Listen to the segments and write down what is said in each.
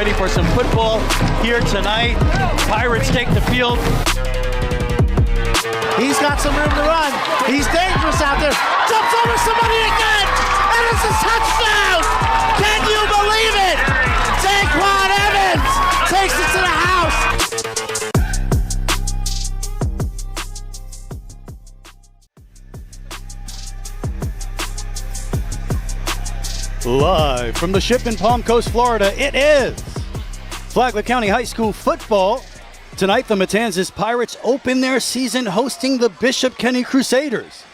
ready for some football here tonight. Pirates take the field. He's got some room to run. He's dangerous out there. Jumps over somebody again, and it's a touchdown! Can you believe it? Daquan Evans takes it to the house. Live from the ship in Palm Coast, Florida, it is Flagler County High School football. Tonight, the Matanzas Pirates open their season hosting the Bishop Kenny Crusaders.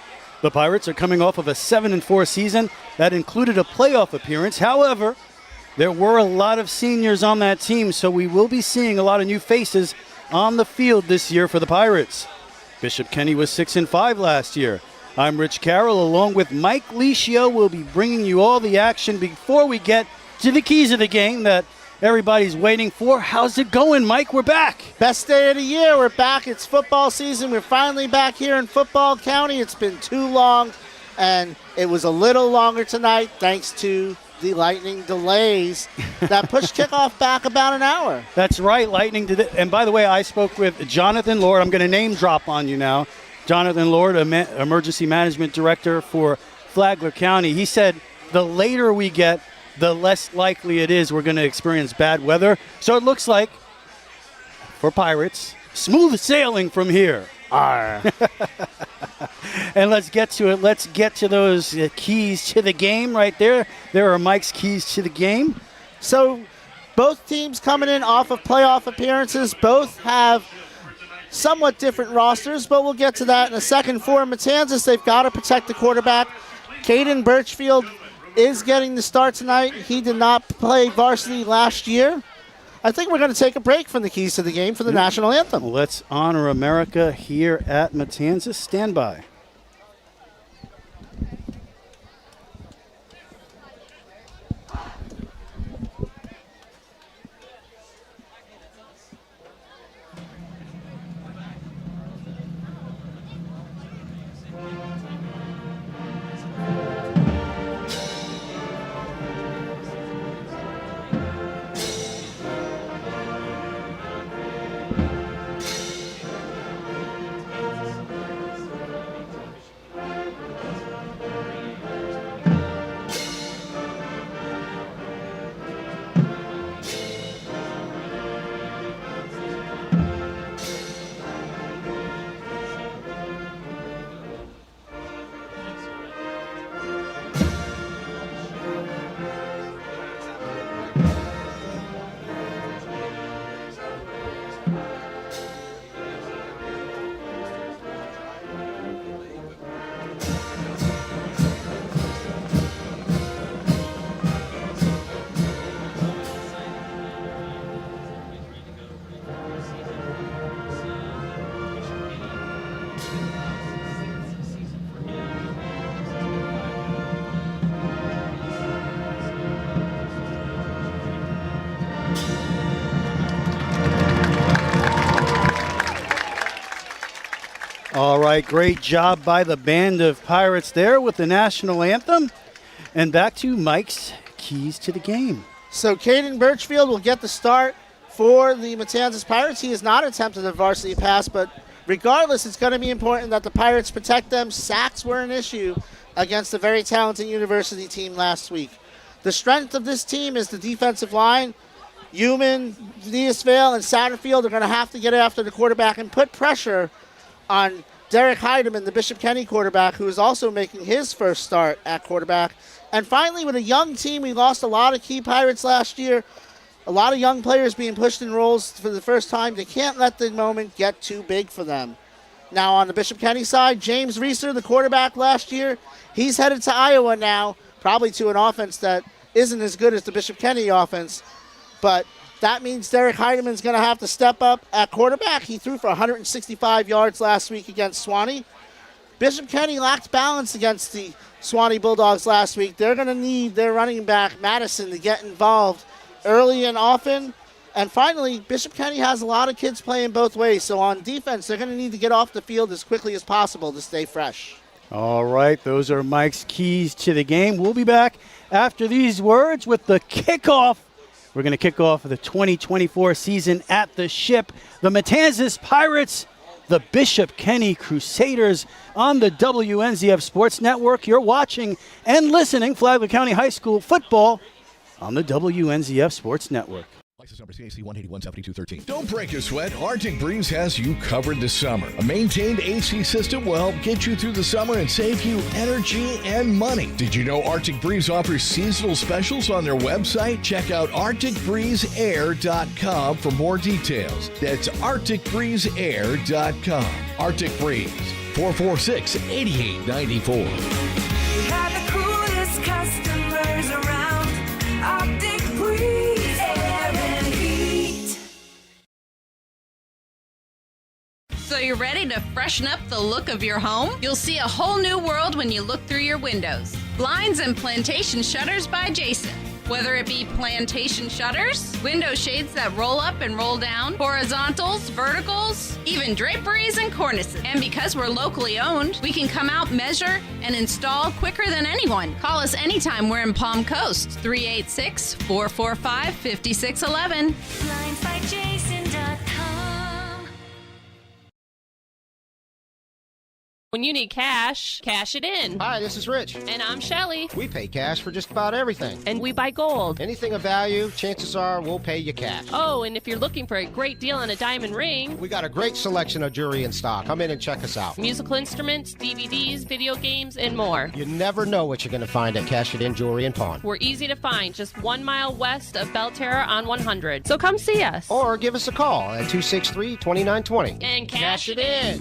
The Pirates are coming off of a 7-4 season that included a playoff appearance. However, there were a lot of seniors on that team, so we will be seeing a lot of new faces on the field this year for the Pirates. Bishop Kenny was 6-5 last year. I'm Rich Carroll, along with Mike Licio. We'll be bringing you all the action before we get to the keys of the game that everybody's waiting for. How's it going, Mike? We're back. Best day of the year. We're back. It's football season. We're finally back here in Football County. It's been too long, and it was a little longer tonight thanks to the lightning delays that pushed kickoff back about an hour. That's right, lightning did it. And by the way, I spoke with Jonathan Lord. I'm going to name drop on you now. Jonathan Lord, Emergency Management Director for Flagler County. He said the later we get, the less likely it is we're going to experience bad weather. So it looks like, for Pirates, smooth sailing from here. Arr. And let's get to it. Let's get to those keys to the game right there. There are Mike's keys to the game. So both teams coming in off of playoff appearances. Both have somewhat different rosters, but we'll get to that in a second. For Matanzas, they've got to protect the quarterback. Caden Birchfield is getting the start tonight. He did not play varsity last year. I think we're going to take a break from the keys to the game for the national anthem. Let's honor America here at Matanzas. Stand by. All right, great job by the band of Pirates there with the national anthem. And back to Mike's keys to the game. So Caden Birchfield will get the start for the Matanzas Pirates. He has not attempted a varsity pass, but regardless, it's going to be important that the Pirates protect them. Sacks were an issue against a very talented university team last week. The strength of this team is the defensive line. Human, Deasvale, and Satterfield are going to have to get after the quarterback and put pressure on Derek Heidemann, the Bishop Kenny quarterback, who is also making his first start at quarterback. And finally, with a young team, we lost a lot of key Pirates last year. A lot of young players being pushed in roles for the first time. They can't let the moment get too big for them. Now on the Bishop Kenny side, James Reeser, the quarterback last year, he's headed to Iowa now, probably to an offense that isn't as good as the Bishop Kenny offense. But that means Derek Heidemann's going to have to step up at quarterback. He threw for 165 yards last week against Swanee. Bishop Kenny lacked balance against the Swanee Bulldogs last week. They're going to need their running back, Madison, to get involved early and often. And finally, Bishop Kenny has a lot of kids playing both ways. So on defense, they're going to need to get off the field as quickly as possible to stay fresh. All right, those are Mike's keys to the game. We'll be back after these words with the kickoff We're going to kick off the 2024 season at the Ship. The Matanzas Pirates, the Bishop Kenny Crusaders on the WNZF Sports Network. You're watching and listening Flagler County High School football on the WNZF Sports Network. License number CAC 1817213. Don't break a sweat. Arctic Breeze has you covered this summer. A maintained AC system will help get you through the summer and save you energy and money. Did you know Arctic Breeze offers seasonal specials on their website? Check out ArcticBreezeAir.com for more details. That's ArcticBreezeAir.com. Arctic Breeze, 446-8894. We have the coolest customers around. Arctic Breeze Air and Heat. So you're ready to freshen up the look of your home? You'll see a whole new world when you look through your windows. Blinds and plantation shutters by Jason. Whether it be plantation shutters, window shades that roll up and roll down, horizontals, verticals, even draperies and cornices. And because we're locally owned, we can come out, measure, and install quicker than anyone. Call us anytime we're in Palm Coast, 386-445-5611. BlindsByJason.com. When you need cash, cash it in. Hi, this is Rich. And I'm Shelly. We pay cash for just about everything. And we buy gold. Anything of value, chances are we'll pay you cash. Oh, and if you're looking for a great deal on a diamond ring, We got a great selection of jewelry in stock. Come in and check us out. musical instruments, DVDs, video games, and more. You never know what you're going to find at Cash It In Jewelry and Pawn. We're easy to find, just 1 mile west of Belterra on 100. So come see us. Or give us a call at 263-2920. And cash it in.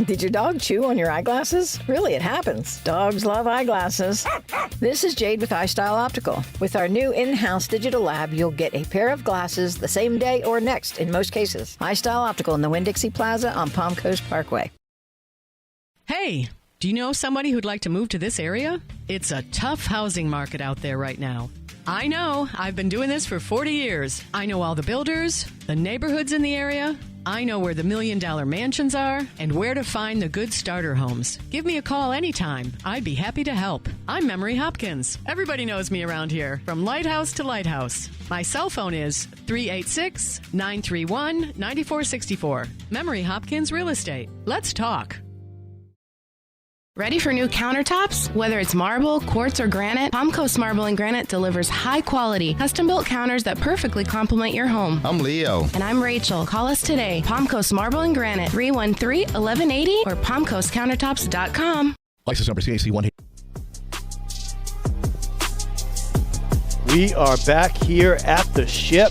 Did your dog chew on your eyeglasses? Really, it happens. Dogs love eyeglasses. This is Jade with iStyle Optical. With our new in-house digital lab, you'll get a pair of glasses the same day or next in most cases. iStyle Optical in the Winn-Dixie Plaza on Palm Coast Parkway. Hey, do you know somebody who'd like to move to this area? It's a tough housing market out there right now. I know. I've been doing this for 40 years. I know all the builders, the neighborhoods in the area. I know where the $1 million mansions are and where to find the good starter homes. Give me a call anytime. I'd be happy to help. I'm Memory Hopkins. Everybody knows me around here, from lighthouse to lighthouse. My cell phone is 386-931-9464. Memory Hopkins Real Estate. Let's talk. Ready for new countertops? Whether it's marble, quartz, or granite, Palm Coast Marble and Granite delivers high-quality, custom-built counters that perfectly complement your home. I'm Leo. And I'm Rachel. Call us today. Palm Coast Marble and Granite, 313-1180 or palmcoastcountertops.com. License number CAC 1. We are back here at the Ship,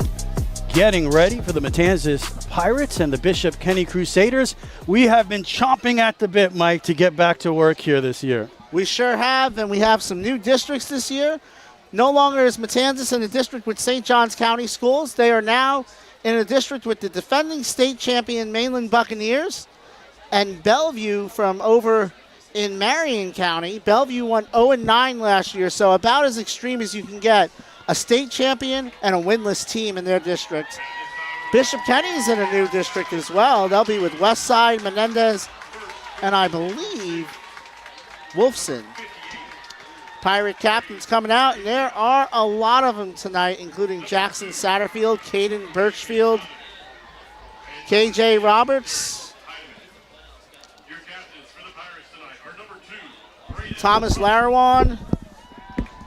getting ready for the Matanzas Pirates and the Bishop Kenny Crusaders. We have been chomping at the bit, Mike, to get back to work here this year. We sure have, and we have some new districts this year. No longer is Matanzas in a district with St. Johns County Schools. They are now in a district with the defending state champion Mainland Buccaneers and Bellevue from over in Marion County. Bellevue won 0-9 last year, so about as extreme as you can get. A state champion and a winless team in their district. Bishop Kenny's in a new district as well. They'll be with Westside, Menendez, and I believe Wolfson. Pirate captains coming out, and there are a lot of them tonight, including Jackson Satterfield, Caden Birchfield, KJ Roberts, Thomas Larawan,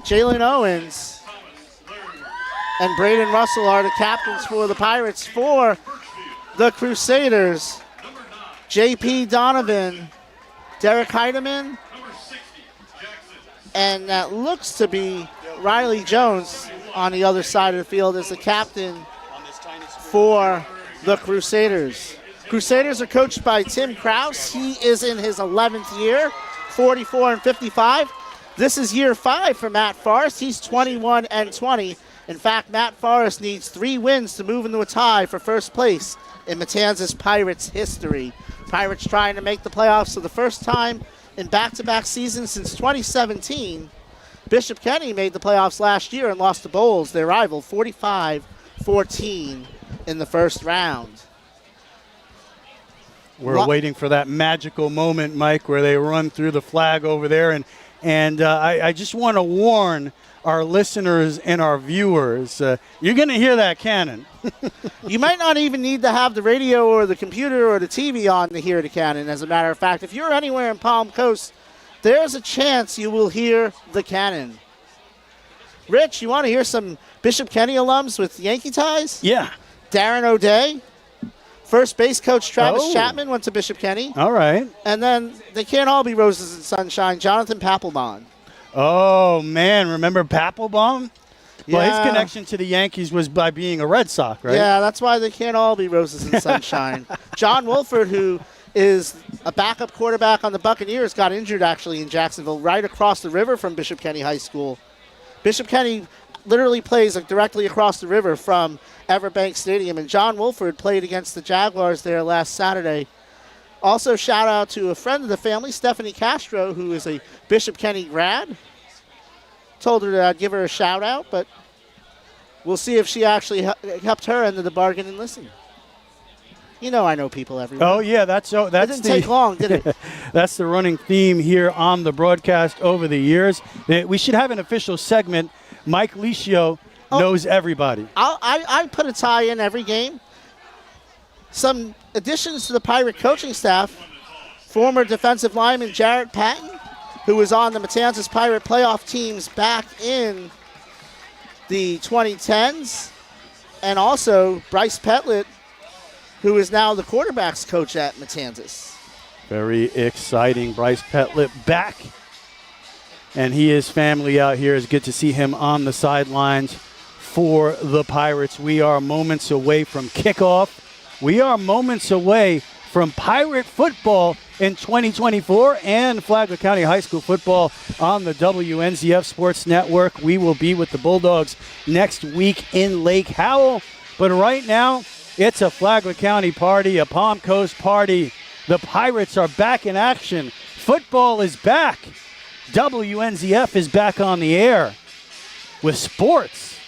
Jalen Owens, and Braden Russell are the captains for the Pirates. For the Crusaders, J.P. Donovan, Derek Heidemann, and that looks to be Riley Jones on the other side of the field as the captain for the Crusaders. Crusaders are coached by Tim Kraus. He is in his 11th year, 44-55. This is year 5 for Matt Forrest. He's 21-20. In fact, Matt Forrest needs 3 wins to move into a tie for first place in Matanzas Pirates history. Pirates trying to make the playoffs for the first time in back-to-back seasons since 2017. Bishop Kenny made the playoffs last year and lost to Bowles, their rival, 45-14 in the first round. We're waiting for that magical moment, Mike, where they run through the flag over there and And I just want to warn our listeners and our viewers, you're going to hear that cannon. You might not even need to have the radio or the computer or the TV on to hear the cannon. As a matter of fact, if you're anywhere in Palm Coast, there's a chance you will hear the cannon. Rich, you want to hear some Bishop Kenny alums with Yankee ties? Yeah. Darren O'Day. First base coach Travis Chapman went to Bishop Kenny. All right. And then they can't all be roses and sunshine. Jonathan Papelbon. Oh, man. Remember Papelbon? Yeah. Well, his connection to the Yankees was by being a Red Sox, right? Yeah, that's why they can't all be roses and sunshine. John Wolford, who is a backup quarterback on the Buccaneers, got injured actually in Jacksonville right across the river from Bishop Kenny High School. Bishop Kenny literally plays directly across the river from Everbank Stadium, and John Wolford played against the Jaguars there last Saturday. Also, shout out to a friend of the family, Stephanie Castro, who is a Bishop Kenny grad. Told her that I'd give her a shout out, but we'll see if she actually helped her end of the bargain and listen. You know I know people everywhere. Oh, yeah, it didn't take long, did it? That's the running theme here on the broadcast over the years. We should have an official segment. Mike Licio knows everybody. I put a tie in every game. Some additions to the Pirate coaching staff. Former defensive lineman Jarrett Patton, who was on the Matanzas Pirate playoff teams back in the 2010s. And also Bryce Petlett, who is now the quarterback's coach at Matanzas. Very exciting. Bryce Petlett back. And he is family out here. It's good to see him on the sidelines for the Pirates. We are moments away from kickoff. We are moments away from Pirate football in 2024 and Flagler County High School football on the WNZF Sports Network. We will be with the Bulldogs next week in Lake Howell. But right now, it's a Flagler County party, a Palm Coast party. The Pirates are back in action. Football is back. WNZF is back on the air with sports.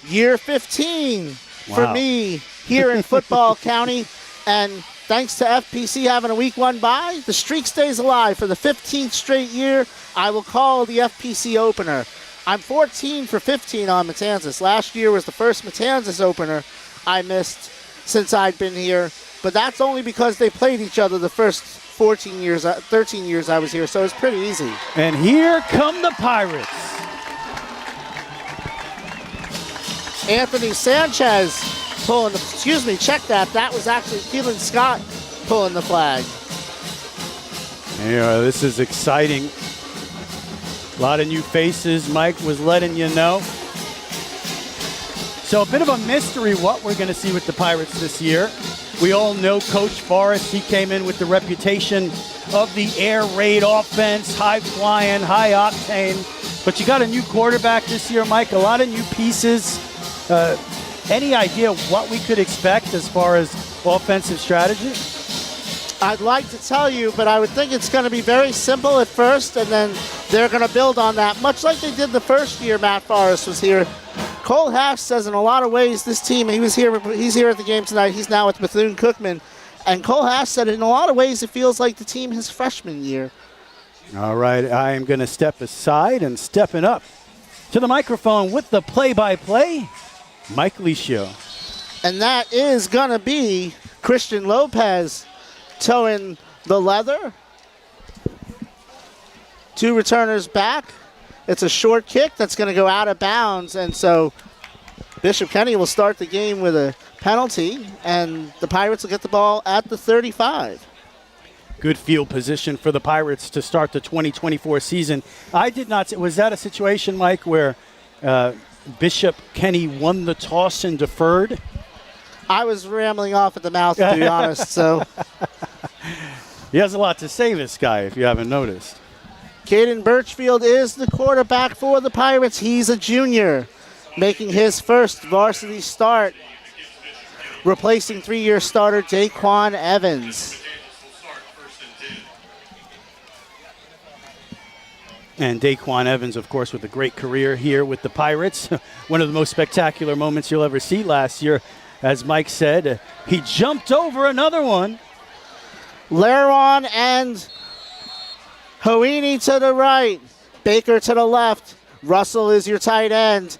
Year 15 for me here in Football County. And thanks to FPC having a week 1 bye, the streak stays alive for the 15th straight year. I will call the FPC opener. I'm 14 for 15 on Matanzas. Last year was the first Matanzas opener I missed since I'd been here. But that's only because they played each other the first 13 years I was here, so it's pretty easy. And here come the Pirates. Anthony Sanchez pulling check that. That was actually Keelan Scott pulling the flag. Yeah, this is exciting. A lot of new faces. Mike was letting you know. So a bit of a mystery what we're going to see with the Pirates this year. We all know Coach Forrest. He came in with the reputation of the air raid offense, high flying, high octane. But you got a new quarterback this year, Mike, a lot of new pieces. Any idea what we could expect as far as offensive strategy? I'd like to tell you, but I would think it's going to be very simple at first, and then they're going to build on that, much like they did the first year Matt Forrest was here. Cole Hash says in a lot of ways this team, he's here at the game tonight. He's now with Bethune-Cookman. And Cole Hash said in a lot of ways it feels like the team his freshman year. All right, I am going to step aside and stepping up to the microphone with the play-by-play, Mike Licio. And that is going to be Christian Lopez towing the leather. 2 returners back. It's a short kick that's going to go out of bounds, and so Bishop Kenny will start the game with a penalty, and the Pirates will get the ball at the 35. Good field position for the Pirates to start the 2024 season. I did not. Was that a situation, Mike, where Bishop Kenny won the toss and deferred? I was rambling off at the mouth, to be honest. So he has a lot to say, this guy, if you haven't noticed. Caden Birchfield is the quarterback for the Pirates. He's a junior, making his first varsity start, replacing 3-year starter Daquan Evans. And Daquan Evans, of course, with a great career here with the Pirates. One of the most spectacular moments you'll ever see last year. As Mike said, he jumped over another one. Laron and Hoini to the right. Baker to the left. Russell is your tight end.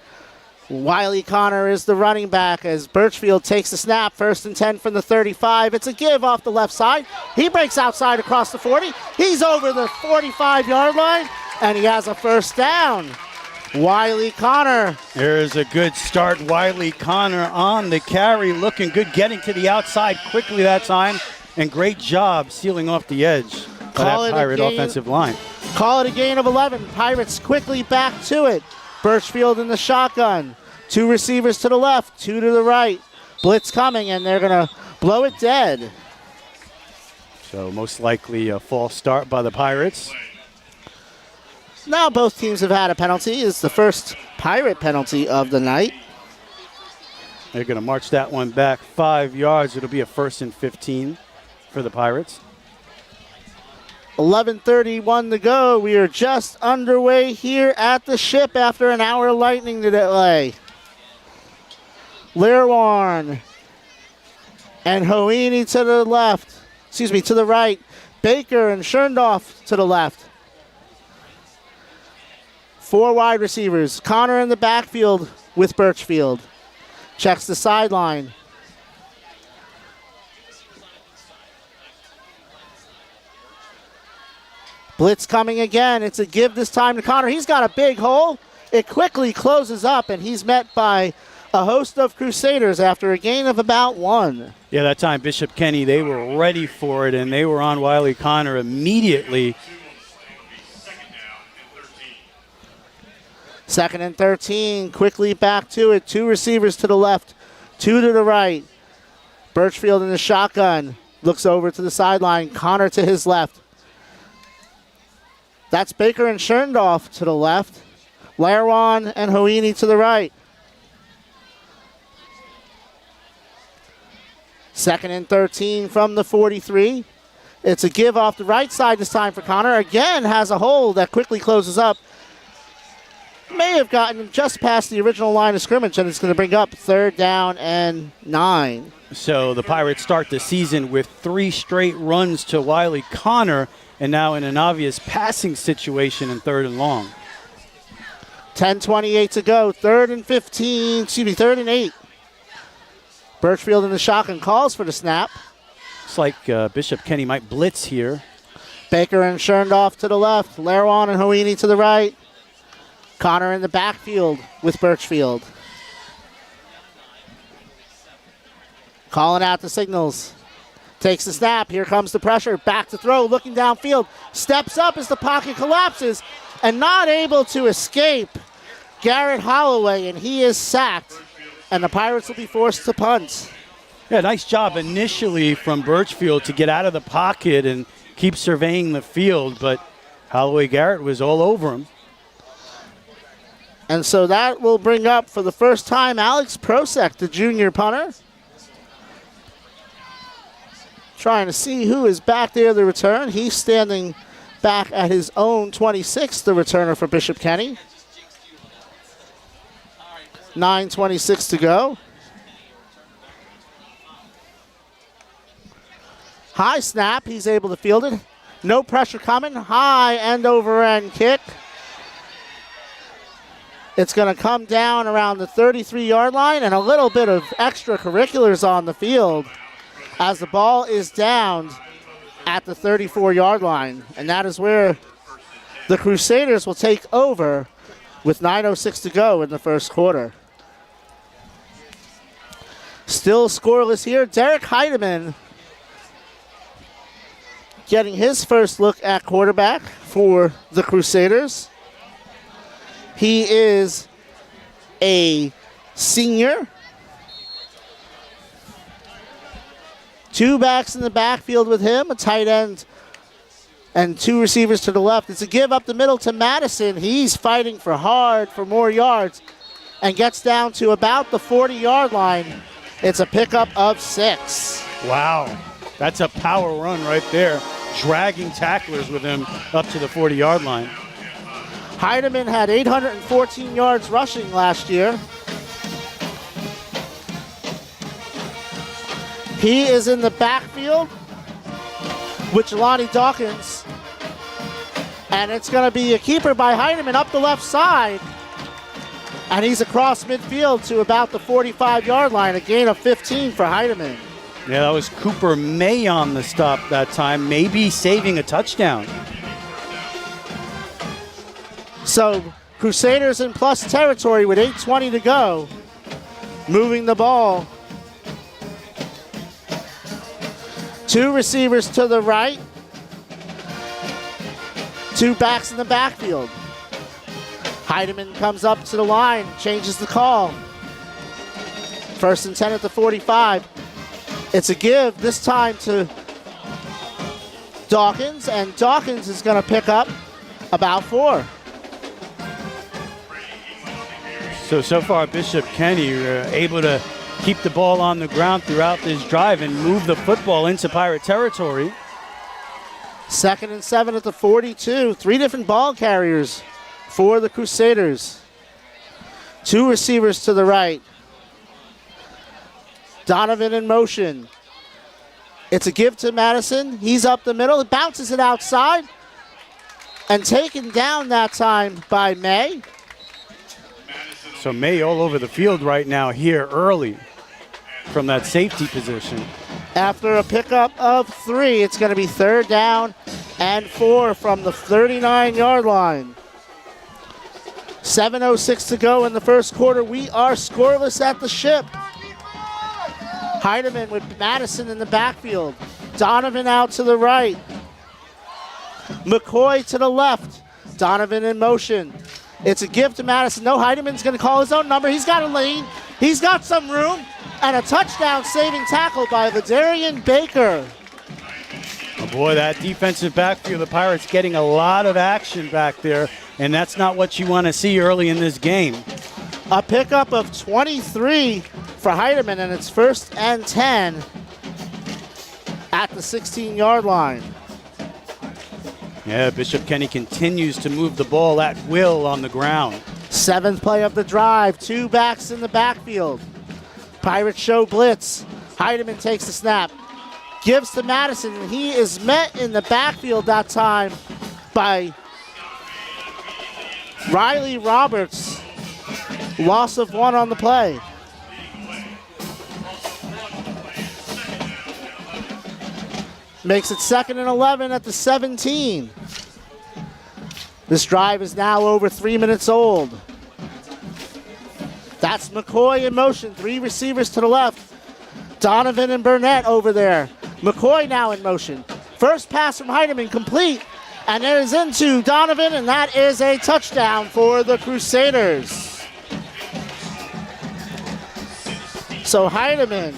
Wiley Connor is the running back as Birchfield takes the snap. 1st and 10 from the 35. It's a give off the left side. He breaks outside across the 40. He's over the 45-yard line, and he has a first down. Wiley Connor. There's a good start. Wiley Connor on the carry, looking good, getting to the outside quickly that time, and great job sealing off the edge by that Pirate offensive line. Call it a gain of 11. Pirates quickly back to it. Birchfield in the shotgun. 2 receivers to the left, 2 to the right. Blitz coming, and they're going to blow it dead. So most likely a false start by the Pirates. Now both teams have had a penalty. It's the first Pirate penalty of the night. They're going to march that one back 5 yards. It'll be a 1st and 15 for the Pirates. 11:31 to go. We are just underway here at the Ship after an hour lightning delay. Learwarn and Hoini to the left. To the right. Baker and Scherndorf to the left. 4 wide receivers. Connor in the backfield with Birchfield. Checks the sideline. Blitz coming again. It's a give this time to Connor. He's got a big hole. It quickly closes up, and he's met by a host of Crusaders after a gain of about 1. Yeah, that time Bishop Kenny, they were ready for it, and they were on Wiley Connor immediately. 2nd and 13. Quickly back to it. 2 receivers to the left, 2 to the right. Birchfield in the shotgun. Looks over to the sideline. Connor to his left. That's Baker and Scherndorf to the left. Learwarn and Hoini to the right. 2nd and 13 from the 43. It's a give off the right side this time for Connor. Again, has a hole that quickly closes up. May have gotten him just past the original line of scrimmage, and it's going to bring up 3rd down and 9. So the Pirates start the season with 3 straight runs to Wiley Connor, and now in an obvious passing situation in 3rd and long. 10:28 to go. 3rd and 8. Birchfield in the shotgun calls for the snap. Looks like Bishop Kenny might blitz here. Baker and Scherndorf to the left. Learwarn and Hoini to the right. Connor in the backfield with Birchfield. Calling out the signals. Takes the snap. Here comes the pressure. Back to throw. Looking downfield. Steps up as the pocket collapses. And not able to escape Garrett Holloway. And he is sacked. And the Pirates will be forced to punt. Yeah, nice job initially from Birchfield to get out of the pocket and keep surveying the field. But Holloway Garrett was all over him. And so that will bring up for the first time Alex Prosek, the junior punter. Trying to see who is back there to return. He's standing back at his own 26, the returner for Bishop Kenny. 9:26 to go. High snap. He's able to field it. No pressure coming. High end over end kick. It's going to come down around the 33-yard line, and a little bit of extracurriculars on the field as the ball is down at the 34-yard line. And that is where the Crusaders will take over with 9:06 to go in the first quarter. Still scoreless here. Derek Heidemann getting his first look at quarterback for the Crusaders. He is a senior. 2 backs in the backfield with him, a tight end and 2 receivers to the left. It's a give up the middle to Madison. He's fighting for more yards and gets down to about the 40-yard line. It's a pickup of 6. Wow, that's a power run right there. Dragging tacklers with him up to the 40-yard line. Heidemann had 814 yards rushing last year. He is in the backfield with Jelani Dawkins. And it's going to be a keeper by Heidemann up the left side. And he's across midfield to about the 45-yard line, a gain of 15 for Heidemann. Yeah, that was Cooper May on the stop that time, maybe saving a touchdown. So Crusaders in plus territory with 8:20 to go. Moving the ball. Two receivers to the right. Two backs in the backfield. Heidemann comes up to the line, changes the call. 1st and 10 at the 45. It's a give, this time to Dawkins, and Dawkins is going to pick up about 4. So far, Bishop Kenny able to keep the ball on the ground throughout this drive and move the football into Pirate territory. 2nd and 7 at the 42. 3 different ball carriers for the Crusaders. 2 receivers to the right. Donovan in motion. It's a give to Madison. He's up the middle. It bounces it outside. And taken down that time by May. So May all over the field right now here early from that safety position. After a pickup of 3, it's going to be 3rd down and 4 from the 39-yard line. 7:06 to go in the first quarter. We are scoreless at the Ship. Heidemann with Madison in the backfield. Donovan out to the right. McCoy to the left. Donovan in motion. It's a give to Madison. No, Heidemann's going to call his own number. He's got a lane. He's got some room. And a touchdown saving tackle by Ladarian Baker. Oh boy, that defensive backfield, the Pirates getting a lot of action back there, and that's not what you want to see early in this game. A pickup of 23 for Heidemann, and it's 1st and 10 at the 16-yard line. Yeah, Bishop Kenny continues to move the ball at will on the ground. 7th play of the drive. 2 backs in the backfield. Pirates show blitz. Heidemann takes the snap. Gives to Madison, and he is met in the backfield that time by Riley Roberts. Loss of 1 on the play. Makes it 2nd and 11 at the 17. This drive is now over 3 minutes old. That's McCoy in motion. 3 receivers to the left. Donovan and Burnett over there. McCoy now in motion. First pass from Heidemann complete. And it is into Donovan, and that is a touchdown for the Crusaders. So Heidemann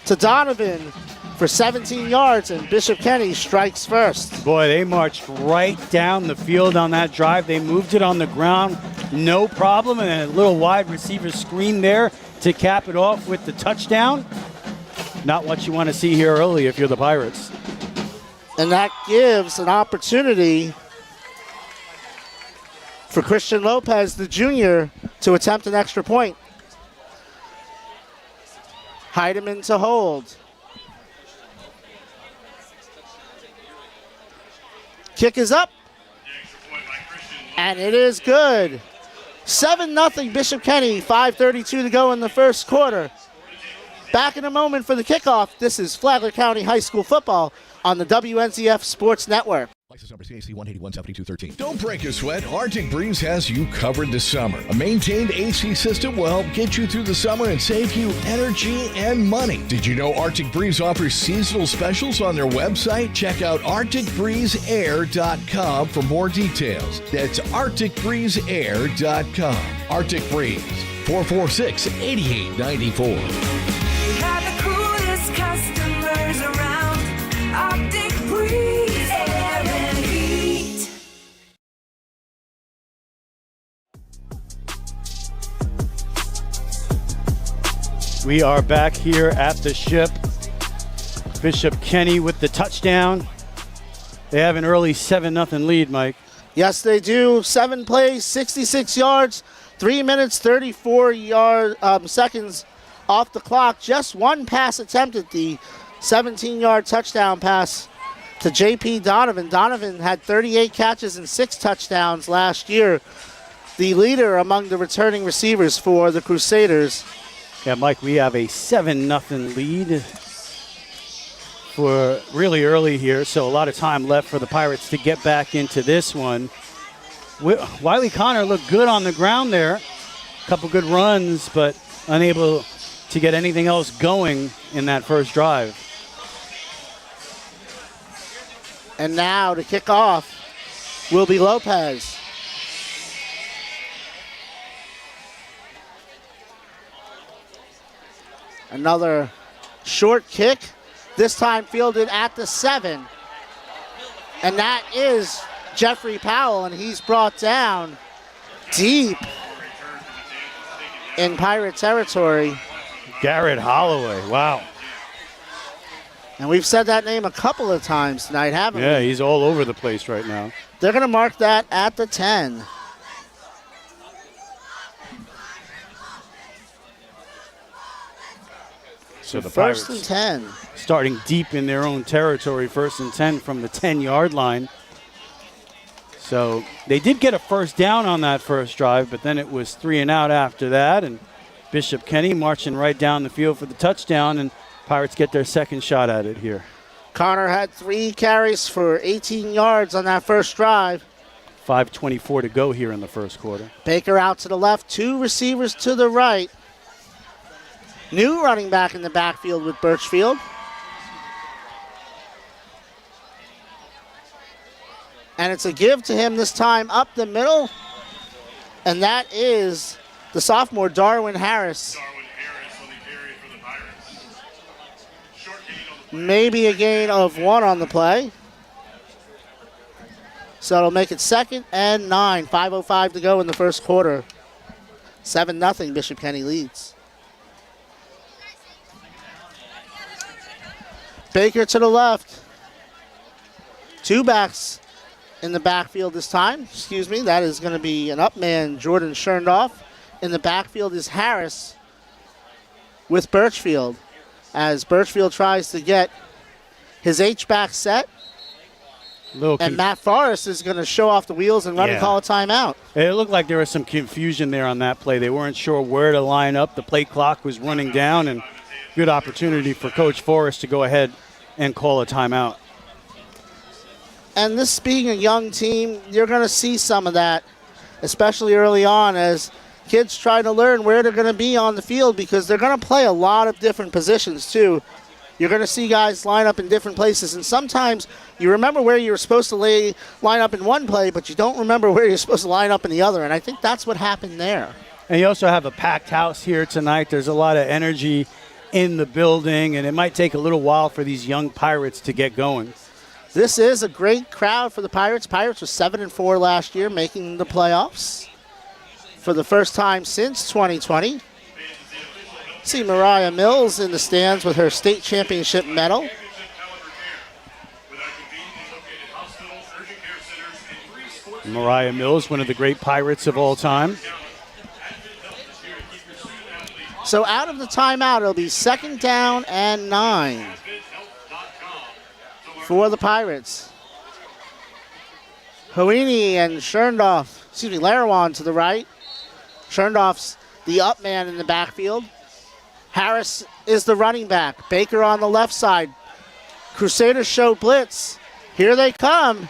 to Donovan for 17 yards, and Bishop Kenny strikes first. Boy, they marched right down the field on that drive. They moved it on the ground, no problem, and then a little wide receiver screen there to cap it off with the touchdown. Not what you want to see here early if you're the Pirates. And that gives an opportunity for Christian Lopez, the junior, to attempt an extra point. Heidemann to hold. Kick is up. And it is good. 7-0 Bishop Kenny, 5:32 to go in the first quarter. Back in a moment for the kickoff. This is Flagler County High School football on the WNZF Sports Network. License number CAC 1817213. Don't break a sweat. Arctic Breeze has you covered this summer. A maintained AC system will help get you through the summer and save you energy and money. Did you know Arctic Breeze offers seasonal specials on their website? Check out ArcticBreezeAir.com for more details. That's ArcticBreezeAir.com. Arctic Breeze, 446-8894. We have the coolest customers around. Arctic Breeze Air and Heat. We are back here at the Ship. Bishop Kenny with the touchdown. They have an early 7-0 lead, Mike. Yes, they do. 7 plays, 66 yards, 3 minutes, 34 seconds off the clock. Just 1 pass attempted, the 17-yard touchdown pass to J.P. Donovan. Donovan had 38 catches and 6 touchdowns last year, the leader among the returning receivers for the Crusaders. Yeah, Mike, we have a 7-0 lead for really early here, so a lot of time left for the Pirates to get back into this one. Wiley Connor looked good on the ground there. A couple good runs, but unable to get anything else going in that first drive. And now to kick off will be Lopez. Another short kick, this time fielded at the 7. And that is Jeffrey Powell, and he's brought down deep in Pirate territory. Garrett Holloway, wow. And we've said that name a couple of times tonight, haven't we? Yeah, he's all over the place right now. They're going to mark that at the 10. So the First Pirates and 10. starting deep in their own territory, 1st and 10 from the 10-yard line. So they did get a first down on that first drive, but then it was 3 and out after that, and Bishop Kenny marching right down the field for the touchdown, and Pirates get their second shot at it here. Connor had 3 carries for 18 yards on that first drive. 5:24 to go here in the first quarter. Baker out to the left, 2 receivers to the right. New running back in the backfield with Birchfield. And it's a give to him this time up the middle. And that is the sophomore Darwin Harris. Maybe a gain of 1 on the play. So it'll make it 2nd and 9. 5:05 to go in the first quarter. 7-0 Bishop Kenny leads. Baker to the left. 2 backs in the backfield this time. That is going to be an up man, Jordan Scherndorf. In the backfield is Harris with Birchfield, as Birchfield tries to get his H-back set. And Matt Forrest is going to show off the wheels and run and call a timeout. It looked like there was some confusion there on that play. They weren't sure where to line up. The play clock was running down, and good opportunity for Coach Forrest to go ahead and call a timeout. And this being a young team, you're going to see some of that, especially early on, as kids try to learn where they're going to be on the field, because they're going to play a lot of different positions too. You're going to see guys line up in different places, and sometimes you remember where you were supposed to line up in one play, but you don't remember where you're supposed to line up in the other, and I think that's what happened there. And you also have a packed house here tonight. There's a lot of energy in the building, and it might take a little while for these young Pirates to get going. This is a great crowd for the Pirates. Pirates were 7-4 last year, making the playoffs for the first time since 2020. See Mariah Mills in the stands with her state championship medal. Mariah Mills, one of the great Pirates of all time. So out of the timeout, it'll be 2nd down and 9 for the Pirates. Hoini and Larawan to the right. Scherndorf's the up man in the backfield. Harris is the running back. Baker on the left side. Crusaders show blitz. Here they come.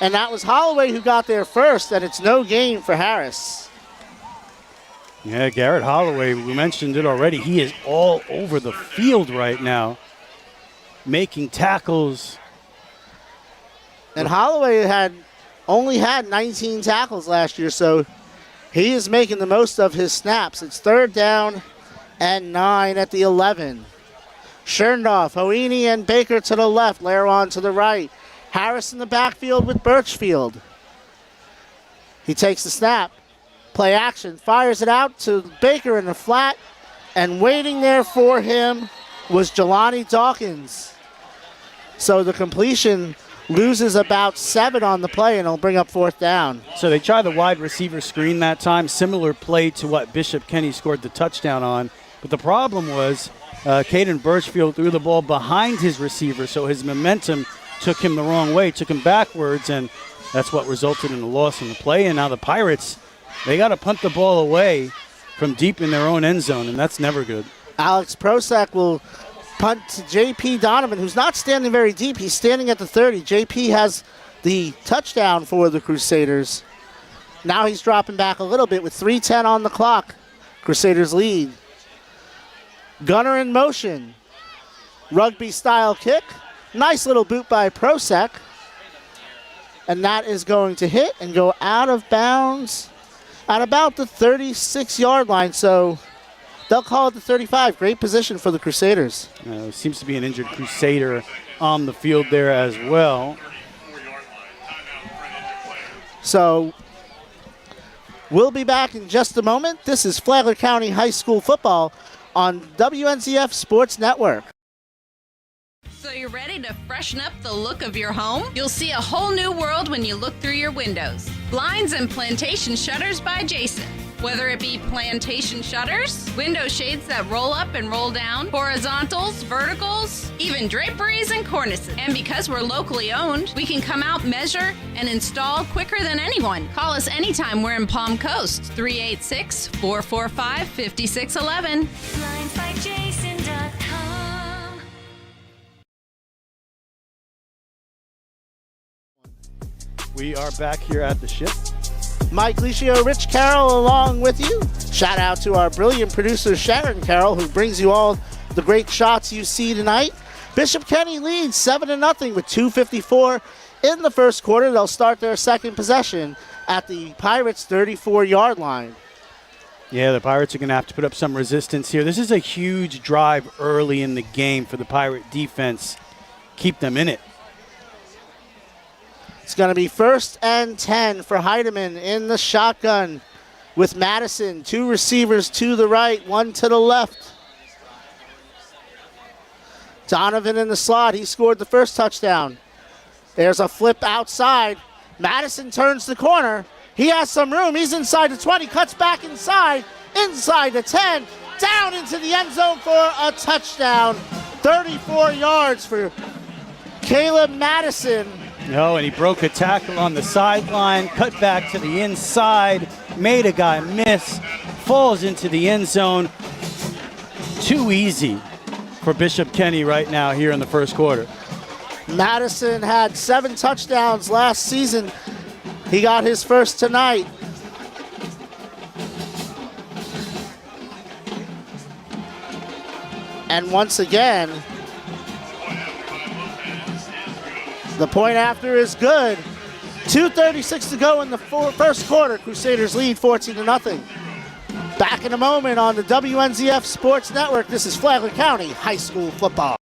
And that was Holloway who got there first, and it's no gain for Harris. Yeah, Garrett Holloway, we mentioned it already. He is all over the field right now, making tackles. And Holloway only had 19 tackles last year, so he is making the most of his snaps. It's 3rd down and 9 at the 11. Scherndorf, Hoini, and Baker to the left. Larawan to the right. Harris in the backfield with Birchfield. He takes the snap. Play action. Fires it out to Baker in the flat. And waiting there for him was Jelani Dawkins. So the completion loses about 7 on the play, and it'll bring up 4th down. So they tried the wide receiver screen that time. Similar play to what Bishop Kenny scored the touchdown on. But the problem was Caden Birchfield threw the ball behind his receiver, so his momentum took him the wrong way, took him backwards, and that's what resulted in the loss in the play. And now the Pirates, they got to punt the ball away from deep in their own end zone, and that's never good. Alex Prosak will punt to J.P. Donovan, who's not standing very deep. He's standing at the 30. J.P. has the touchdown for the Crusaders. Now he's dropping back a little bit with 3:10 on the clock. Crusaders lead. Gunner in motion. Rugby-style kick. Nice little boot by Prosak. And that is going to hit and go out of bounds at about the 36-yard line. So they'll call it the 35. Great position for the Crusaders. Seems to be an injured Crusader on the field there as well. So we'll be back in just a moment. This is Flagler County High School football on WNZF Sports Network. So you're ready to freshen up the look of your home? You'll see a whole new world when you look through your windows. Blinds and plantation shutters by Jason. Whether it be plantation shutters, window shades that roll up and roll down, horizontals, verticals, even draperies and cornices. And because we're locally owned, we can come out, measure, and install quicker than anyone. Call us anytime we're in Palm Coast, 386-445-5611. BlindsByJason.com. We are back here at the ship. Mike Licio, Rich Carroll along with you. Shout out to our brilliant producer, Sharon Carroll, who brings you all the great shots you see tonight. Bishop Kenny leads 7-0 with 2:54 in the first quarter. They'll start their second possession at the Pirates' 34-yard line. Yeah, the Pirates are going to have to put up some resistance here. This is a huge drive early in the game for the Pirate defense. Keep them in it. It's going to be 1st and 10 for Heidemann in the shotgun with Madison. 2 receivers to the right, 1 to the left. Donovan in the slot. He scored the first touchdown. There's a flip outside. Madison turns the corner. He has some room. He's inside the 20, cuts back inside the 10, down into the end zone for a touchdown. 34 yards for Caleb Madison. No, and he broke a tackle on the sideline, cut back to the inside, made a guy miss, falls into the end zone. Too easy for Bishop Kenny right now here in the first quarter. Madison had 7 touchdowns last season. He got his first tonight. And once again, the point after is good. 2:36 to go in the first quarter. Crusaders lead 14-0. Back in a moment on the WNZF Sports Network. This is Flagler County High School football.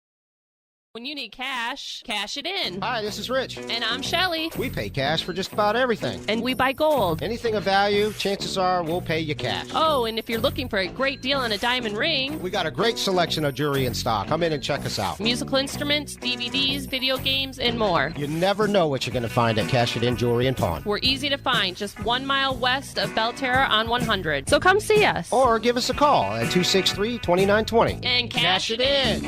When you need cash, cash it in. Hi, this is Rich. And I'm Shelly. We pay cash for just about everything. And we buy gold. Anything of value, chances are we'll pay you cash. Oh, and if you're looking for a great deal on a diamond ring, We got a great selection of jewelry in stock. Come in and check us out. musical instruments, DVDs, video games, and more. You never know what you're going to find at Cash It In Jewelry and Pawn. We're easy to find, just 1 mile west of Belterra on 100. So come see us. Or give us a call at 263-2920. And cash it in.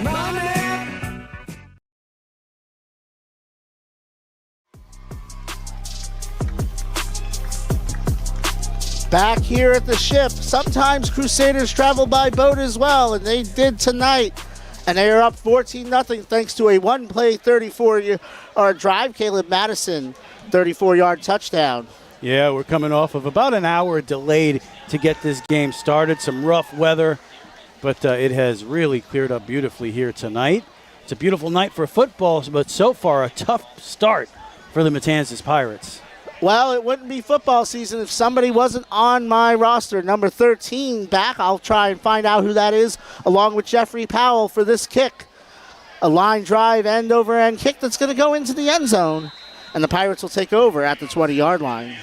Back here at the ship. Sometimes Crusaders travel by boat as well, and they did tonight. And they are up 14-0 thanks to a one-play 34-yard drive. Caleb Madison, 34-yard touchdown. Yeah, we're coming off of about an hour delayed to get this game started. Some rough weather, but it has really cleared up beautifully here tonight. It's a beautiful night for football, but so far a tough start for the Matanzas Pirates. Well, it wouldn't be football season if somebody wasn't on my roster. Number 13 back. I'll try and find out who that is, along with Jeffrey Powell for this kick. A line drive, end-over-end kick that's going to go into the end zone. And the Pirates will take over at the 20-yard line.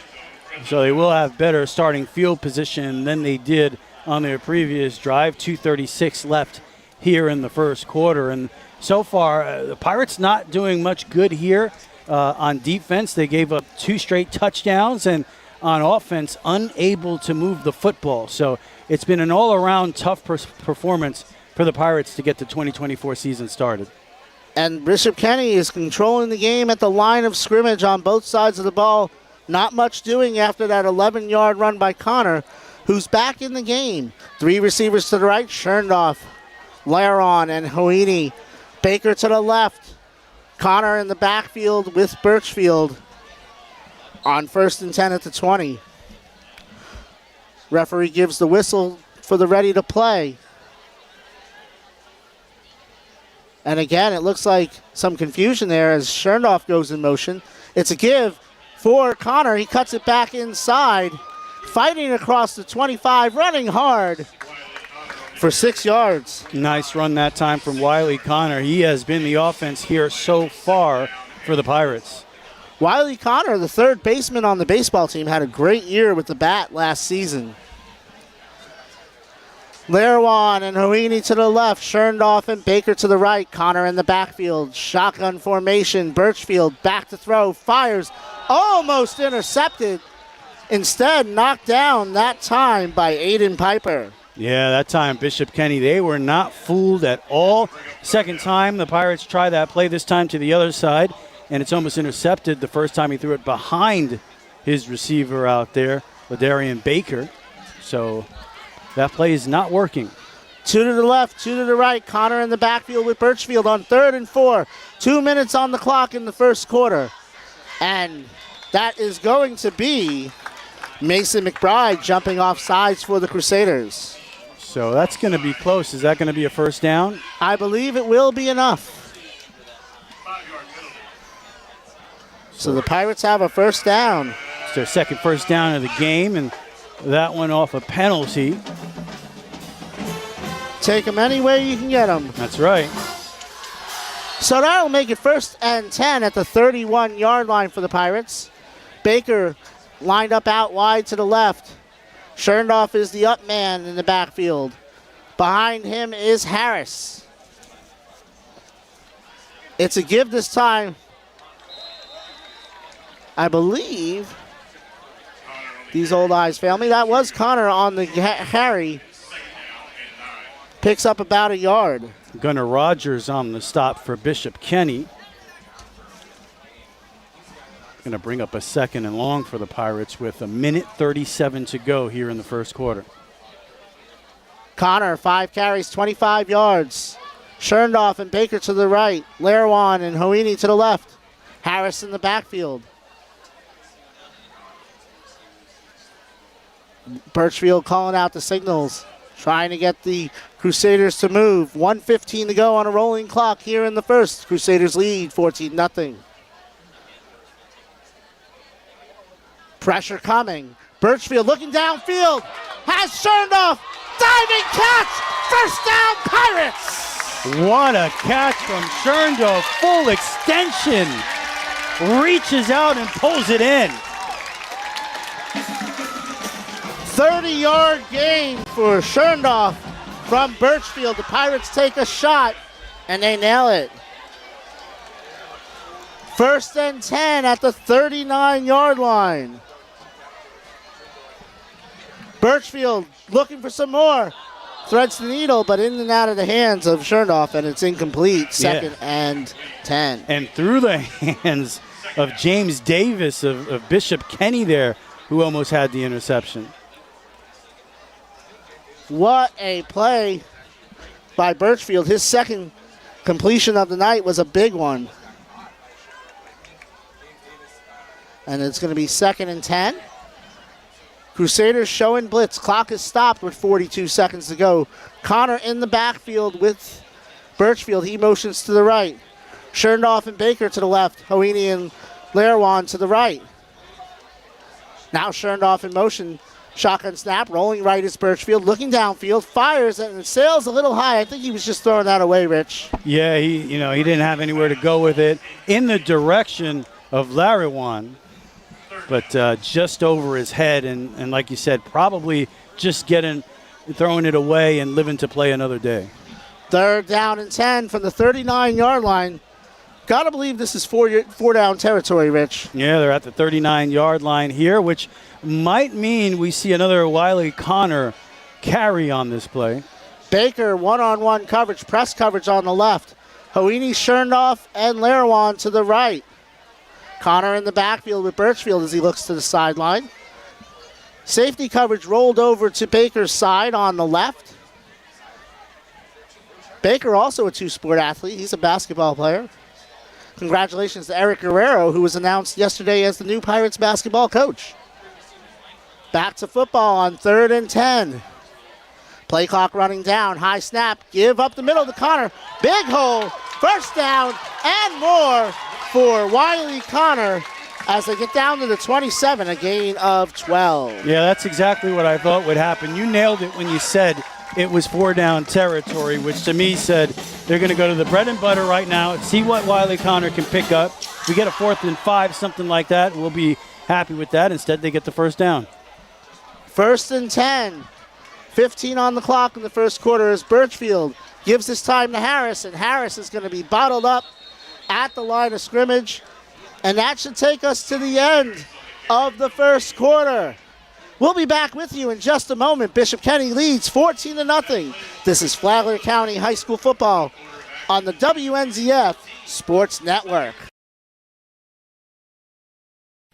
So they will have better starting field position than they did on their previous drive. 2:36 left here in the first quarter. And so far, the Pirates not doing much good here. On defense, they gave up 2 straight touchdowns, and on offense, unable to move the football. So it's been an all-around tough performance for the Pirates to get the 2024 season started. And Bishop Kenny is controlling the game at the line of scrimmage on both sides of the ball. Not much doing after that 11-yard run by Connor, who's back in the game. 3 receivers to the right, Scherndorf, Laron, and Hoini. Baker to the left. Connor in the backfield with Birchfield on 1st and 10 at the 20. Referee gives the whistle for the ready to play. And again, it looks like some confusion there as Scherndorf goes in motion. It's a give for Connor. He cuts it back inside, fighting across the 25, running hard for 6 yards. Nice run that time from Wiley Connor. He has been the offense here so far for the Pirates. Wiley Connor, the third baseman on the baseball team, had a great year with the bat last season. Lerwan and Hoini to the left, Scherndorf and Baker to the right, Connor in the backfield, shotgun formation, Birchfield back to throw, fires, almost intercepted, instead knocked down that time by Aiden Piper. Yeah, that time Bishop Kenny, they were not fooled at all. Second time the Pirates try that play, this time to the other side, and it's almost intercepted the first time he threw it behind his receiver out there, Ladarian Baker. So that play is not working. 2 to the left, 2 to the right. Connor in the backfield with Birchfield on 3rd and 4. 2 minutes on the clock in the first quarter. And that is going to be Mason McBride jumping off sides for the Crusaders. So that's going to be close. Is that going to be a first down? I believe it will be enough. So the Pirates have a first down. It's their second first down of the game, and that one off a penalty. Take them any way you can get them. That's right. So that'll make it 1st and 10 at the 31-yard line for the Pirates. Baker lined up out wide to the left. Scherndorf is the up man in the backfield. Behind him is Harris. It's a give this time. I believe these old eyes fail me. That was Connor on the carry. Picks up about a yard. Gunnar Rogers on the stop for Bishop Kenny. Going to bring up a 2nd and long for the Pirates with 1:37 to go here in the first quarter. Connor, 5 carries, 25 yards. Scherndorf and Baker to the right. Lerwan and Hoini to the left. Harris in the backfield. Birchfield calling out the signals, trying to get the Crusaders to move. 1:15 to go on a rolling clock here in the first. Crusaders lead 14-0. Pressure coming. Birchfield looking downfield. Has Scherndorf. Diving catch. First down, Pirates. What a catch from Scherndorf. Full extension. Reaches out and pulls it in. 30-yard gain for Scherndorf from Birchfield. The Pirates take a shot, and they nail it. 1st and 10 at the 39-yard line. Birchfield looking for some more. Threads the needle, but in and out of the hands of Scherndorf, and it's incomplete. 2nd and 10. And through the hands of James Davis of Bishop Kenny there, who almost had the interception. What a play by Birchfield. His second completion of the night was a big one. And it's going to be 2nd and 10. Crusaders showing blitz. Clock is stopped with 42 seconds to go. Connor in the backfield with Birchfield. He motions to the right. Scherndorf and Baker to the left. Hoini and Lerwan to the right. Now Scherndorf in motion. Shotgun snap. Rolling right is Birchfield. Looking downfield. Fires and it sails a little high. I think he was just throwing that away, Rich. Yeah, he didn't have anywhere to go with it. In the direction of Larawan, but just over his head, and like you said, probably just throwing it away and living to play another day. 3rd down and 10 from the 39-yard line. Got to believe this is four down territory, Rich. Yeah, they're at the 39-yard line here, which might mean we see another Wiley Connor carry on this play. Baker one-on-one coverage, press coverage on the left. Hoini, Chernoff, and Larawan to the right. Connor in the backfield with Birchfield as he looks to the sideline. Safety coverage rolled over to Baker's side on the left. Baker also a two-sport athlete. He's a basketball player. Congratulations to Eric Guerrero, who was announced yesterday as the new Pirates basketball coach. Back to football on 3rd and 10. Play clock running down. High snap. Give up the middle to Connor. Big hole. First down and more for Wiley Connor as they get down to the 27, a gain of 12. Yeah, that's exactly what I thought would happen. You nailed it when you said it was 4-down territory, which to me said they're going to go to the bread and butter right now and see what Wiley Connor can pick up. We get a 4th and 5, something like that. We'll be happy with that. Instead, they get the first down. 1st and 10. 15 on the clock in the first quarter as Birchfield gives this time to Harris, and Harris is going to be bottled up at the line of scrimmage. And that should take us to the end of the first quarter. We'll be back with you in just a moment. Bishop Kenny leads 14-0. This is Flagler County High School football on the WNZF Sports Network.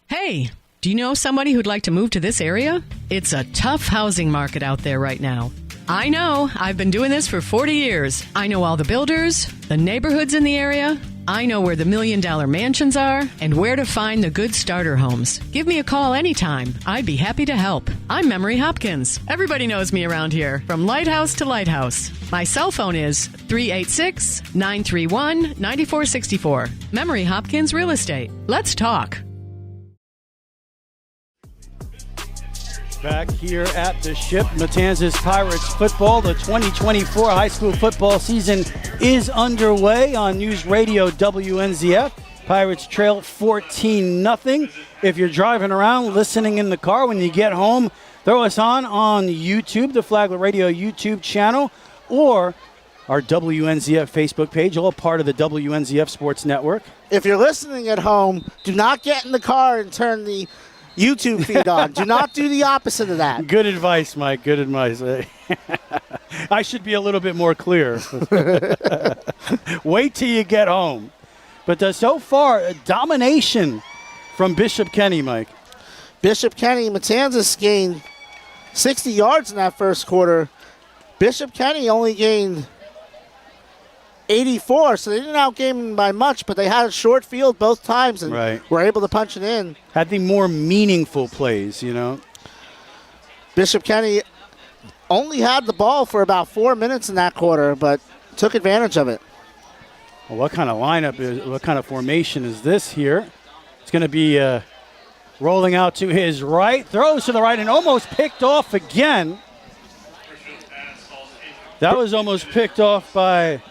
Hey, do you know somebody who'd like to move to this area? It's a tough housing market out there right now. I know. I've been doing this for 40 years. I know all the builders, the neighborhoods in the area. I know where the $1 million mansions are and where to find the good starter homes. Give me a call anytime. I'd be happy to help. I'm Memory Hopkins. Everybody knows me around here, from lighthouse to lighthouse. My cell phone is 386-931-9464. Memory Hopkins Real Estate. Let's talk. Back here at the Ship, Matanzas Pirates football. The 2024 high school football season is underway on News Radio WNZF. Pirates trail 14-0. If you're driving around, listening in the car, when you get home, throw us on YouTube, the Flagler Radio YouTube channel, or our WNZF Facebook page, all part of the WNZF Sports Network. If you're listening at home, do not get in the car and turn the YouTube feed on. Do not do the opposite of that. Good advice, Mike. Good advice. I should be a little bit more clear. Wait till you get home. But so far, a domination from Bishop Kenny, Mike. Bishop Kenny, Matanzas gained 60 yards in that first quarter. Bishop Kenny only gained 84, so they didn't outgame him by much, but they had a short field both times and were able to punch it in. Had the more meaningful plays, you know. Bishop Kenny only had the ball for about 4 minutes in that quarter, but took advantage of it. Well, what kind of lineup is, what kind of formation is this here? It's going to be rolling out to his right, throws to the right, and almost picked off again. That was almost picked off by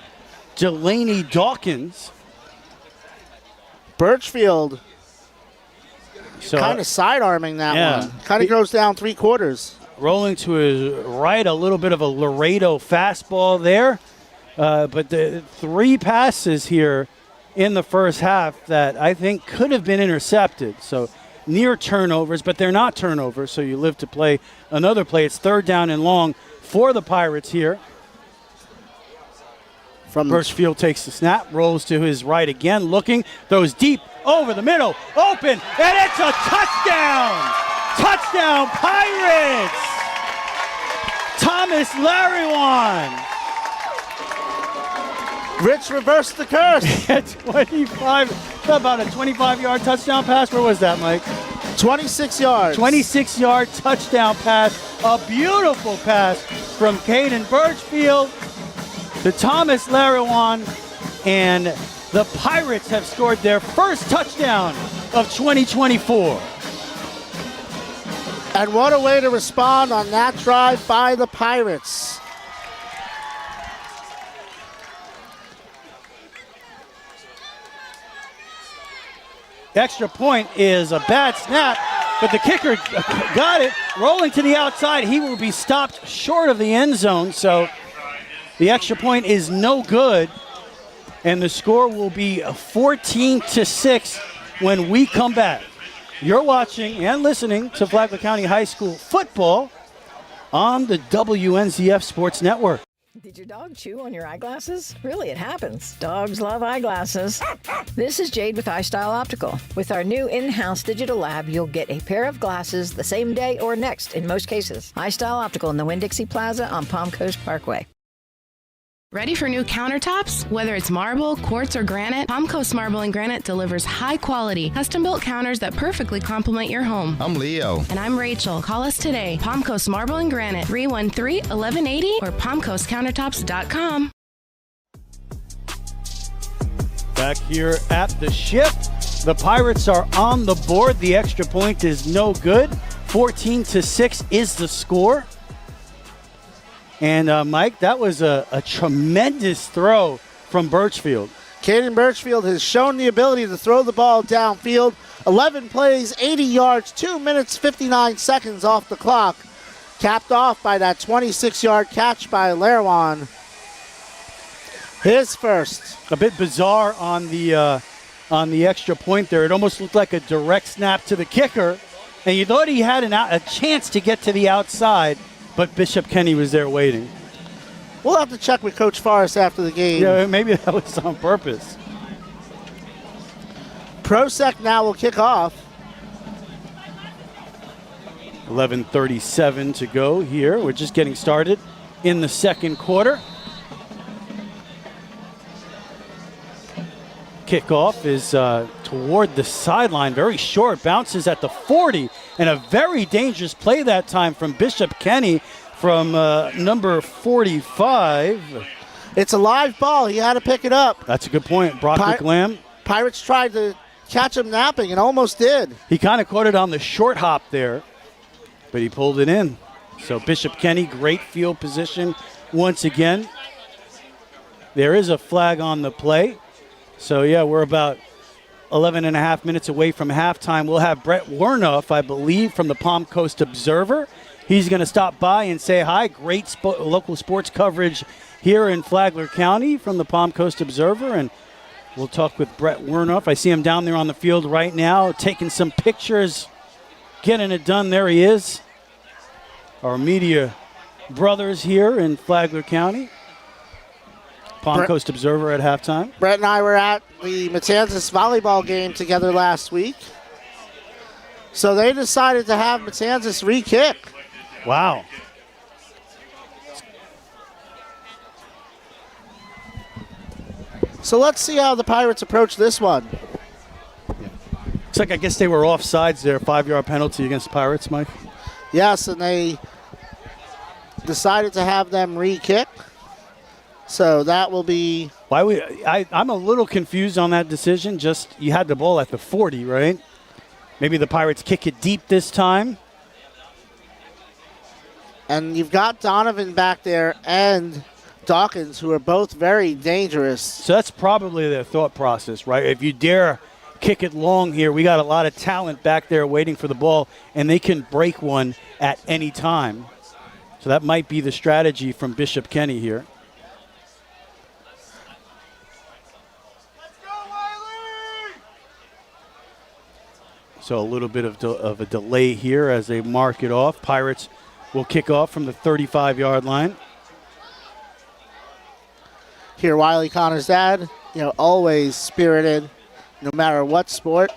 Delaney Dawkins. Birchfield kind of side-arming that one. Kind of goes down 3 quarters. Rolling to his right, a little bit of a Laredo fastball there. But the 3 passes here in the first half that I think could have been intercepted. So near turnovers, but they're not turnovers, so you live to play another play. It's 3rd down and long for the Pirates here. Birchfield takes the snap, rolls to his right again, looking, throws deep over the middle, open, and it's a touchdown! Touchdown, Pirates! Thomas Lariwan. Rich reversed the curse. 25, about a 25-yard touchdown pass. Where was that, Mike? 26 yards. 26-yard touchdown pass. A beautiful pass from Caden Birchfield to Thomas Lariwan, and the Pirates have scored their first touchdown of 2024. And what a way to respond on that drive by the Pirates. Extra point is a bad snap, but the kicker got it. Rolling to the outside, he will be stopped short of the end zone, so the extra point is no good, and the score will be 14-6 when we come back. You're watching and listening to Flagler County High School football on the WNZF Sports Network. Did your dog chew on your eyeglasses? Really, it happens. Dogs love eyeglasses. This is Jade with iStyle Optical. With our new in-house digital lab, you'll get a pair of glasses the same day or next in most cases. iStyle Optical in the Winn-Dixie Plaza on Palm Coast Parkway. Ready for new countertops? Whether it's marble, quartz, or granite, Palm Coast Marble and Granite delivers high-quality, custom-built counters that perfectly complement your home. I'm Leo. And I'm Rachel. Call us today. Palm Coast Marble and Granite, 313-1180 or palmcoastcountertops.com. Back here at the ship, the Pirates are on the board. The extra point is no good. 14-6 is the score. And, Mike, that was a tremendous throw from Birchfield. Caden Birchfield has shown the ability to throw the ball downfield. 11 plays, 80 yards, 2 minutes, 59 seconds off the clock. Capped off by that 26-yard catch by Lerwan. His first. A bit bizarre on the extra point there. It almost looked like a direct snap to the kicker. And you thought he had a chance to get to the outside. But Bishop Kenny was there waiting. We'll have to check with Coach Forrest after the game. Yeah, maybe that was on purpose. Prosek now will kick off. 11:37 to go here. We're just getting started in the second quarter. Kickoff is toward the sideline, very short, bounces at the 40, and a very dangerous play that time from Bishop Kenny from number 45. It's a live ball. He had to pick it up. That's a good point. Broderick Lamb. Pirates tried to catch him napping and almost did. He kind of caught it on the short hop there, but he pulled it in. So Bishop Kenny, great field position once again. There is a flag on the play. So, yeah, we're about 11 and a half minutes away from halftime. We'll have Brett Wernoff, I believe, from the Palm Coast Observer. He's going to stop by and say hi. Great local sports coverage here in Flagler County from the Palm Coast Observer. And we'll talk with Brett Wernoff. I see him down there on the field right now, taking some pictures, getting it done. There he is. Our media brothers here in Flagler County. Palm Coast Observer at halftime. Brett and I were at the Matanzas volleyball game together last week. So they decided to have Matanzas re-kick. Wow. So let's see how the Pirates approach this one. Looks like I guess they were offsides there. 5-yard penalty against the Pirates, Mike. Yes, and they decided to have them re-kick. So that will be... I'm a little confused on that decision. Just you had the ball at the 40, right? Maybe the Pirates kick it deep this time. And you've got Donovan back there and Dawkins, who are both very dangerous. So that's probably their thought process, right? If you dare kick it long here, we got a lot of talent back there waiting for the ball, and they can break one at any time. So that might be the strategy from Bishop Kenny here. So a little bit of a delay here as they mark it off. Pirates will kick off from the 35-yard line. Here, Wiley Connor's dad, always spirited, no matter what sport.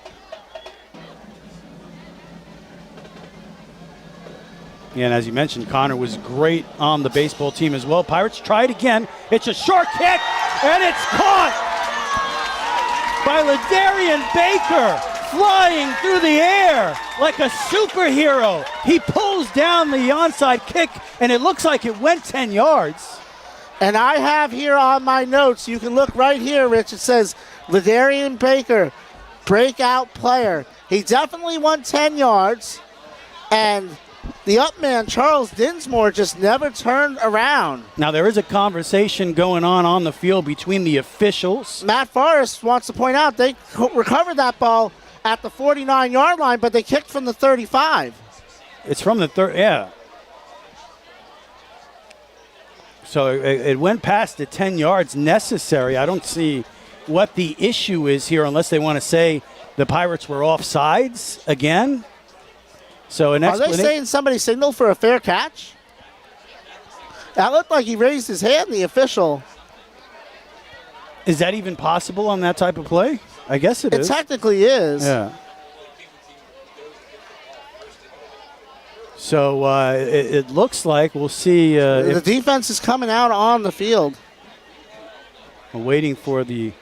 Yeah, and as you mentioned, Connor was great on the baseball team as well. Pirates try it again. It's a short kick, and it's caught by Ladarian Baker. Flying through the air like a superhero. He pulls down the onside kick, and it looks like it went 10 yards. And I have here on my notes, you can look right here, Rich, it says Ladarian Baker, breakout player. He definitely won 10 yards, and the up man, Charles Dinsmore, just never turned around. Now, there is a conversation going on the field between the officials. Matt Forrest wants to point out they recovered that ball at the 49-yard line, but they kicked from the 35. It's from the yeah. So it went past the 10 yards necessary. I don't see what the issue is here unless they want to say the Pirates were offsides again. So Are they saying somebody signaled for a fair catch? That looked like he raised his hand, the official. Is that even possible on that type of play? I guess it is. It technically is. Yeah. So it looks like we'll see. The defense is coming out on the field. We're waiting for the.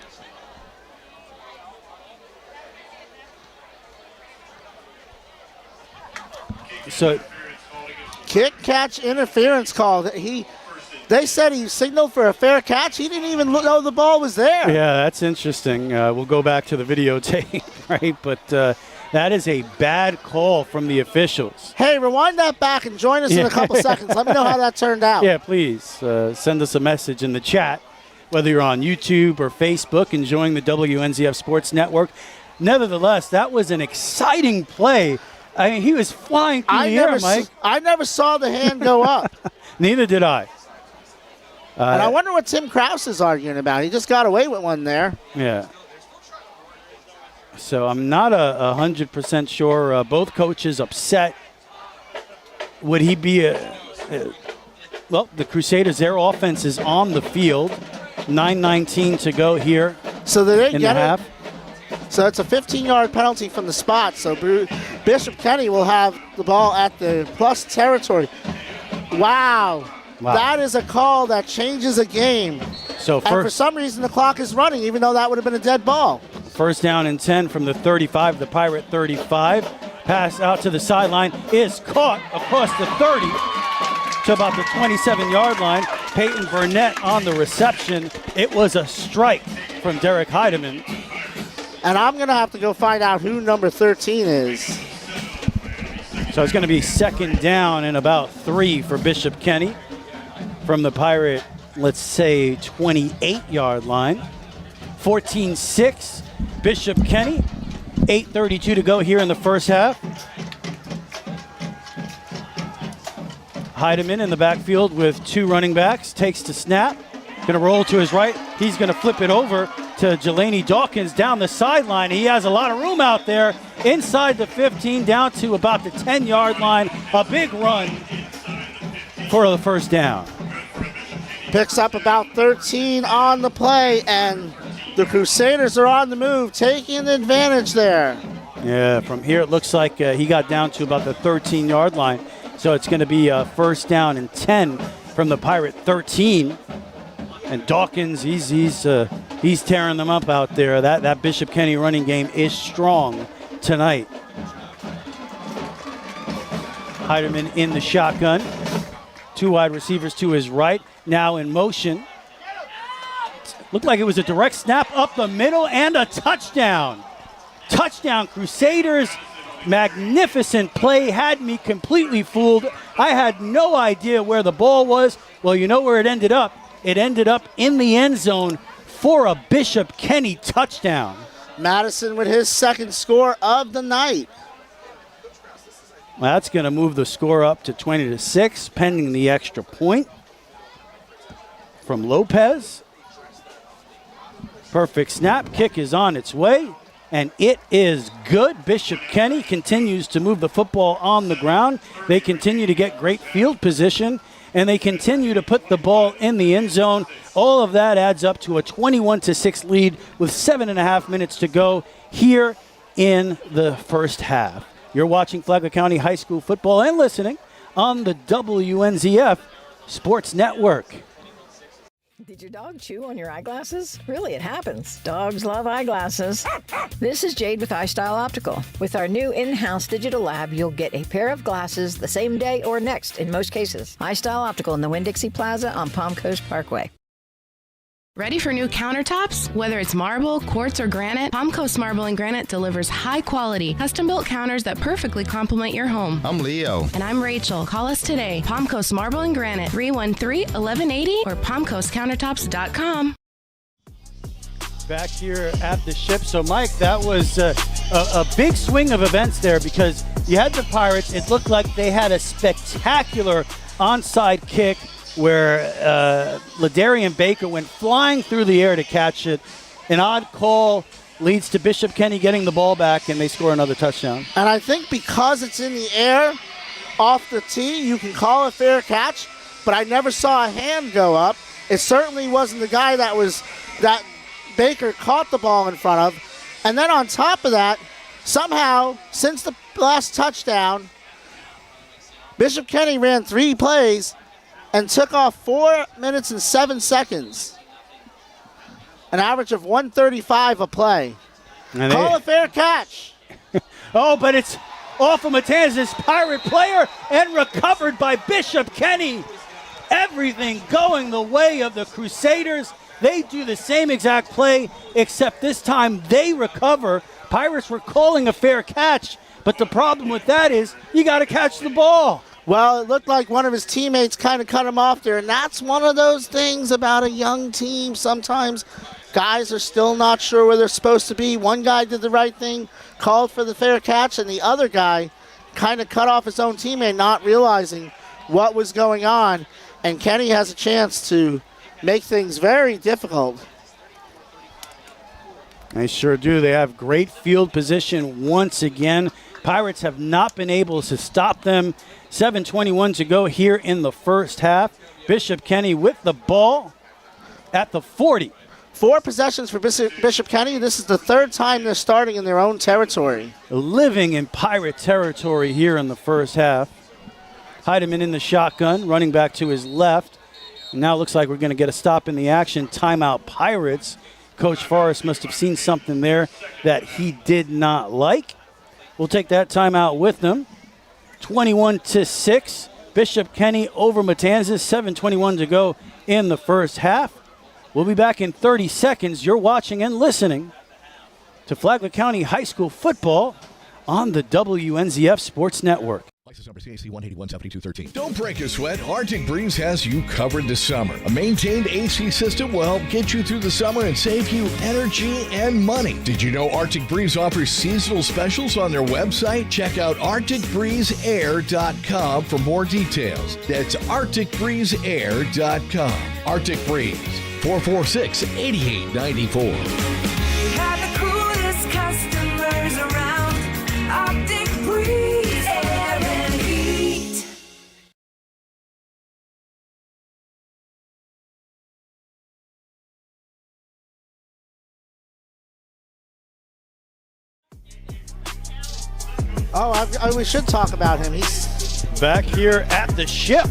So. Kick, catch, interference call. They said he signaled for a fair catch. He didn't even know the ball was there. Yeah, that's interesting. We'll go back to the videotape, right? But that is a bad call from the officials. Hey, rewind that back and join us in a couple seconds. Let me know how that turned out. Yeah, please. Send us a message in the chat, whether you're on YouTube or Facebook, enjoying the WNZF Sports Network. Nevertheless, that was an exciting play. I mean, he was flying through the air, Mike. I never saw the hand go up. Neither did I. And I wonder what Tim Krause is arguing about. He just got away with one there. Yeah. So I'm not 100% sure. Both coaches upset. Would he be well, the Crusaders, their offense is on the field. 9:19 to go here so they in the half. So it's a 15-yard penalty from the spot. So Bishop Kenny will have the ball at the plus territory. Wow. That is a call that changes a game. So and for some reason, the clock is running, even though that would have been a dead ball. First down and 10 from the 35, the Pirate 35. Pass out to the sideline is caught across the 30 to about the 27-yard line. Peyton Burnett on the reception. It was a strike from Derek Heidemann. And I'm going to have to go find out who number 13 is. So it's going to be second down and about 3 for Bishop Kenny from the Pirate, let's say, 28-yard line. 14-6, Bishop Kenny. 8:32 to go here in the first half. Heidemann in the backfield with 2 running backs. Takes the snap. Going to roll to his right. He's going to flip it over to Jelani Dawkins down the sideline. He has a lot of room out there inside the 15 down to about the 10-yard line. A big run for the first down. Picks up about 13 on the play, and the Crusaders are on the move, taking advantage there. Yeah, from here it looks like he got down to about the 13-yard line. So it's going to be first down and 10 from the Pirate 13. And Dawkins, he's tearing them up out there. That Bishop Kenny running game is strong tonight. Heidemann in the shotgun. 2 wide receivers to his right. Now in motion. Looked like it was a direct snap up the middle and a touchdown. Touchdown Crusaders. Magnificent play. Had me completely fooled. I had no idea where the ball was. Well, you know where it ended up. It ended up in the end zone for a Bishop Kenny touchdown. Madison with his second score of the night. Well, that's going to move the score up to 20-6, pending the extra point from Lopez. Perfect snap. Kick is on its way, and it is good. Bishop Kenny continues to move the football on the ground. They continue to get great field position, and they continue to put the ball in the end zone. All of that adds up to a 21-6 lead with 7.5 minutes to go here in the first half. You're watching Flagler County High School football and listening on the WNZF Sports Network. Did your dog chew on your eyeglasses? Really, it happens. Dogs love eyeglasses. This is Jade with iStyle Optical. With our new in-house digital lab, you'll get a pair of glasses the same day or next in most cases. iStyle Optical in the Winn-Dixie Plaza on Palm Coast Parkway. Ready for new countertops? Whether it's marble, quartz, or granite, Palm Coast Marble and Granite delivers high-quality, custom-built counters that perfectly complement your home. I'm Leo. And I'm Rachel. Call us today. Palm Coast Marble and Granite, 313-1180 or palmcoastcountertops.com. Back here at the ship. So, Mike, that was a big swing of events there because you had the Pirates. It looked like they had a spectacular onside kick where Ladarian Baker went flying through the air to catch it. An odd call leads to Bishop Kenny getting the ball back, and they score another touchdown. And I think because it's in the air off the tee, you can call a fair catch. but I never saw a hand go up. It certainly wasn't the guy that Baker caught the ball in front of. And then on top of that, somehow, since the last touchdown, Bishop Kenny ran 3 plays and took off 4 minutes and 7 seconds. An average of 135 a play. Call a fair catch. Oh, but it's off of Matanzas' Pirate player and recovered by Bishop Kenny. Everything going the way of the Crusaders. They do the same exact play, except this time they recover. Pirates were calling a fair catch, but the problem with that is you got to catch the ball. Well, it looked like one of his teammates kind of cut him off there, and that's one of those things about a young team. Sometimes guys are still not sure where they're supposed to be. One guy did the right thing, called for the fair catch, and the other guy kind of cut off his own teammate, not realizing what was going on. And Kenny has a chance to make things very difficult. They sure do. They have great field position once again. Pirates have not been able to stop them. 7:21 to go here in the first half. Bishop Kenny with the ball at the 40. 4 possessions for Bishop Kenny. This is the 3rd time they're starting in their own territory. Living in Pirate territory here in the first half. Heidemann in the shotgun, running back to his left. Now looks like we're going to get a stop in the action. Timeout Pirates. Coach Forrest must have seen something there that he did not like. We'll take that timeout with them. 21-6. Bishop Kenny over Matanzas. 7:21 to go in the first half. We'll be back in 30 seconds. You're watching and listening to Flagler County High School football on the WNZF Sports Network. License number CAC 1817213. Don't break a sweat. Arctic Breeze has you covered this summer. A maintained AC system will help get you through the summer and save you energy and money. Did you know Arctic Breeze offers seasonal specials on their website? Check out ArcticBreezeAir.com for more details. That's ArcticBreezeAir.com. Arctic Breeze, 446-8894. We have the coolest customers around. Arctic Breeze Air and Heat. We should talk about him. He's back here at the ship.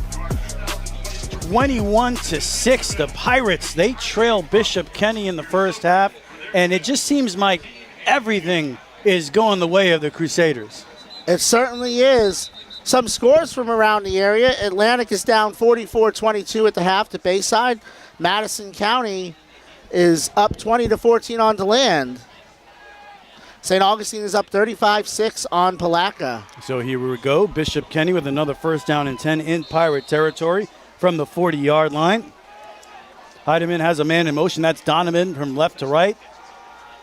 21-6. The Pirates, they trail Bishop Kenny in the first half, and it just seems like everything is going the way of the Crusaders. It certainly is. Some scores from around the area. Atlantic is down 44-22 at the half to Bayside. Madison County is up 20-14 on DeLand. St. Augustine is up 35-6 on Palatka. So here we go. Bishop Kenny with another first down and 10 in Pirate territory from the 40-yard line. Heidemann has a man in motion. That's Donovan from left to right.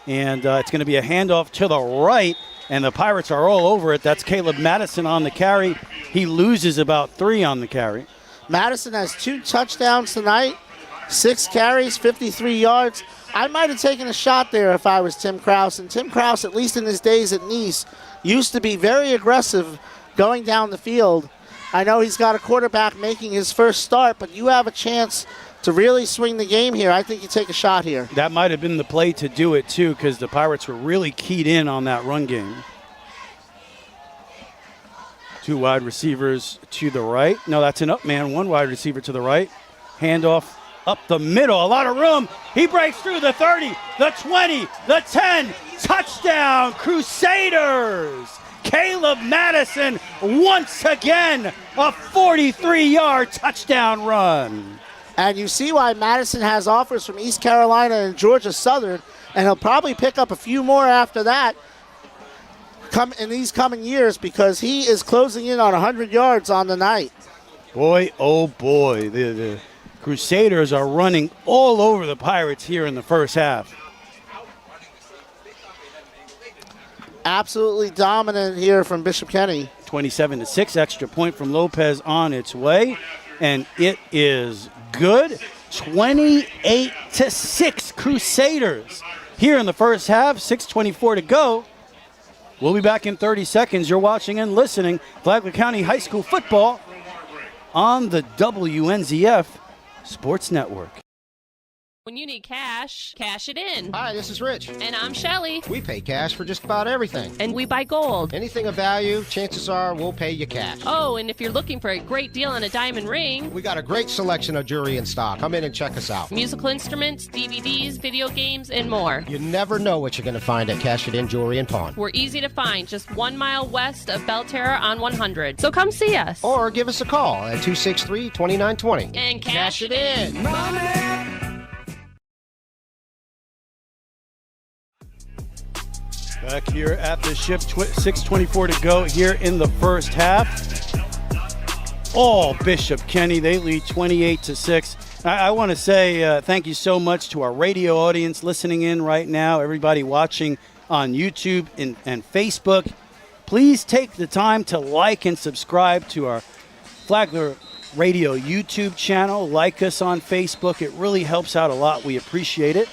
And it's going to be a handoff to the right, and the Pirates are all over it. That's Caleb Madison on the carry. He loses about 3 on the carry. Madison has 2 touchdowns tonight, 6 carries, 53 yards. I might have taken a shot there if I was Tim Krause. And Tim Krause, at least in his days at Nice, used to be very aggressive going down the field. I know he's got a quarterback making his first start, but you have a chance to really swing the game here. I think you take a shot here. That might have been the play to do it, too, because the Pirates were really keyed in on that run game. 2 wide receivers to the right. No, that's an up man. 1 wide receiver to the right. Handoff up the middle. A lot of room. He breaks through the 30, the 20, the 10. Touchdown, Crusaders! Caleb Madison once again, a 43-yard touchdown run. And you see why Madison has offers from East Carolina and Georgia Southern, and he'll probably pick up a few more after that in these coming years because he is closing in on 100 yards on the night. Boy, oh boy, the Crusaders are running all over the Pirates here in the first half. Absolutely dominant here from Bishop Kenny. 27-6, extra point from Lopez on its way, and it is good. 28-6 Crusaders here in the first half. 6:24 to go. We'll be back in 30 seconds. You're watching and listening Flagler County High School football on the WNZF Sports Network. When you need cash, cash it in. Hi, this is Rich. And I'm Shelly. We pay cash for just about everything. And we buy gold. Anything of value, chances are we'll pay you cash. Oh, and if you're looking for a great deal on a diamond ring, We got a great selection of jewelry in stock. Come in and check us out. musical instruments, DVDs, video games, and more. You never know what you're going to find at Cash It In Jewelry and Pawn. We're easy to find, just 1 mile west of Belterra on 100. So come see us. Or give us a call at 263-2920. And cash it in. Back here at the ship, 6:24 to go here in the first half. All Bishop Kenny, they lead 28-6. I want to say thank you so much to our radio audience listening in right now, everybody watching on YouTube and Facebook. Please take the time to like and subscribe to our Flagler Radio YouTube channel. Like us on Facebook. It really helps out a lot. We appreciate it.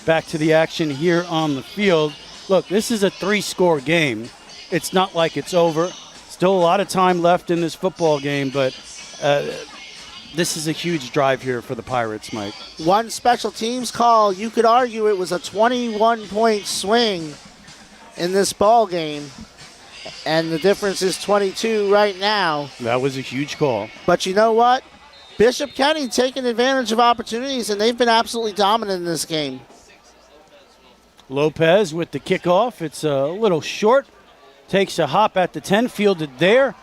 Back to the action here on the field. Look, this is a 3-score game. It's not like it's over. Still a lot of time left in this football game, but this is a huge drive here for the Pirates, Mike. One special teams call, you could argue it was a 21-point swing in this ball game, and the difference is 22 right now. That was a huge call. But you know what? Bishop Kenny taking advantage of opportunities, and they've been absolutely dominant in this game. Lopez with the kickoff. It's a little short. Takes a hop at the 10, fielded there.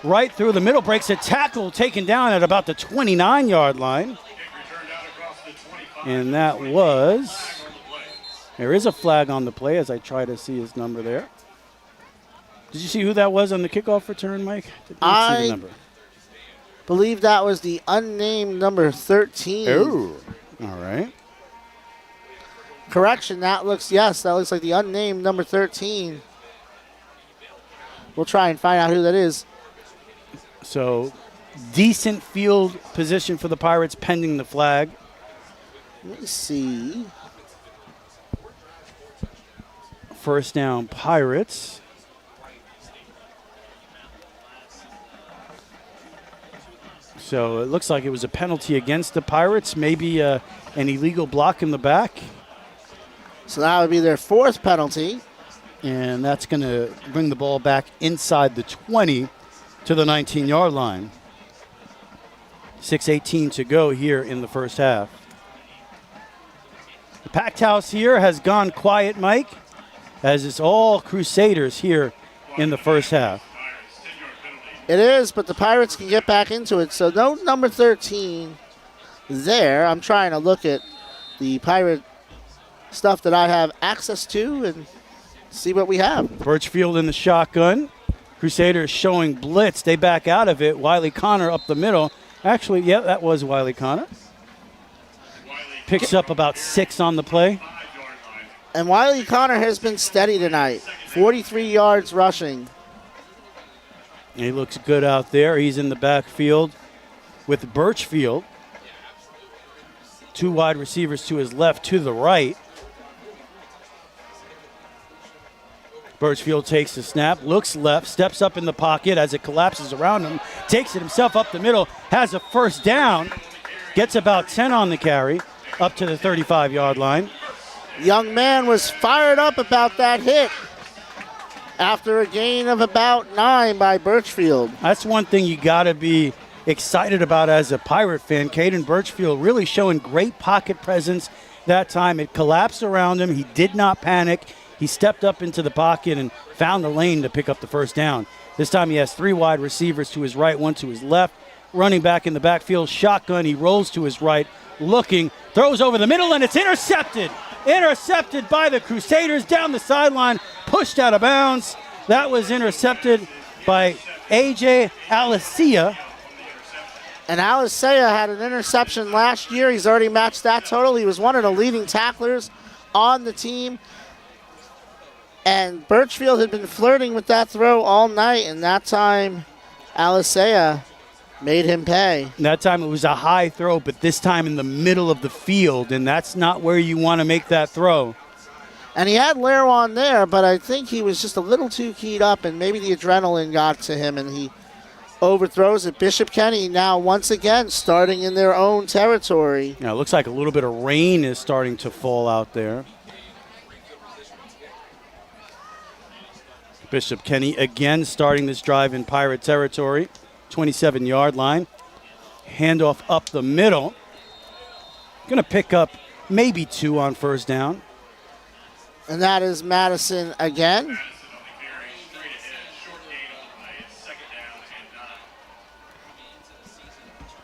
Right through the middle, breaks a tackle, taken down at about the 29-yard line. And that was, there is a flag on the play as I try to see his number there. Did you see who that was on the kickoff return, Mike? Didn't see the number. Believe that was the unnamed number 13. Oh, all right. Correction, that looks like the unnamed number 13. We'll try and find out who that is. So, decent field position for the Pirates pending the flag. Let me see. First down, Pirates. So it looks like it was a penalty against the Pirates, maybe an illegal block in the back. So that would be their 4th penalty. And that's going to bring the ball back inside the 20 to the 19-yard line. 6:18 to go here in the first half. The packed house here has gone quiet, Mike, as it's all Crusaders here in the first half. It is, but the Pirates can get back into it. So no number 13 there. I'm trying to look at the Pirate stuff that I have access to and see what we have. Birchfield in the shotgun. Crusaders showing blitz. They back out of it. Wiley Connor up the middle. Actually, yeah, that was Wiley Connor. Picks up about 6 on the play. And Wiley Connor has been steady tonight. 43 yards rushing. He looks good out there. He's in the backfield with Birchfield. 2 wide receivers to his left, to the right. Birchfield takes the snap, looks left, steps up in the pocket as it collapses around him, takes it himself up the middle, has a first down, gets about 10 on the carry, up to the 35-yard line. Young man was fired up about that hit after a gain of about 9 by Birchfield. That's one thing you got to be excited about as a Pirate fan. Caden Birchfield really showing great pocket presence that time. It collapsed around him. He did not panic. He stepped up into the pocket and found the lane to pick up the first down. This time he has 3 wide receivers to his right, 1 to his left. Running back in the backfield, shotgun. He rolls to his right, looking, throws over the middle, and it's intercepted. Intercepted by the Crusaders down the sideline, pushed out of bounds. That was intercepted by A.J. Alicia. And Alicia had an interception last year. He's already matched that total. He was one of the leading tacklers on the team. And Birchfield had been flirting with that throw all night, and that time Alicia made him pay. That time it was a high throw, but this time in the middle of the field, and that's not where you want to make that throw. And he had Lairwan there, but I think he was just a little too keyed up, and maybe the adrenaline got to him, and he overthrows it. Bishop Kenny now once again starting in their own territory. Now, it looks like a little bit of rain is starting to fall out there. Bishop Kenny again starting this drive in Pirate territory. 27-yard line. Handoff up the middle. Going to pick up maybe 2 on first down. And that is Madison again.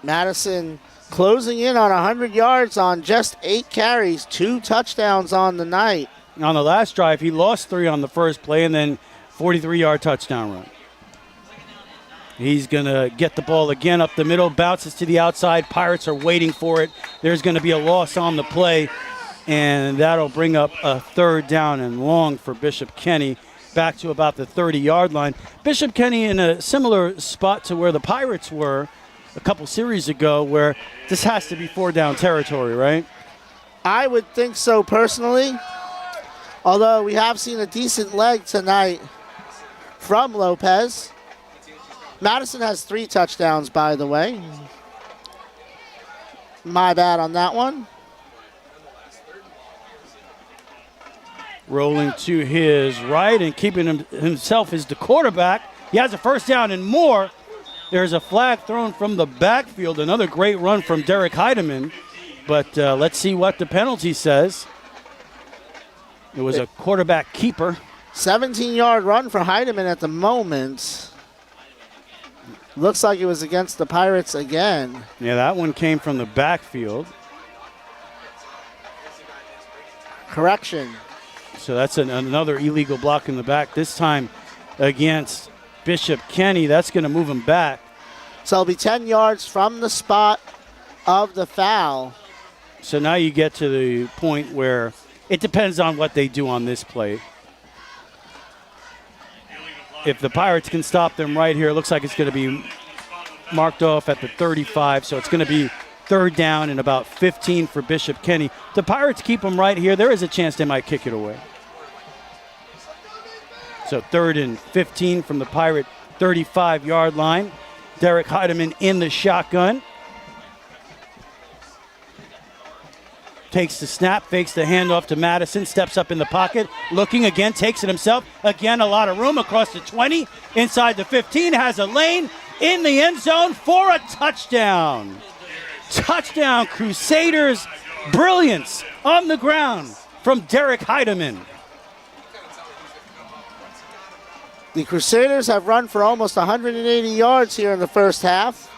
Madison closing in on 100 yards on just 8 carries, 2 touchdowns on the night. On the last drive, he lost 3 on the first play and then 43-yard touchdown run. He's going to get the ball again up the middle, bounces to the outside. Pirates are waiting for it. There's going to be a loss on the play, and that'll bring up a 3rd down and long for Bishop Kenny, back to about the 30-yard line. Bishop Kenny in a similar spot to where the Pirates were a couple series ago, where this has to be 4-down territory, right? I would think so personally, although we have seen a decent leg tonight from Lopez. Madison has 3 touchdowns, by the way. My bad on that one. Rolling to his right and keeping himself as the quarterback. He has a first down and more. There's a flag thrown from the backfield. Another great run from Derek Heidemann. But let's see what the penalty says. It was a quarterback keeper. 17-yard run for Heidemann at the moment. Looks like it was against the Pirates again. Yeah, that one came from the backfield. Correction. So that's another illegal block in the back, this time against Bishop Kenny. That's going to move him back. So it'll be 10 yards from the spot of the foul. So now you get to the point where it depends on what they do on this play. If the Pirates can stop them right here, it looks like it's going to be marked off at the 35. So it's going to be 3rd down and about 15 for Bishop Kenny. If the Pirates keep them right here, there is a chance they might kick it away. So 3rd and 15 from the Pirate 35-yard line. Derek Heidemann in the shotgun. Takes the snap, fakes the handoff to Madison, steps up in the pocket, looking again, takes it himself. Again, a lot of room across the 20, inside the 15, has a lane in the end zone for a touchdown. Touchdown, Crusaders. Brilliance on the ground from Derek Heidemann. The Crusaders have run for almost 180 yards here in the first half.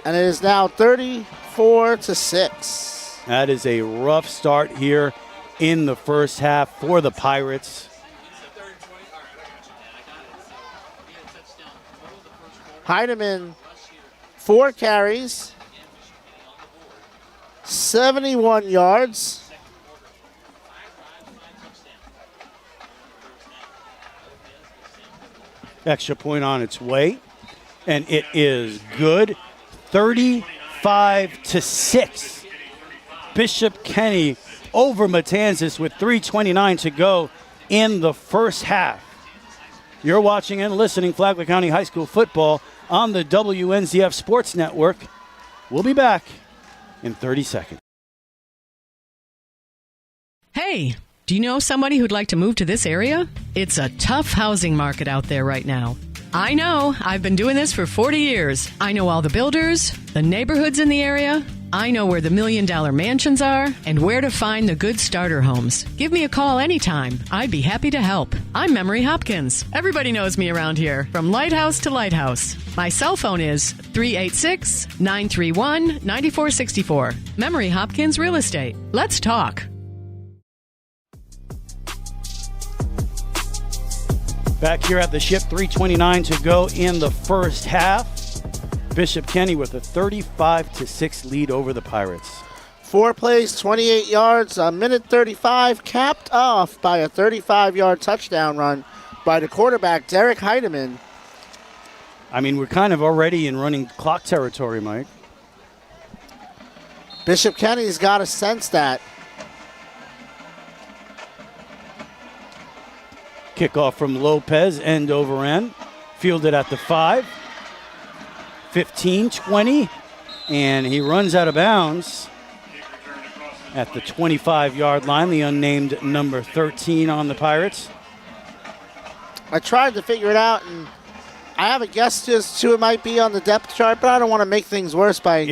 And it is now 34-6. That is a rough start here in the first half for the Pirates. Heidemann, 4 carries, 71 yards. Extra point on its way, and it is good. 35-6. Bishop Kenny over Matanzas with 3:29 to go in the first half. You're watching and listening Flagler County High School football on the WNZF Sports Network. We'll be back in 30 seconds. Hey, do you know somebody who'd like to move to this area? It's a tough housing market out there right now. I know. I've been doing this for 40 years. I know all the builders, the neighborhoods in the area. I know where the $1 million mansions are and where to find the good starter homes. Give me a call anytime. I'd be happy to help. I'm Memory Hopkins. Everybody knows me around here, from lighthouse to lighthouse. My cell phone is 386-931-9464. Memory Hopkins Real Estate. Let's talk. Back here at the ship, 3:29 to go in the first half. Bishop Kenny with a 35-6 lead over the Pirates. 4 plays, 28 yards, a minute 35, capped off by a 35-yard touchdown run by the quarterback, Derek Heidemann. I mean, we're kind of already in running clock territory, Mike. Bishop Kenny's got to sense that. Kickoff from Lopez, end over end. Fielded at the 5, 15, 20, and he runs out of bounds at the 25-yard line, the unnamed number 13 on the Pirates. I tried to figure it out, and I have a guess as to it might be on the depth chart, but I don't want to make things worse by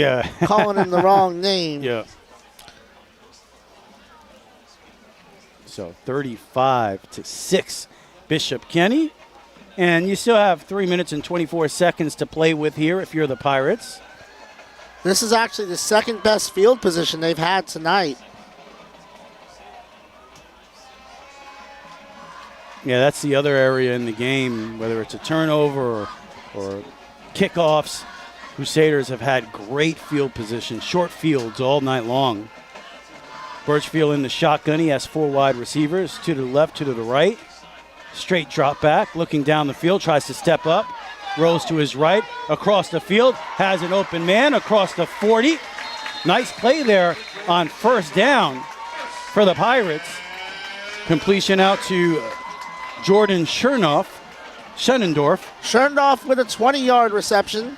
calling him the wrong name. Yeah. So 35-6, Bishop Kenny. And you still have 3 minutes and 24 seconds to play with here if you're the Pirates. This is actually the second best field position they've had tonight. Yeah, that's the other area in the game, whether it's a turnover or kickoffs. Crusaders have had great field position, short fields all night long. Birchfield in the shotgun. He has 4 wide receivers, 2 to the left, 2 to the right. Straight drop back, looking down the field, tries to step up. Rolls to his right, across the field, has an open man across the 40. Nice play there on first down for the Pirates. Completion out to Jordan Schernendorf with a 20-yard reception.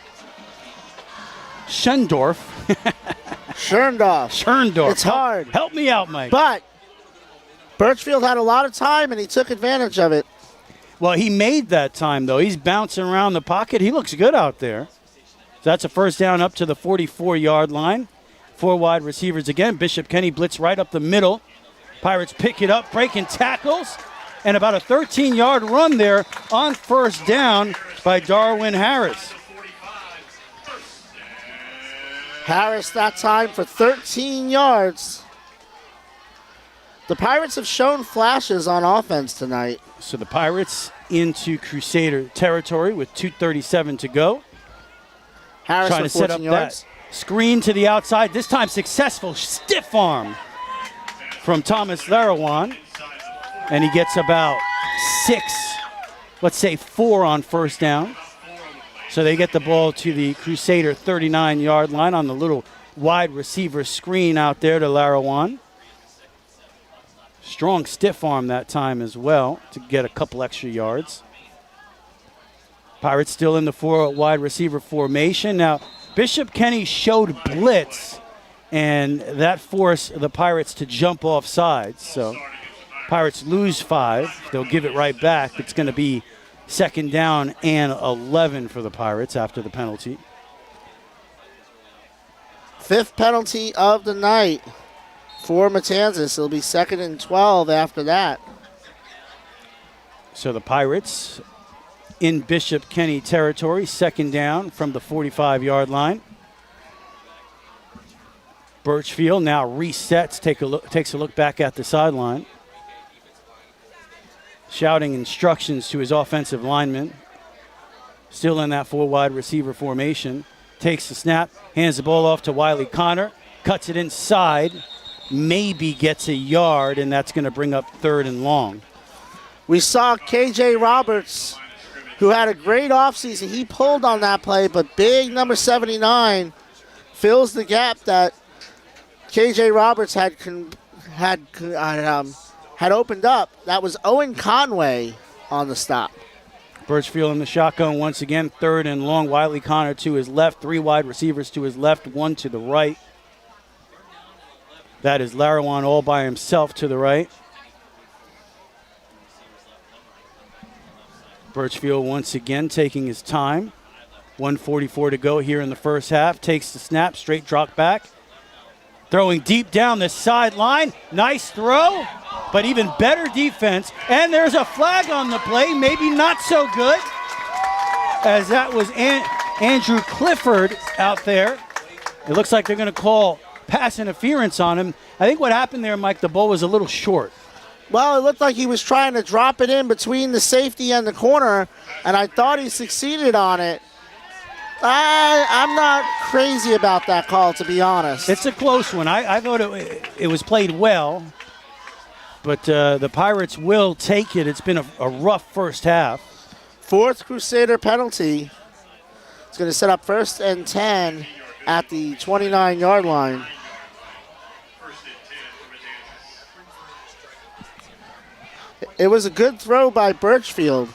Schernendorf. It's hard. Help me out, Mike. But Birchfield had a lot of time, and he took advantage of it. Well, he made that time, though. He's bouncing around the pocket. He looks good out there. So that's a first down up to the 44-yard line. 4 wide receivers again. Bishop Kenny blitz right up the middle. Pirates pick it up, breaking tackles, and about a 13-yard run there on first down by Darwin Harris. Harris that time for 13 yards. The Pirates have shown flashes on offense tonight. So the Pirates into Crusader territory with 2:37 to go. Harris trying for to set 14 up yards. that screen to the outside. This time successful. Stiff arm from Thomas Larawan. And he gets about 6, let's say 4 on first down. So they get the ball to the Crusader 39-yard line on the little wide receiver screen out there to Larawan. Strong stiff arm that time as well to get a couple extra yards. Pirates still in the 4 wide receiver formation. Now, Bishop Kenny showed blitz, and that forced the Pirates to jump off sides. So Pirates lose 5. They'll give it right back. It's going to be second down and 11 for the Pirates after the penalty. 5th penalty of the night for Matanzas. It'll be 2nd and 12 after that. So the Pirates in Bishop Kenny territory, second down from the 45-yard line. Birchfield now resets, takes a look back at the sideline. Shouting instructions to his offensive lineman. Still in that 4 wide receiver formation. Takes the snap, hands the ball off to Wiley Connor, cuts it inside, maybe gets a yard, and that's going to bring up 3rd and long. We saw KJ Roberts, who had a great offseason. He pulled on that play, but big number 79 fills the gap that KJ Roberts had opened up. That was Owen Conway on the stop. Birchfield in the shotgun once again, 3rd and long. Wiley Connor to his left, 3 wide receivers to his left, 1 to the right. That is Larawan all by himself to the right. Birchfield once again taking his time. 1:44 to go here in the first half. Takes the snap, straight drop back. Throwing deep down the sideline. Nice throw, but even better defense. And there's a flag on the play, maybe not so good, as that was Andrew Clifford out there. It looks like they're going to call pass interference on him. I think what happened there, Mike, the ball was a little short. Well, it looked like he was trying to drop it in between the safety and the corner, and I thought he succeeded on it. I'm not crazy about that call, to be honest. It's a close one. I thought it was played well, but the Pirates will take it. It's been a rough first half. 4th Crusader penalty. It's going to set up 1st and 10 at the 29-yard line. It was a good throw by Birchfield.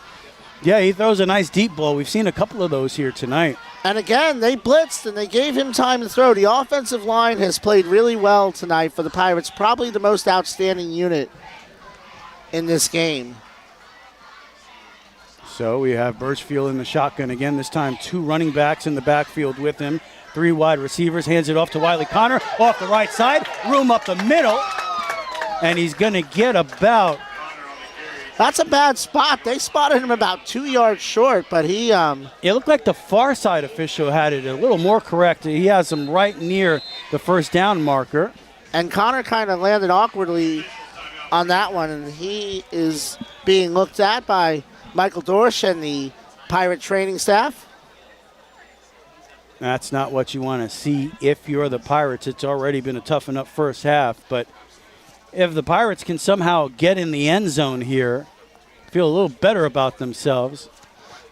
Yeah, he throws a nice deep ball. We've seen a couple of those here tonight. And again, they blitzed and they gave him time to throw. The offensive line has played really well tonight for the Pirates, probably the most outstanding unit in this game. So we have Birchfield in the shotgun again. This time 2 running backs in the backfield with him. 3 wide receivers. Hands it off to Wiley Connor. Off the right side. Room up the middle. And he's going to get about... That's a bad spot. They spotted him about 2 yards short, but he... It looked like the far side official had it a little more correct. He has him right near the first down marker. And Connor kind of landed awkwardly on that one, and he is being looked at by Michael Dorsch and the Pirate training staff. That's not what you want to see if you're the Pirates. It's already been a tough enough first half, but if the Pirates can somehow get in the end zone here, feel a little better about themselves.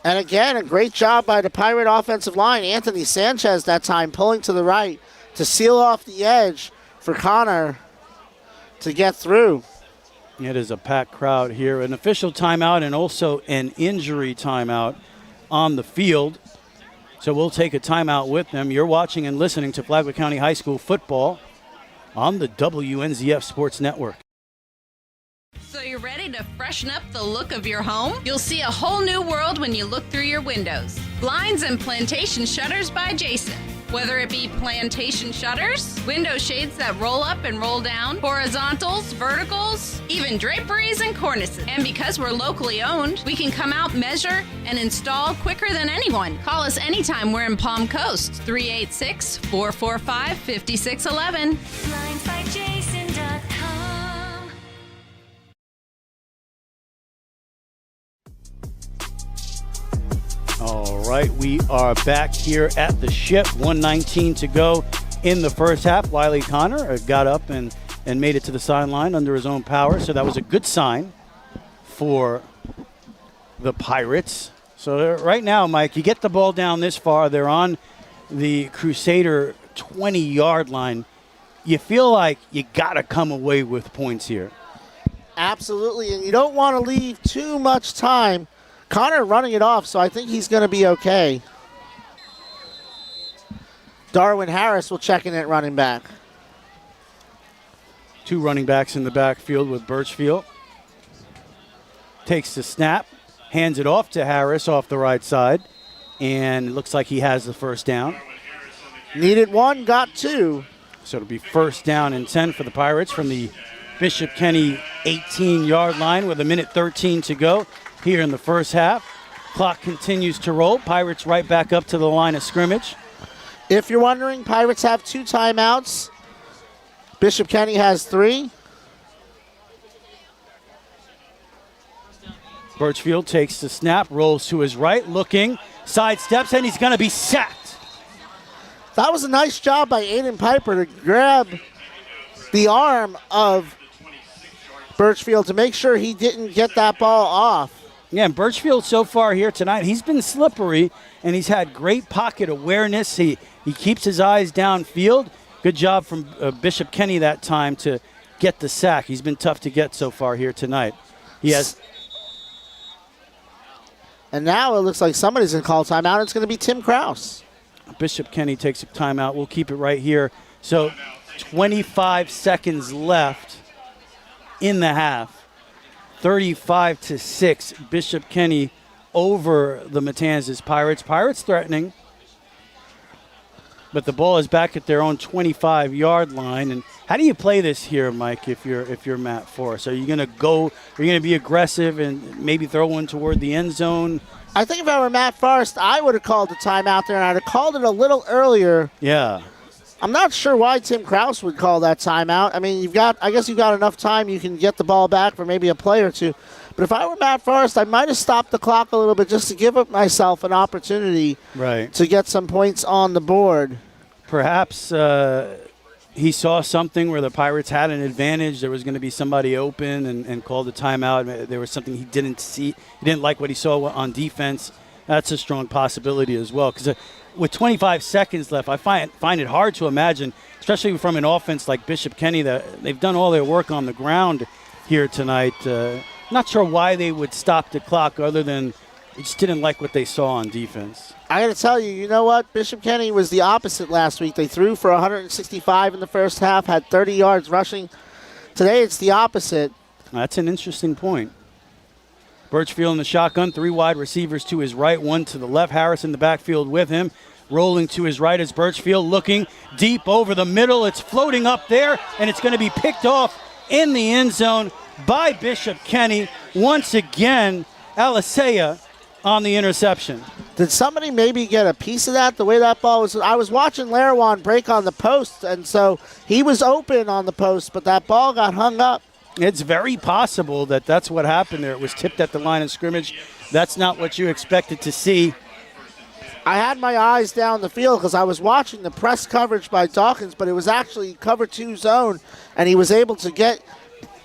And again, a great job by the Pirate offensive line. Anthony Sanchez that time pulling to the right to seal off the edge for Connor to get through. It is a packed crowd here. An official timeout and also an injury timeout on the field. So we'll take a timeout with them. You're watching and listening to Flagler County High School football on the WNZF Sports Network. So you're ready to freshen up the look of your home? You'll see a whole new world when you look through your windows. Blinds and plantation shutters by Jason. Whether it be plantation shutters, window shades that roll up and roll down, horizontals, verticals, even draperies and cornices. And because we're locally owned, we can come out, measure, and install quicker than anyone. Call us anytime we're in Palm Coast, 386-445-5611. BlindsByJason.com. All right, we are back here at the ship. 1:19 to go in the first half. Wiley Connor got up and made it to the sideline under his own power, so that was a good sign for the Pirates. So right now, Mike, you get the ball down this far. They're on the Crusader 20-yard line. You feel like you got to come away with points here. Absolutely, and you don't want to leave too much time. Connor running it off, so I think he's going to be okay. Darwin Harris will check in at running back. 2 running backs in the backfield with Birchfield. Takes the snap, hands it off to Harris off the right side, and it looks like he has the first down. Needed 1, got 2. So it'll be first down and 10 for the Pirates from the Bishop Kenny 18-yard line with 1:13 to go here in the first half. Clock continues to roll. Pirates right back up to the line of scrimmage. If you're wondering, Pirates have 2 timeouts. Bishop Kenny has 3. Birchfield takes the snap, rolls to his right, looking, sidesteps, and he's going to be sacked. That was a nice job by Aiden Piper to grab the arm of Birchfield to make sure he didn't get that ball off. Yeah, and Birchfield so far here tonight, he's been slippery, and he's had great pocket awareness. He keeps his eyes downfield. Good job from Bishop Kenny that time to get the sack. He's been tough to get so far here tonight. He has. And now it looks like somebody's going to call timeout. It's going to be Tim Kraus. Bishop Kenny takes a timeout. We'll keep it right here. So 25 seconds left in the half. 35-6, Bishop Kenny over the Matanzas Pirates. Pirates threatening, but the ball is back at their own 25-yard line. And how do you play this here, Mike? If you're Matt Forrest, are you going to go? Are you going to be aggressive and maybe throw one toward the end zone? I think if I were Matt Forrest, I would have called the timeout there, and I'd have called it a little earlier. Yeah. I'm not sure why Tim Kraus would call that timeout. I mean, I guess you've got enough time. You can get the ball back for maybe a play or two. But if I were Matt Forrest, I might have stopped the clock a little bit just to give myself an opportunity to get some points on the board. Perhaps he saw something where the Pirates had an advantage. There was going to be somebody open and called a timeout. There was something he didn't see. He didn't like what he saw on defense. That's a strong possibility as well. Because with 25 seconds left, I find it hard to imagine, especially from an offense like Bishop Kenny, that they've done all their work on the ground here tonight. Not sure why they would stop the clock other than just didn't like what they saw on defense. I got to tell you, you know what? Bishop Kenny was the opposite last week. They threw for 165 in the first half, had 30 yards rushing. Today it's the opposite. That's an interesting point. Birchfield in the shotgun, 3 wide receivers to his right, 1 to the left. Harris in the backfield with him. Rolling to his right is Birchfield, looking deep over the middle. It's floating up there, and it's going to be picked off in the end zone by Bishop Kenny. Once again, Alisea on the interception. Did somebody maybe get a piece of that, the way that ball was? I was watching Larawan break on the post, and so he was open on the post, but that ball got hung up. It's very possible that that's what happened there. It was tipped at the line of scrimmage. That's not what you expected to see. I had my eyes down the field because I was watching the press coverage by Dawkins, but it was actually cover 2 zone, and he was able to get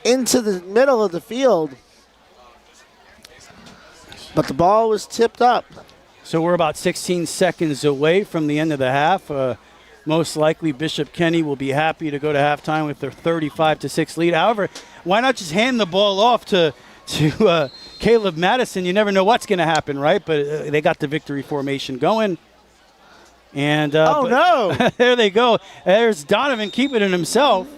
into the middle of the field. But the ball was tipped up. So we're about 16 seconds away from the end of the half. Most likely Bishop Kenny will be happy to go to halftime with their 35-6 lead. However, why not just hand the ball off to Caleb Madison? You never know what's going to happen, right? But they got the victory formation going. And no. There they go. There's Donovan keeping it himself.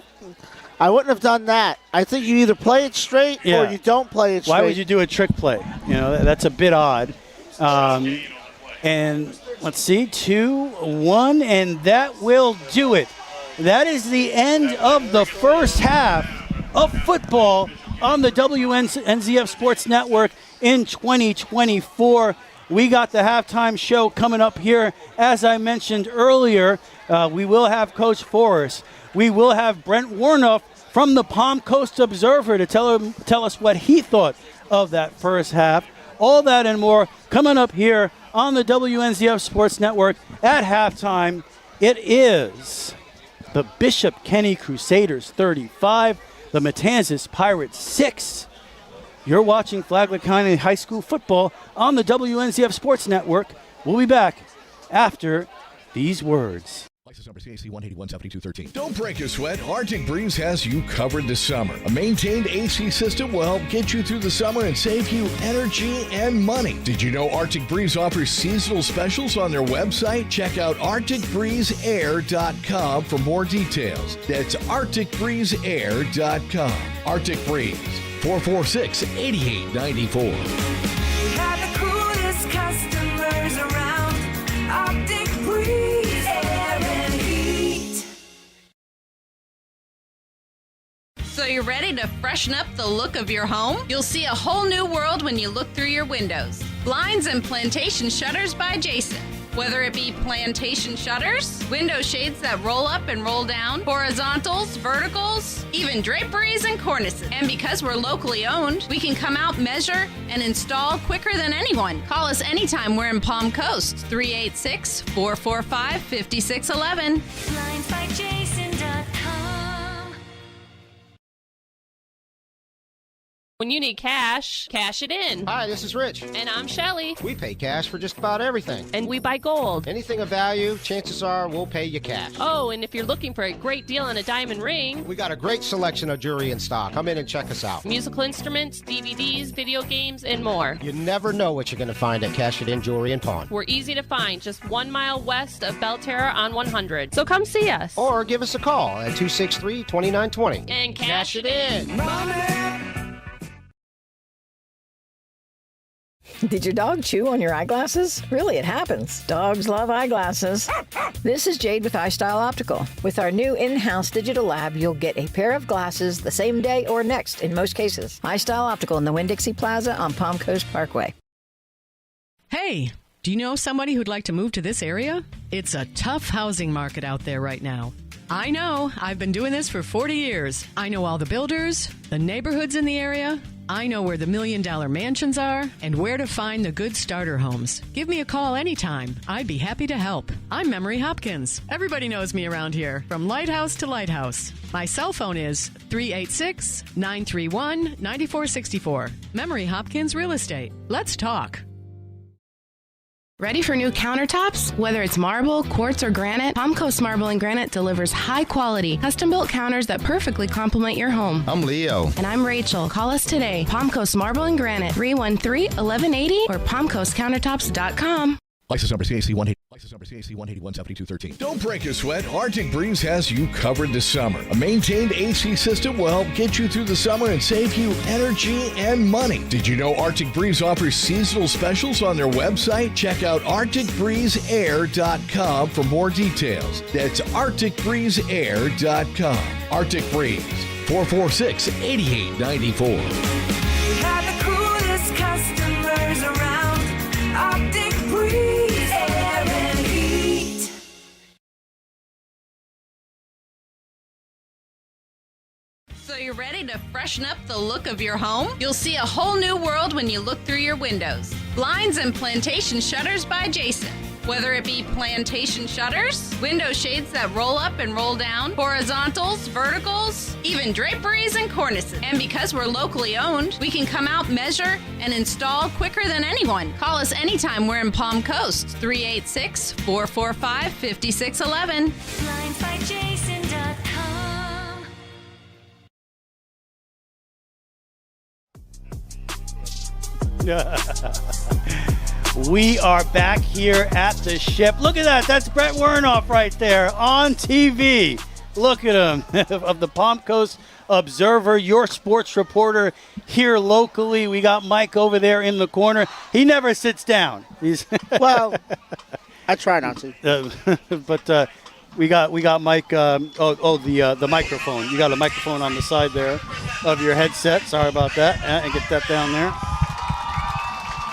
I wouldn't have done that. I think you either play it straight or you don't play it straight. Why would you do a trick play? You know, that's a bit odd. And let's see, 2-1, and that will do it. That is the end of the first half of football on the WNZF Sports Network in 2024. We got the halftime show coming up here. As I mentioned earlier, we will have Coach Forrest. We will have Brent Warnoff from the Palm Coast Observer to tell us what he thought of that first half. All that and more coming up here on the WNZF Sports Network at halftime. It is the Bishop Kenny Crusaders 35, the Matanzas Pirates 6. You're watching Flagler County High School football on the WNZF Sports Network. We'll be back after these words. License number CAC 1817213. Don't break a sweat. Arctic Breeze has you covered this summer. A maintained AC system will help get you through the summer and save you energy and money. Did you know Arctic Breeze offers seasonal specials on their website? Check out ArcticBreezeAir.com for more details. That's ArcticBreezeAir.com. Arctic Breeze, 446-8894. We have the coolest customers around. Arctic Breeze Air and Heat. So you're ready to freshen up the look of your home? You'll see a whole new world when you look through your windows. Blinds and plantation shutters by Jason. Whether it be plantation shutters, window shades that roll up and roll down, horizontals, verticals, even draperies and cornices. And because we're locally owned, we can come out, measure, and install quicker than anyone. Call us anytime we're in Palm Coast, 386-445-5611. BlindsByJason.com. When you need cash, cash it in. Hi, this is Rich. And I'm Shelly. We pay cash for just about everything. And we buy gold. Anything of value, chances are we'll pay you cash. Oh, and if you're looking for a great deal on a diamond ring, We got a great selection of jewelry in stock. Come in and check us out. musical instruments, DVDs, video games, and more. You never know what you're going to find at Cash It In Jewelry and Pawn. We're easy to find, just 1 mile west of Belterra on 100. So come see us. Or give us a call at 263-2920. And cash it in. Did your dog chew on your eyeglasses? Really, it happens. Dogs love eyeglasses. This is Jade with iStyle Optical. With our new in-house digital lab, you'll get a pair of glasses the same day or next in most cases. iStyle Optical in the Winn-Dixie Plaza on Palm Coast Parkway. Hey, do you know somebody who'd like to move to this area? It's a tough housing market out there right now. I know. I've been doing this for 40 years. I know all the builders, the neighborhoods in the area. I know where the $1 million mansions are and where to find the good starter homes. Give me a call anytime. I'd be happy to help. I'm Memory Hopkins. Everybody knows me around here, from lighthouse to lighthouse. My cell phone is 386-931-9464. Memory Hopkins Real Estate. Let's talk. Ready for new countertops? Whether it's marble, quartz, or granite, Palm Coast Marble and Granite delivers high-quality, custom-built counters that perfectly complement your home. I'm Leo. And I'm Rachel. Call us today. Palm Coast Marble and Granite, 313-1180 or palmcoastcountertops.com. License number CAC 1817213. Don't break a sweat. Arctic Breeze has you covered this summer. A maintained AC system will help get you through the summer and save you energy and money. Did you know Arctic Breeze offers seasonal specials on their website? Check out ArcticBreezeAir.com for more details. That's ArcticBreezeAir.com. Arctic Breeze, 446-8894. We have the coolest customers around. Arctic Breeze Air and Heat. So you're ready to freshen up the look of your home? You'll see a whole new world when you look through your windows. Blinds and plantation shutters by Jason. Whether it be plantation shutters, window shades that roll up and roll down, horizontals, verticals, even draperies and cornices. And because we're locally owned, we can come out, measure, and install quicker than anyone. Call us anytime we're in Palm Coast, 386-445-5611. BlindsByJason.com. We are back here at the ship. Look at that. That's Brett Wernoff right there on TV. Look at him, of the Palm Coast Observer, your sports reporter here locally. We got Mike over there in the corner. He never sits down. He's Well, I try not to. But we got Mike. The microphone. You got a microphone on the side there of your headset. Sorry about that. And get that down there.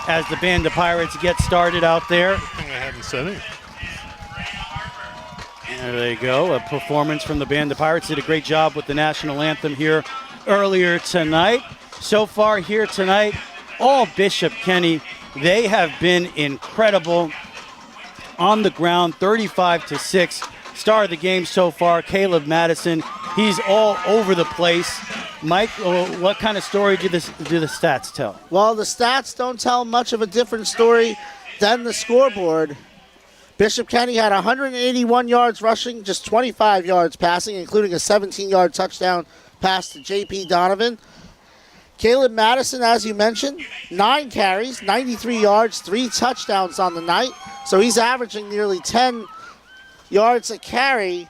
As the Band of Pirates get started out there. I think I haven't said it. There they go. A performance from the Band of Pirates. Did a great job with the national anthem here earlier tonight. So far here tonight, all Bishop Kenny, they have been incredible on the ground, 35-6. Star of the game so far, Caleb Madison. He's all over the place. Mike, what kind of story do the stats tell? Well, the stats don't tell much of a different story than the scoreboard. Bishop Kenny had 181 yards rushing, just 25 yards passing, including a 17-yard touchdown pass to J.P. Donovan. Caleb Madison, as you mentioned, 9 carries, 93 yards, 3 touchdowns on the night. So he's averaging nearly 10 yards a carry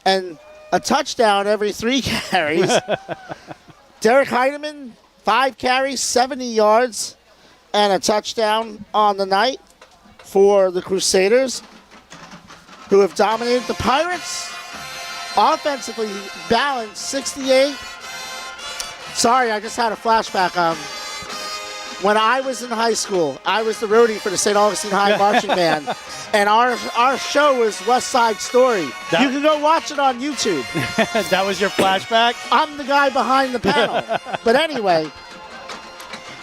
and a touchdown every 3 carries. Derek Heineman, 5 carries, 70 yards, and a touchdown on the night for the Crusaders, who have dominated the Pirates. Offensively balanced, 68. Sorry, I just had a flashback. When I was in high school, I was the roadie for the St. Augustine High Marching Band, and our show was West Side Story. You can go watch it on YouTube. That was your flashback? I'm the guy behind the panel. But anyway,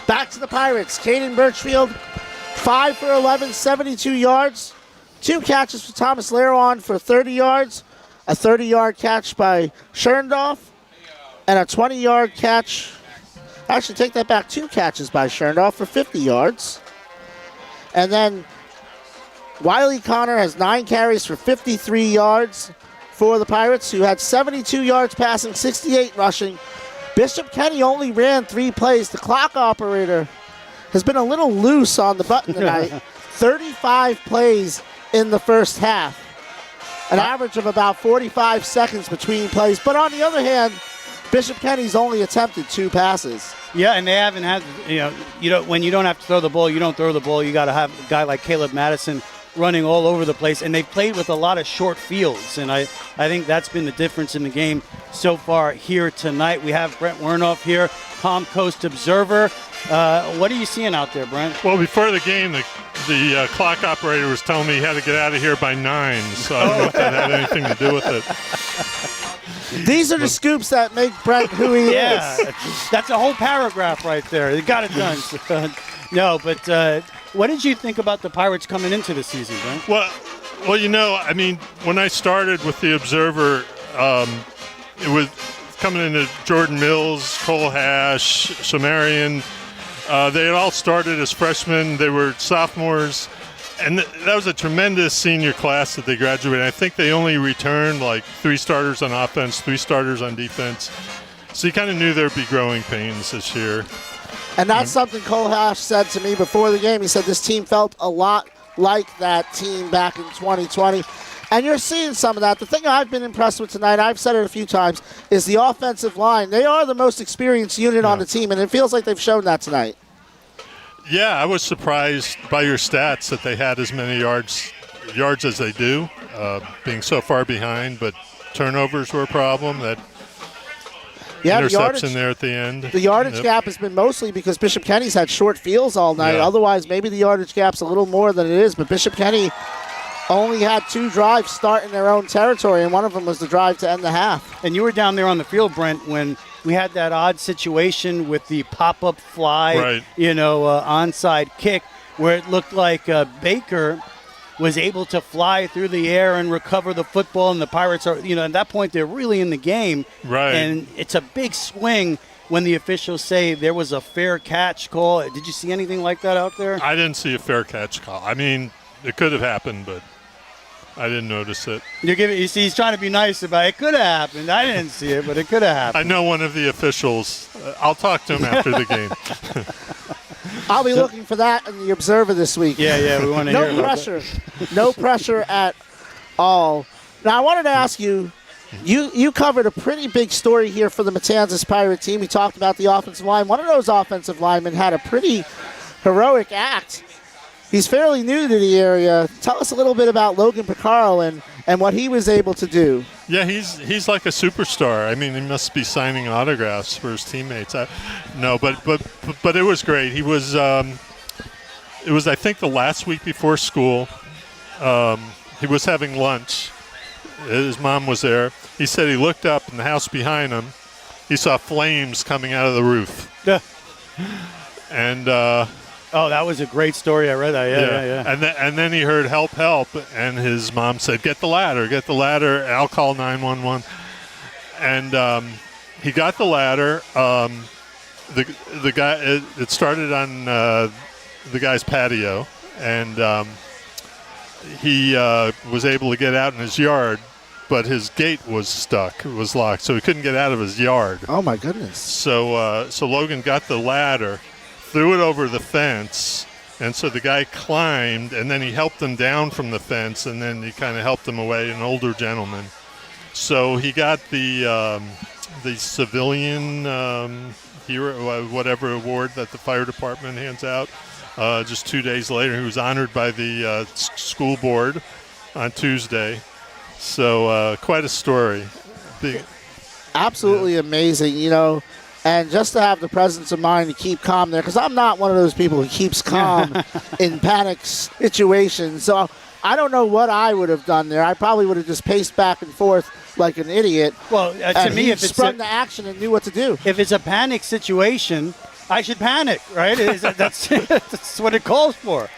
back to the Pirates. Caden Birchfield, 5 for 11, 72 yards. 2 catches for Thomas Laron for 30 yards. A 30-yard catch by Scherndorf. And a 20-yard catch. Actually, take that back. 2 catches by Scherndorf for 50 yards. And then Wiley Connor has 9 carries for 53 yards for the Pirates, who had 72 yards passing, 68 rushing. Bishop Kenny only ran 3 plays. The clock operator has been a little loose on the button tonight. 35 plays in the first half. An average of about 45 seconds between plays. But on the other hand, Bishop Kenny's only attempted 2 passes. Yeah, and they haven't had, when you don't have to throw the ball, you don't throw the ball. You got to have a guy like Caleb Madison running all over the place. And they've played with a lot of short fields. And I think that's been the difference in the game so far here tonight. We have Brent Wernoff here, Palm Coast Observer. What are you seeing out there, Brent? Well, before the game, the clock operator was telling me he had to get out of here by 9. So I don't know if that had anything to do with it. These are the scoops that make Brent who he is. That's a whole paragraph right there. They got it done. No, but what did you think about the Pirates coming into the season, Brent? Well, when I started with the Observer, it was coming into Jordan Mills, Cole Hash, Shamarian. They had all started as freshmen. They were sophomores. And that was a tremendous senior class that they graduated. I think they only returned like 3 starters on offense, 3 starters on defense. So you kind of knew there'd be growing pains this year. And that's something Cole Hash said to me before the game. He said this team felt a lot like that team back in 2020. And you're seeing some of that. The thing I've been impressed with tonight, I've said it a few times, is the offensive line. They are the most experienced unit on the team, and it feels like they've shown that tonight. Yeah, I was surprised by your stats that they had as many yards as they do, being so far behind. But turnovers were a problem. That interception there at the end. The yardage gap has been mostly because Bishop Kenny's had short fields all night. Yeah. Otherwise, maybe the yardage gap's a little more than it is. But Bishop Kenny only had 2 drives start in their own territory, and one of them was the drive to end the half. And you were down there on the field, Brent, when we had that odd situation with the pop-up fly, onside kick, where it looked like Baker was able to fly through the air and recover the football, and the Pirates are, at that point, they're really in the game. Right. And it's a big swing when the officials say there was a fair catch call. Did you see anything like that out there? I didn't see a fair catch call. I mean, it could have happened, but I didn't notice it. You see, he's trying to be nice about it. It could have happened. I didn't see it, but it could have happened. I know one of the officials. I'll talk to him after the game. I'll be looking for that in the Observer this week. Yeah, we want to hear about pressure. No pressure at all. Now, I wanted to ask you, you covered a pretty big story here for the Matanzas Pirate team. We talked about the offensive line. One of those offensive linemen had a pretty heroic act. He's fairly new to the area. Tell us a little bit about Logan Picaro and what he was able to do. Yeah, he's like a superstar. I mean, he must be signing autographs for his teammates. No, but it was great. He was. It was, I think, the last week before school. He was having lunch. His mom was there. He said he looked up in the house behind him. He saw flames coming out of the roof. Yeah. And. Oh, that was a great story. I read that. Yeah. And then he heard help, and his mom said, get the ladder, I'll call 911. And he got the ladder. The guy, it started on the guy's patio, and he was able to get out in his yard, but his gate was stuck. It was locked, so he couldn't get out of his yard. Oh, my goodness. So Logan got the ladder, threw it over the fence, and so the guy climbed, and then he helped him down from the fence, and then he kind of helped him away, an older gentleman. So he got the civilian hero, whatever award that the fire department hands out. Just 2 days later, he was honored by the school board on Tuesday. So quite a story. Absolutely amazing, And just to have the presence of mind to keep calm there, because I'm not one of those people who keeps calm in panic situations. So I don't know what I would have done there. I probably would have just paced back and forth like an idiot. Well, to me, if it's sprung to action and knew what to do. If it's a panic situation, I should panic, right? That's what it calls for.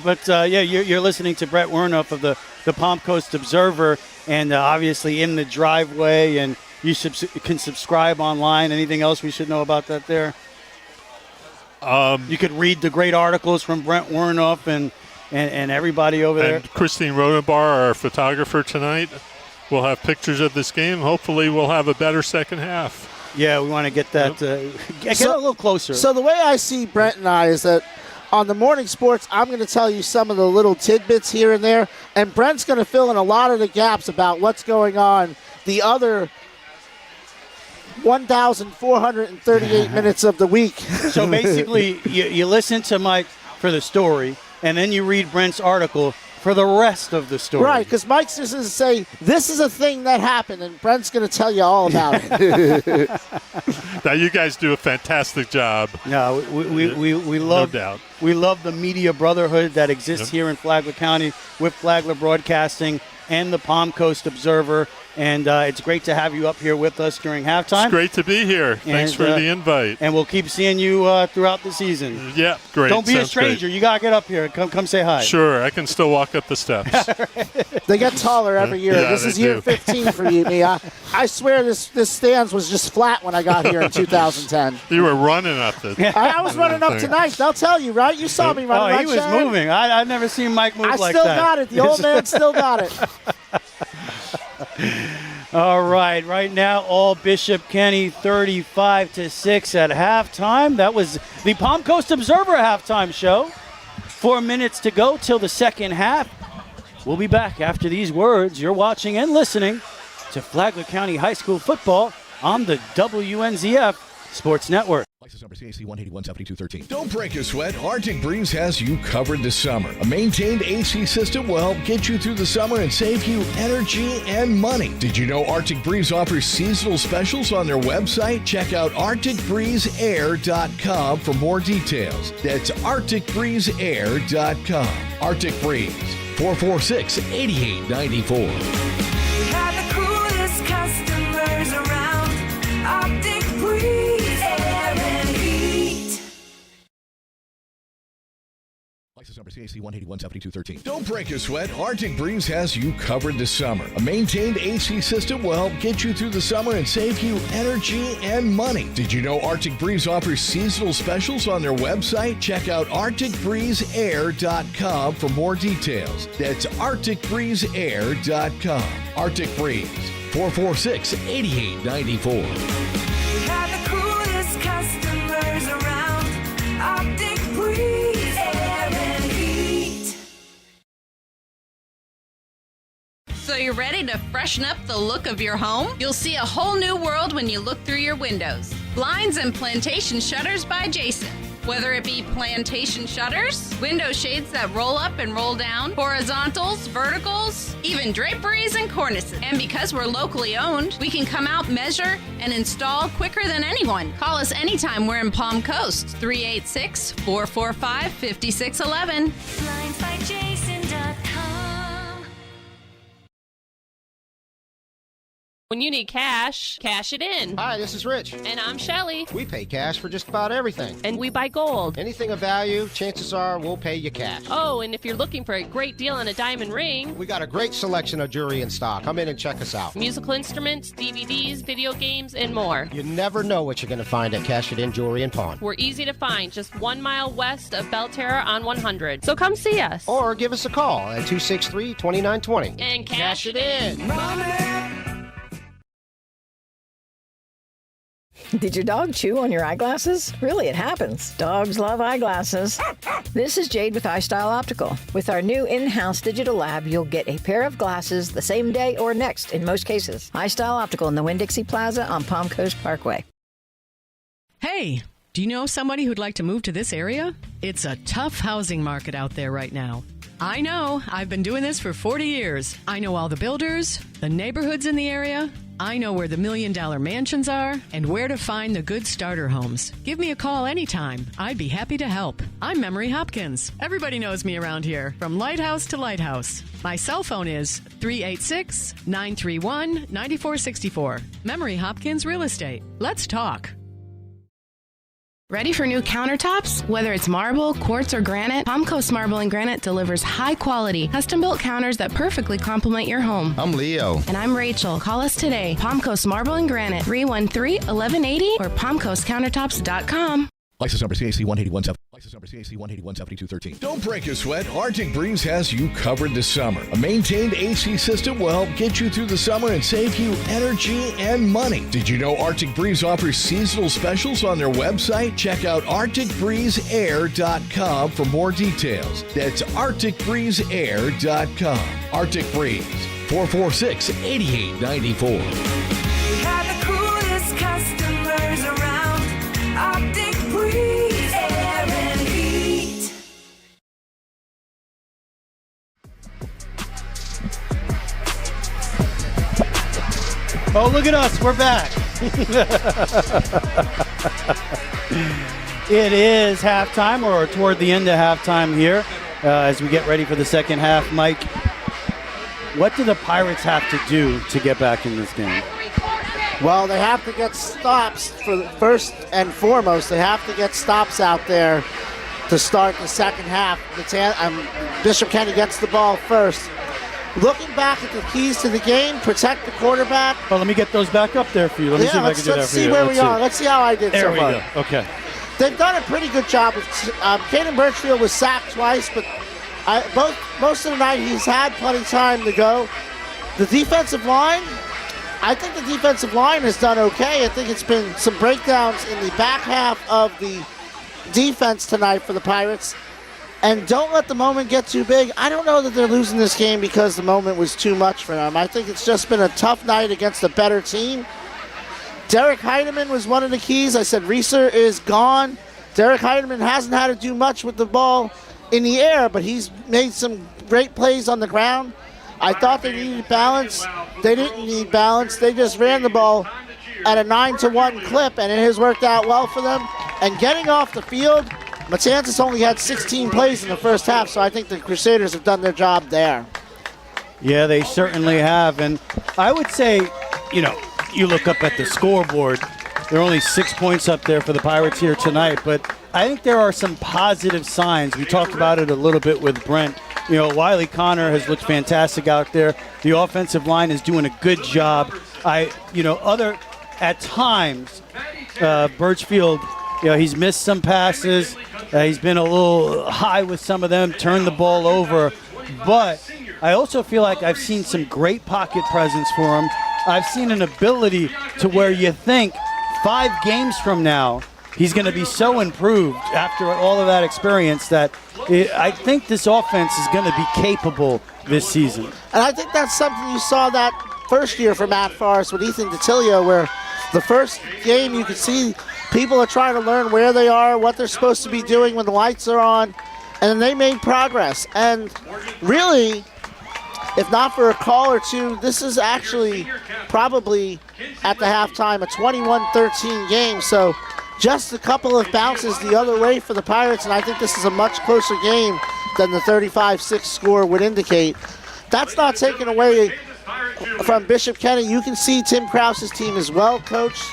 But you're listening to Brett Wernoff of the Palm Coast Observer, and obviously in the driveway, and you can subscribe online. Anything else we should know about that there? You could read the great articles from Brent Wernoff and everybody over there. And Christine Rodenbar, our photographer tonight, will have pictures of this game. Hopefully we'll have a better second half. Yeah, we want to get that get a little closer. So the way I see Brent and I is that on the morning sports, I'm going to tell you some of the little tidbits here and there, and Brent's going to fill in a lot of the gaps about what's going on the other 1,438 minutes of the week. So basically, you listen to Mike for the story, and then you read Brent's article for the rest of the story. Right, because Mike's just going to say, this is a thing that happened, and Brent's going to tell you all about it. Now, you guys do a fantastic job. No, we love, no doubt. We love the media brotherhood that exists here in Flagler County with Flagler Broadcasting and the Palm Coast Observer. And it's great to have you up here with us during halftime. It's great to be here. Thanks for the invite. And we'll keep seeing you throughout the season. Yeah, great. Don't be Sounds a stranger. great. You got to get up here. Come say hi. Sure, I can still walk up the steps. They get taller every year. Yeah, This is they year do. 15 for you, me. I swear this stands was just flat when I got here in 2010. You were running up the... I was running up tonight. They'll tell you, right? You saw me running. Oh, he was Sharon? moving. I've never seen Mike move like that. I still got it. The old man still got it. All right. Right now, all Bishop Kenny 35-6 at halftime. That was the Palm Coast Observer halftime show. 4 minutes to go till the second half. We'll be back after these words. You're watching and listening to Flagler County High School football on the WNZF Sports Network. License number CAC 1817213. Don't break a sweat. Arctic Breeze has you covered this summer. A maintained AC system will help get you through the summer and save you energy and money. Did you know Arctic Breeze offers seasonal specials on their website? Check out ArcticBreezeAir.com for more details. That's ArcticBreezeAir.com. Arctic Breeze, 446-8894. We have the coolest customers around. Arctic Breeze Air and Heat. License number CAC 1817213. Don't break a sweat. Arctic Breeze has you covered this summer. A maintained AC system will help get you through the summer and save you energy and money. Did you know Arctic Breeze offers seasonal specials on their website? Check out ArcticBreezeAir.com for more details. That's ArcticBreezeAir.com. Arctic Breeze, 446-8894. We have the coolest customers around. Arctic Breeze Air and Heat. So you're ready to freshen up the look of your home? You'll see a whole new world when you look through your windows. Blinds and plantation shutters by Jason. Whether it be plantation shutters, window shades that roll up and roll down, horizontals, verticals, even draperies and cornices. And because we're locally owned, we can come out, measure, and install quicker than anyone. Call us anytime we're in Palm Coast, 386-445-5611. BlindsByJason.com. When you need cash, cash it in. Hi, this is Rich. And I'm Shelly. We pay cash for just about everything. And we buy gold. Anything of value, chances are we'll pay you cash. Oh, and if you're looking for a great deal on a diamond ring, We got a great selection of jewelry in stock. Come in and check us out. musical instruments, DVDs, video games, and more. You never know what you're going to find at Cash It In Jewelry and Pawn. We're easy to find, just 1 mile west of Belterra on 100. So come see us. Or give us a call at 263-2920. And cash it in. Did your dog chew on your eyeglasses? Really, it happens. Dogs love eyeglasses. This is Jade with iStyle Optical. With our new in-house digital lab, you'll get a pair of glasses the same day or next in most cases. iStyle Optical in the Winn-Dixie Plaza on Palm Coast Parkway. Hey, do you know somebody who'd like to move to this area? It's a tough housing market out there right now. I know. I've been doing this for 40 years. I know all the builders, the neighborhoods in the area. I know where the $1 million mansions are and where to find the good starter homes. Give me a call anytime. I'd be happy to help. I'm Memory Hopkins. Everybody knows me around here, from lighthouse to lighthouse. My cell phone is 386-931-9464. Memory Hopkins Real Estate. Let's talk. Ready for new countertops? Whether it's marble, quartz, or granite, Palm Coast Marble and Granite delivers high-quality, custom-built counters that perfectly complement your home. I'm Leo. And I'm Rachel. Call us today. Palm Coast Marble and Granite, 313-1180 or palmcoastcountertops.com. License number CAC 1817213. Don't break a sweat. Arctic Breeze has you covered this summer. A maintained AC system will help get you through the summer and save you energy and money. Did you know Arctic Breeze offers seasonal specials on their website? Check out ArcticBreezeAir.com for more details. That's ArcticBreezeAir.com. Arctic Breeze, 446-8894. We have the coolest customers around. Arctic Breeze Air and Heat. Oh, look at us. We're back. It is halftime, or toward the end of halftime here, as we get ready for the second half. Mike what do the Pirates have to do to get back in this game? Well, they have to get stops first and foremost. They have to get stops out there to start the second half. Bishop Kenny gets the ball first. Looking back at the keys to the game, protect the quarterback. Well, let me get those back up there for you. Let me see if I can do that for you. Let's see where we are. Let's see how I did so far. There we go. Okay. They've done a pretty good job. Caden Birchfield was sacked twice, but most of the night he's had plenty of time to go. The defensive line, I think the defensive line has done okay. I think it's been some breakdowns in the back half of the defense tonight for the Pirates. And don't let the moment get too big. I don't know that they're losing this game because the moment was too much for them. I think it's just been a tough night against a better team. Derek Heidemann was one of the keys. I said Reeser is gone. Derek Heidemann hasn't had to do much with the ball in the air, but he's made some great plays on the ground. I thought they needed balance. They didn't need balance. They just ran the ball at a 9-1 clip, and it has worked out well for them. And getting off the field, Matanzas only had 16 plays in the first half, so I think the Crusaders have done their job there. Yeah, they certainly have. And I would say, you look up at the scoreboard, there are only 6 points up there for the Pirates here tonight, but I think there are some positive signs. We talked about it a little bit with Brent. Wiley Connor has looked fantastic out there. The offensive line is doing a good job. At times, Birchfield, he's missed some passes. He's been a little high with some of them, turned the ball over. But I also feel like I've seen some great pocket presence for him. I've seen an ability to where you think 5 games from now, he's going to be so improved after all of that experience that I think this offense is going to be capable this season. And I think that's something you saw that first year for Matt Forrest with Ethan DiTilio, where the first game you could see people are trying to learn where they are, what they're supposed to be doing when the lights are on, and they made progress. And really, if not for a call or two, this is actually probably at the halftime a 21-13 game. So just a couple of bounces the other way for the Pirates, and I think this is a much closer game than the 35-6 score would indicate. That's not taken away from Bishop Kenny. You can see Tim Krause's team is well coached.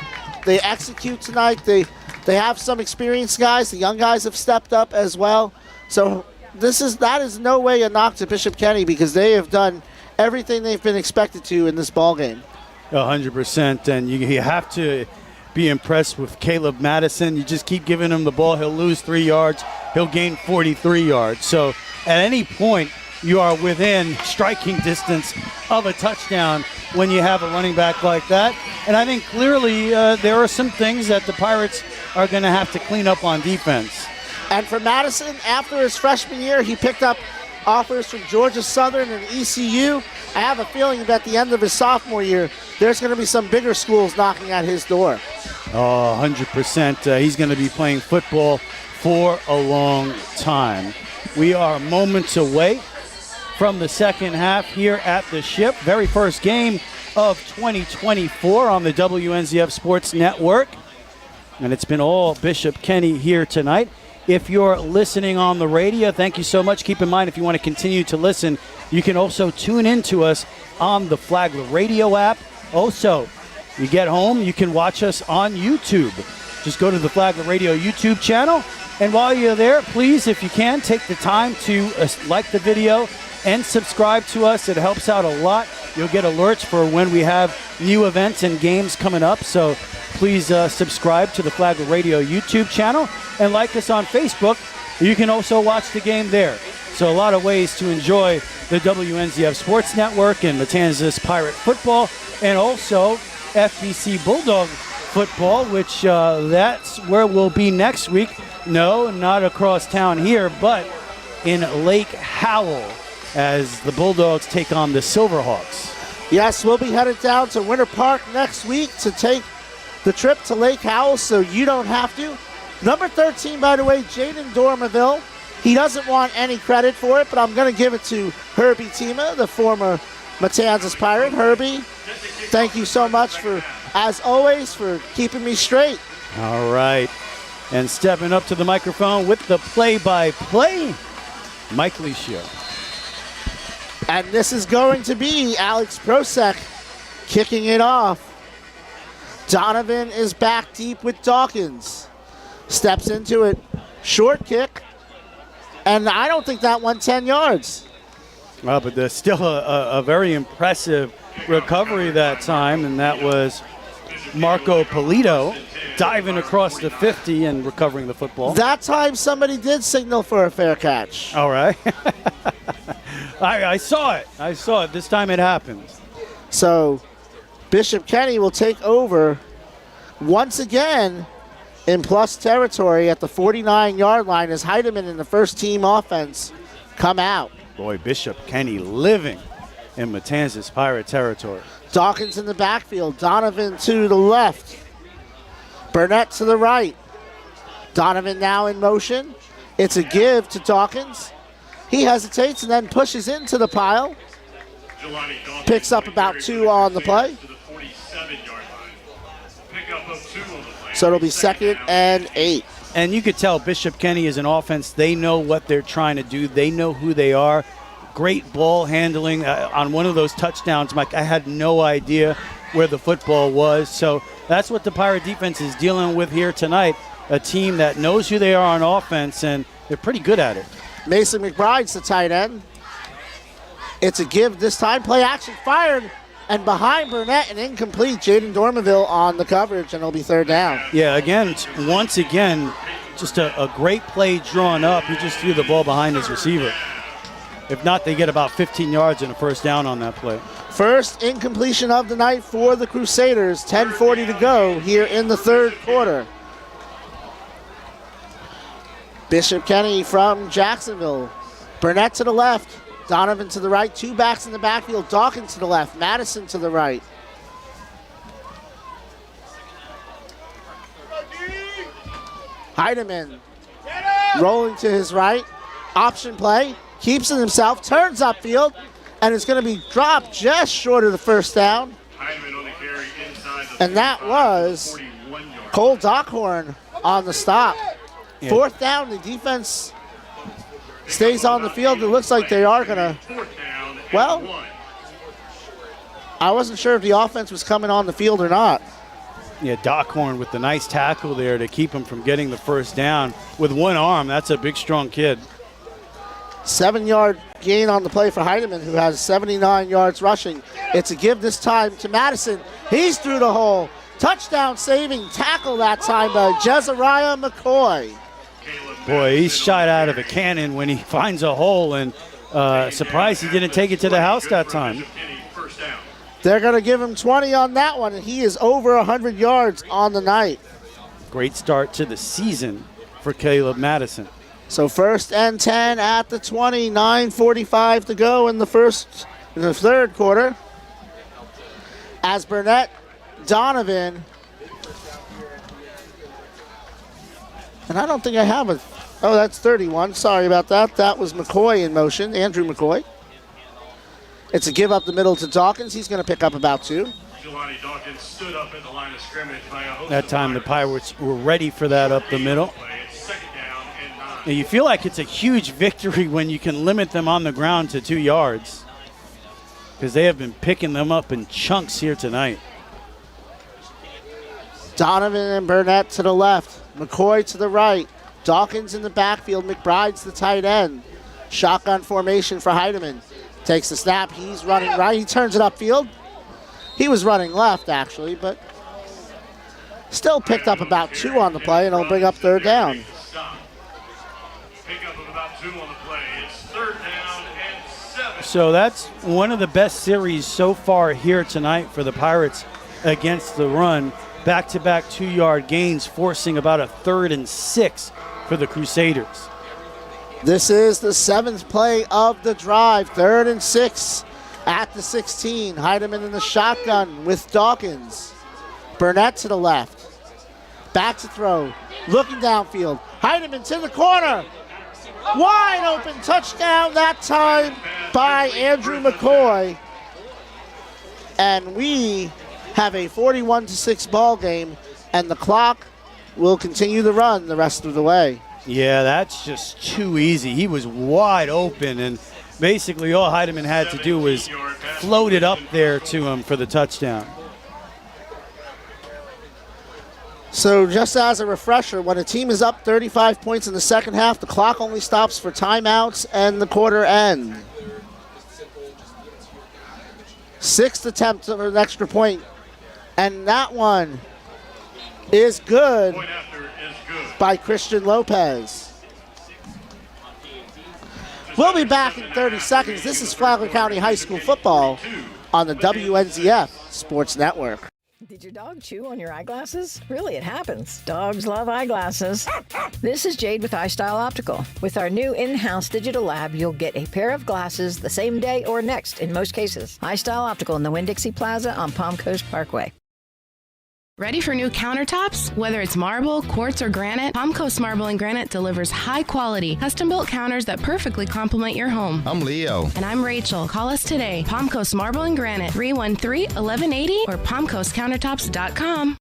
They execute tonight. They have some experienced guys. The young guys have stepped up as well. So that is no way a knock to Bishop Kenny because they have done everything they've been expected to in this ball game. 100%, and you have to be impressed with Caleb Madison. You just keep giving him the ball. He'll lose 3 yards. He'll gain 43 yards. So at any point, you are within striking distance of a touchdown when you have a running back like that. And I think clearly there are some things that the Pirates are going to have to clean up on defense. And for Madison, after his freshman year, he picked up offers from Georgia Southern and ECU. I have a feeling that at the end of his sophomore year, there's going to be some bigger schools knocking at his door. Oh, 100%. He's going to be playing football for a long time. We are moments away from the second half here at the Ship. Very first game of 2024 on the WNZF Sports Network. And it's been all Bishop Kenny here tonight. If you're listening on the radio, thank you so much. Keep in mind, if you want to continue to listen, you can also tune in to us on the Flagler Radio app. Also, you get home, you can watch us on YouTube. Just go to the Flagler Radio YouTube channel. And while you're there, please, if you can, take the time to like the video and subscribe to us. It helps out a lot. You'll get alerts for when we have new events and games coming up. So please subscribe to the Flagler Radio YouTube channel and like us on Facebook. You can also watch the game there. So a lot of ways to enjoy the WNZF Sports Network and Matanzas Pirate football, and also FBC Bulldog football, which that's where we'll be next week. No, not across town here, but in Lake Howell as the Bulldogs take on the Silverhawks. Yes, we'll be headed down to Winter Park next week to take the trip to Lake Howell, so you don't have to. Number 13, by the way, Jaden Dormaville. He doesn't want any credit for it, but I'm going to give it to Herbie Tima, the former Matanzas Pirate. Herbie, thank you so much for, as always, for keeping me straight. All right. And stepping up to the microphone with the play-by-play, Mike Licio. And this is going to be Alex Prosek kicking it off. Donovan is back deep with Dawkins. Steps into it. Short kick. And I don't think that went 10 yards. Well, but there's still a very impressive recovery that time, and that was Marco Polito diving across the 50 and recovering the football. That time somebody did signal for a fair catch. All right. I saw it. I saw it. This time it happened. So Bishop Kenny will take over once again in plus territory at the 49-yard line as Heidemann in the first team offense come out. Boy, Bishop Kenny living in Matanzas Pirate territory. Dawkins in the backfield. Donovan to the left. Burnett to the right. Donovan now in motion. It's a give to Dawkins. He hesitates and then pushes into the pile. Picks up about 2 on the play. So it'll be 2nd and 8. And you could tell Bishop Kenny is an offense. They know what they're trying to do. They know who they are. Great ball handling. On one of those touchdowns, Mike, I had no idea where the football was. So that's what the Pirate defense is dealing with here tonight. A team that knows who they are on offense, and they're pretty good at it. Mason McBride's the tight end. It's a give this time. Play action fired. And behind Burnett and incomplete. Jaden Dormaville on the coverage, and it'll be 3rd down. Yeah, again, once again, just a great play drawn up. He just threw the ball behind his receiver. If not, they get about 15 yards and a 1st down on that play. First incompletion of the night for the Crusaders. 10:40 to go here in the 3rd quarter. Bishop Kenny from Jacksonville. Burnett to the left. Donovan to the right. 2 backs in the backfield. Dawkins to the left. Madison to the right. Heidemann rolling to his right. Option play. Keeps it himself. Turns upfield. And it's going to be dropped just short of the 1st down. And that was Cole Dockhorn on the stop. 4th down. The defense stays on the field. It looks like they are going to, well, I wasn't sure if the offense was coming on the field or not. Yeah, Dockhorn with the nice tackle there to keep him from getting the 1st down. With one arm, that's a big, strong kid. 7-yard gain on the play for Heidemann, who has 79 yards rushing. It's a give this time to Madison. He's through the hole. Touchdown saving tackle that time by Jezariah McCoy. Boy, he's shot out of a cannon when he finds a hole, and surprised he didn't take it to the house that time. They're going to give him 20 on that one, and he is over 100 yards on the night. Great start to the season for Caleb Madison. So 1st and 10 at the 20, 9:45 to go in the 3rd quarter. As Burnett, Donovan, and I don't think I have a, oh, that's 31. Sorry about that. That was McCoy in motion, Andrew McCoy. It's a give up the middle to Dawkins. He's going to pick up about 2. Dawkins stood up at the line of scrimmage by a host That time the Pirates were ready for that up the middle. Now you feel like it's a huge victory when you can limit them on the ground to 2 yards, because they have been picking them up in chunks here tonight. Donovan and Burnett to the left. McCoy to the right. Dawkins in the backfield. McBride's the tight end. Shotgun formation for Heidemann. Takes the snap. He's running right. He turns it upfield. He was running left, actually, but still picked up about 2 on the play, and it'll bring up 3rd down. Pick up of about 2 on the play. It's 3rd down and 7. So that's one of the best series so far here tonight for the Pirates against the run. Back-to-back 2-yard gains, forcing about a 3rd and 6 for the Crusaders. This is the 7th play of the drive. 3rd and 6 at the 16. Heidemann in the shotgun with Dawkins. Burnett to the left. Back to throw. Looking downfield. Heidemann to the corner. Wide open touchdown that time by Andrew McCoy. And we have a 41-6 ball game, and the clock will continue to run the rest of the way. Yeah, that's just too easy. He was wide open, and Basically, all Heidemann had to do was float it up there to him for the touchdown. So just as a refresher, when a team is up 35 points in the second half, the clock only stops for timeouts and the quarter end. Sixth attempt for an extra point, and that one is good by Christian Lopez. We'll be back in 30 seconds. This is Flagler County High School football on the WNZF Sports Network. Did your dog chew on your eyeglasses? Really, it happens. Dogs love eyeglasses. This is Jade with iStyle Optical. With our new in-house digital lab, you'll get a pair of glasses the same day or next in most cases. iStyle Optical in the Winn-Dixie Plaza on Palm Coast Parkway. Ready for new countertops? Whether it's marble, quartz, or granite, Palm Coast Marble and Granite delivers high-quality, custom-built counters that perfectly complement your home. I'm Leo. And I'm Rachel. Call us today. Palm Coast Marble and Granite, 313-1180 or palmcoastcountertops.com.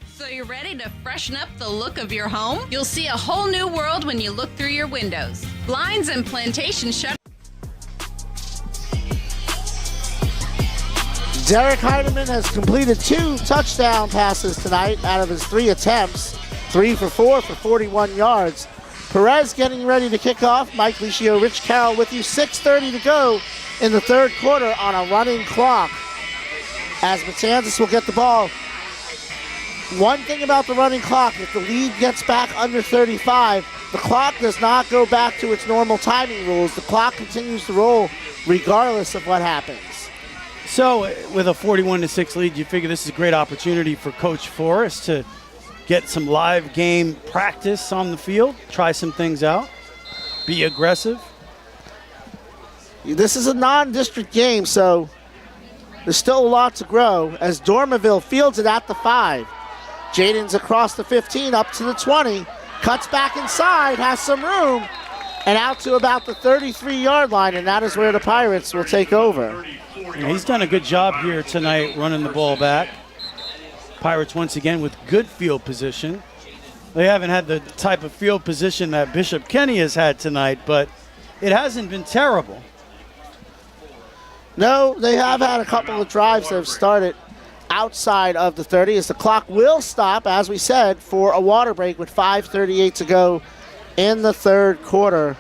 So you're ready to freshen up the look of your home? You'll see a whole new world when you look through your windows. Blinds and plantation shutters. Derek Heidemann has completed 2 touchdown passes tonight out of his 3 attempts. 3 for 4 for 41 yards. Perez getting ready to kick off. Mike Licio, Rich Carroll with you. 6:30 to go in the third quarter on a running clock. As Matanzas will get the ball. One thing about the running clock, if the lead gets back under 35, the clock does not go back to its normal timing rules. The clock continues to roll regardless of what happens. So with a 41-6 lead, you figure this is a great opportunity for Coach Forrest to get some live game practice on the field, try some things out, be aggressive. This is a non-district game, so there's still a lot to grow as Dormaville fields it at the 5. Jaden's across the 15 up to the 20, cuts back inside, has some room, and out to about the 33-yard line, and that is where the Pirates will take over. Yeah, he's done a good job here tonight running the ball back. Pirates once again with good field position. They haven't had the type of field position that Bishop Kenny has had tonight, but it hasn't been terrible. No, they have had a couple of drives that have started outside of the 30 as the clock will stop, as we said, for a water break with 5:38 to go in the third quarter.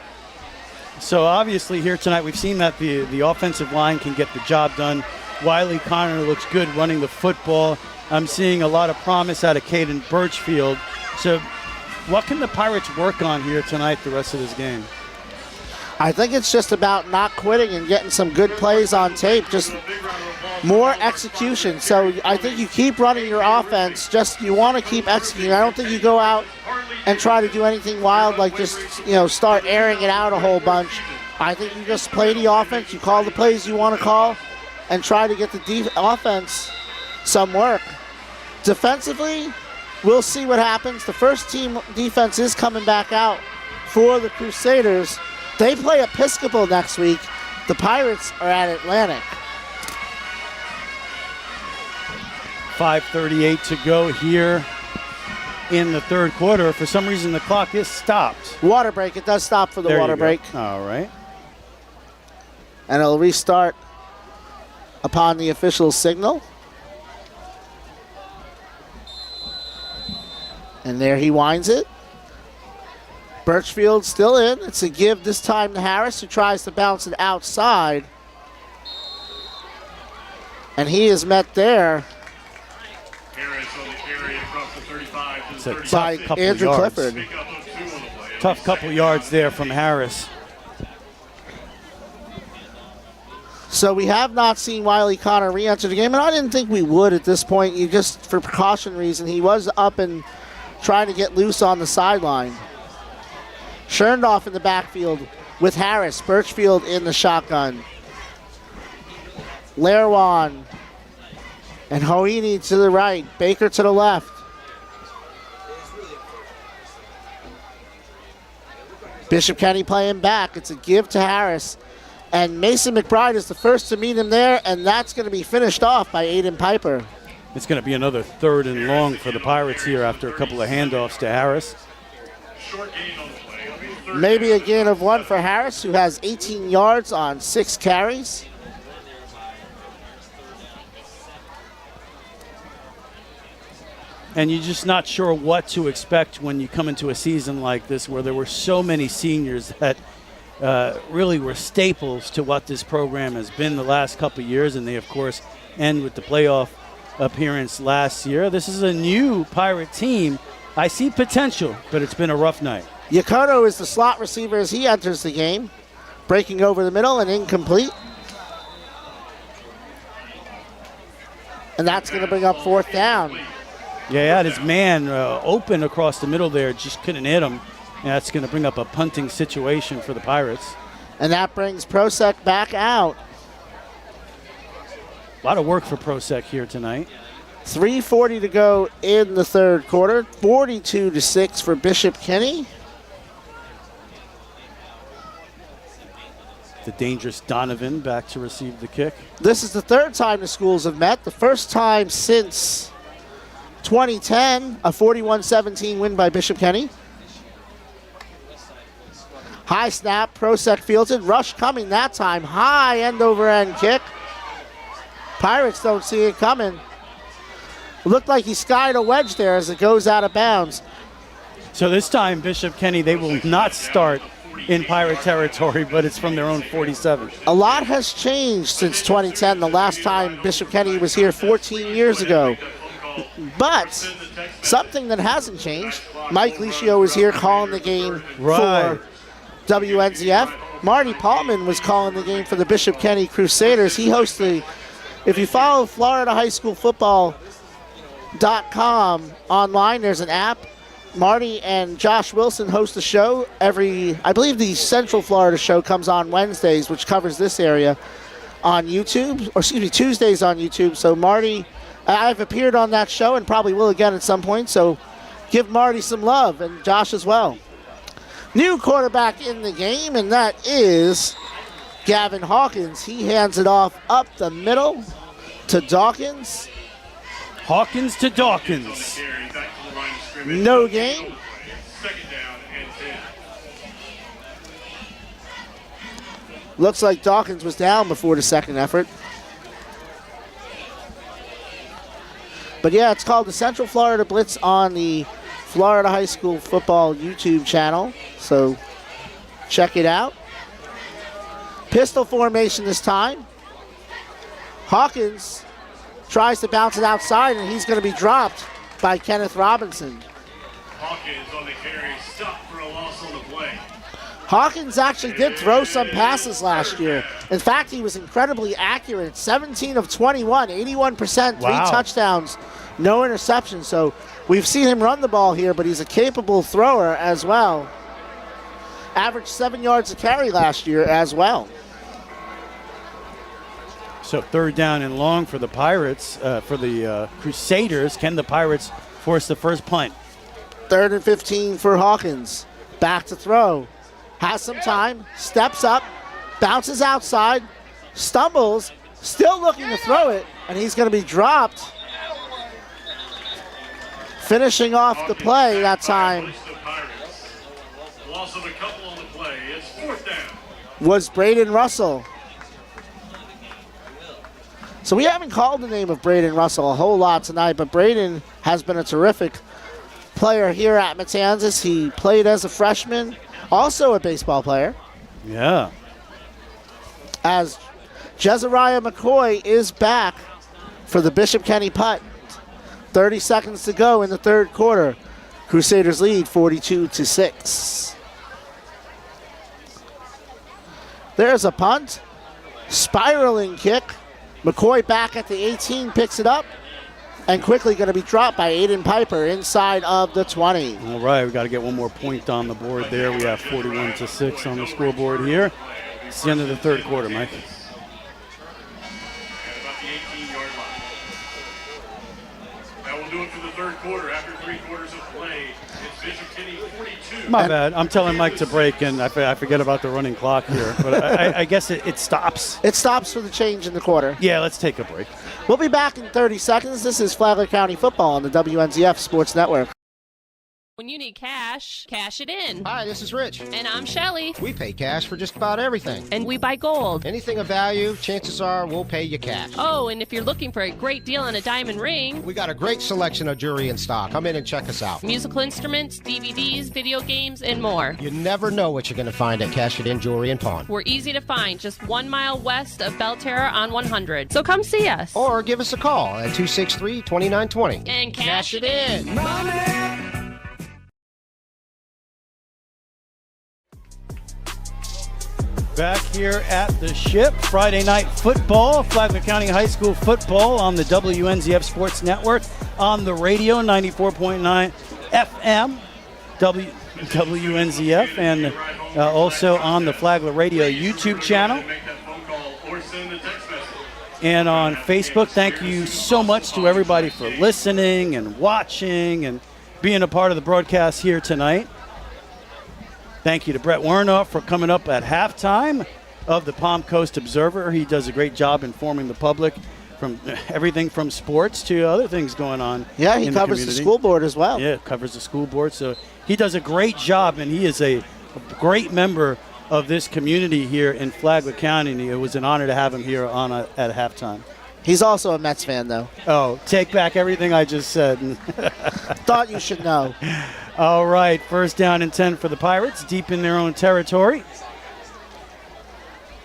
So obviously here tonight we've seen that the offensive line can get the job done. Wiley Connor looks good running the football. I'm seeing a lot of promise out of Caden Birchfield. So what can the Pirates work on here tonight the rest of this game? I think it's just about not quitting and getting some good plays on tape, just more execution. So I think you keep running your offense, just you want to keep executing. I don't think you go out and try to do anything wild like just, start airing it out a whole bunch. I think you just play the offense, you call the plays you want to call, and try to get the offense some work. Defensively, we'll see what happens. The first team defense is coming back out for the Crusaders. They play Episcopal next week. The Pirates are at Atlantic. 5:38 to go here in the third quarter. For some reason, the clock is stopped. Water break. It does stop for the water break. All right. And it'll restart upon the official signal. And there he winds it. Birchfield still in. It's a give this time to Harris, who tries to bounce it outside. And he is met there by Andrew Clifford. Tough couple yards there from Harris. So we have not seen Wiley Connor re-enter the game, and I didn't think we would at this point. You just, for precaution reason, he was up and trying to get loose on the sideline. Cherndorf in the backfield with Harris. Birchfield in the shotgun. Lerwan and Hoini to the right. Baker to the left. Bishop Kenny playing back. It's a give to Harris. And Mason McBride is the first to meet him there, and that's going to be finished off by Aiden Piper. It's going to be another 3rd and long for the Pirates here after a couple of handoffs to Harris. Maybe a gain of 1 for Harris, who has 18 yards on 6 carries. And you're just not sure what to expect when you come into a season like this where there were so many seniors that really were staples to what this program has been the last couple of years, and they, of course, end with the playoff appearance last year. This is a new Pirate team. I see potential, but it's been a rough night. Yakoto is the slot receiver as he enters the game. Breaking over the middle and incomplete. And that's going to bring up 4th down. Yeah, he had his man open across the middle there, just couldn't hit him. And that's going to bring up a punting situation for the Pirates. And that brings Prosek back out. A lot of work for Prosek here tonight. 3:40 to go in the 3rd quarter. 42-6 for Bishop Kenny. The dangerous Donovan back to receive the kick. This is the 3rd time the schools have met. The first time since 2010, a 41-17 win by Bishop Kenny. High snap, Prosek fields it. Rush coming that time. High end-over-end kick. Pirates don't see it coming. Looked like he skied a wedge there as it goes out of bounds. So this time, Bishop Kenny, they will not start in Pirate territory, but it's from their own 47. A lot has changed since 2010, the last time Bishop Kenny was here 14 years ago. But something that hasn't changed, Mike Licio was here calling the game for WNZF. Marty Paulman was calling the game for the Bishop Kenny Crusaders. He hosts if you follow Florida High School Football.com online, there's an app. Marty and Josh Wilson host a show I believe the Central Florida show comes on Wednesdays, which covers this area on YouTube, or excuse me, Tuesdays on YouTube. So Marty, I've appeared on that show and probably will again at some point, so give Marty some love, and Josh as well. New quarterback in the game, and that is Gavin Hawkins. He hands it off up the middle to Dawkins. Hawkins to Dawkins. No gain. Looks like Dawkins was down before the second effort. But yeah, it's called the Central Florida Blitz on the Florida High School Football YouTube channel. So check it out. Pistol formation this time. Hawkins tries to bounce it outside, and he's going to be dropped by Kenneth Robinson. Hawkins on the carry, stopped for a loss on the play. Hawkins actually did throw some passes last year. In fact, he was incredibly accurate. 17 of 21, 81%, 3 touchdowns, no interceptions. So we've seen him run the ball here, but he's a capable thrower as well. Averaged 7 yards a carry last year as well. So 3rd down and long for the Pirates, for the Crusaders. Can the Pirates force the first punt? 3rd and 15 for Hawkins. Back to throw. Has some time. Steps up. Bounces outside. Stumbles. Still looking to throw it. And he's going to be dropped. Finishing off the play that time Loss of a couple on the play. It's 4th down. Was Braden Russell. So we haven't called the name of Braden Russell a whole lot tonight, but Braden has been a terrific player here at Matanzas. He played as a freshman, also a baseball player. Yeah. As Jezariah McCoy is back for the Bishop Kenny punt. 30 seconds to go in the 3rd quarter. Crusaders lead 42-6. There's a punt. Spiraling kick. McCoy back at the 18, picks it up, and quickly going to be dropped by Aiden Piper inside of the 20. All right, we got to get one more point on the board there. We have 41-6 on the scoreboard here. It's the end of the 3rd quarter, Mike. At about the 18-yard line. That will do it for the 3rd quarter. After 3 quarters of play, it's Bishop Kenny 42. My bad. I'm telling Mike to break, and I forget about the running clock here. But I guess it stops. It stops for the change in the quarter. Yeah, let's take a break. We'll be back in 30 seconds. This is Flagler County Football on the WNZF Sports Network. When you need cash, cash it in. Hi, this is Rich. And I'm Shelly. We pay cash for just about everything. And we buy gold. Anything of value, chances are we'll pay you cash. Oh, and if you're looking for a great deal on a diamond ring, We got a great selection of jewelry in stock. Come in and check us out. musical instruments, DVDs, video games, and more. You never know what you're going to find at Cash It In Jewelry and Pawn. We're easy to find, just 1 mile west of Belterra on 100. So come see us. Or give us a call at 263-2920. And cash it in. Back here at the Ship, Friday night football, Flagler County High School football on the WNZF Sports Network, on the radio, 94.9 FM, WNZF, and also on the Flagler Radio YouTube channel. And on Facebook. Thank you so much to everybody for listening and watching and being a part of the broadcast here tonight. Thank you to Brett Warnoff for coming up at halftime of the Palm Coast Observer. He does a great job informing the public from everything from sports to other things going on. Yeah, he covers the school board as well. Yeah, covers the school board. So he does a great job, and he is a great member of this community here in Flagler County. And it was an honor to have him here on at halftime. He's also a Mets fan, though. Oh, take back everything I just said. Thought you should know. All right, first down and 10 for the Pirates, deep in their own territory.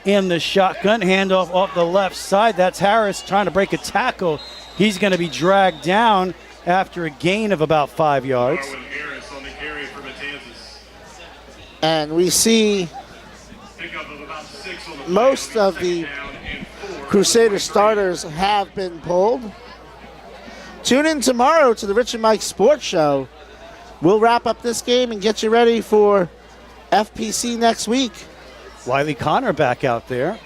In the shotgun, handoff off the left side. That's Harris trying to break a tackle. He's going to be dragged down after a gain of about 5 yards. And we see most of the Crusader starters have been pulled. Tune in tomorrow to the Rich and Mike Sports Show. We'll wrap up this game and get you ready for FPC next week. Wiley Connor back out there.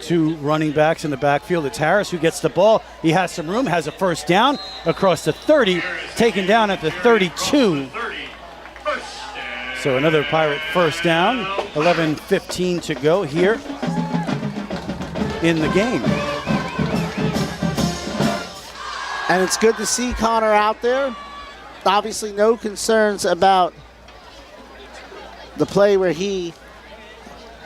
2 running backs in the backfield. It's Harris who gets the ball. He has some room, has a first down across the 30, taken down at the 32. So another Pirate first down. 11:15 to go here in the game. And it's good to see Connor out there. Obviously no concerns about the play where he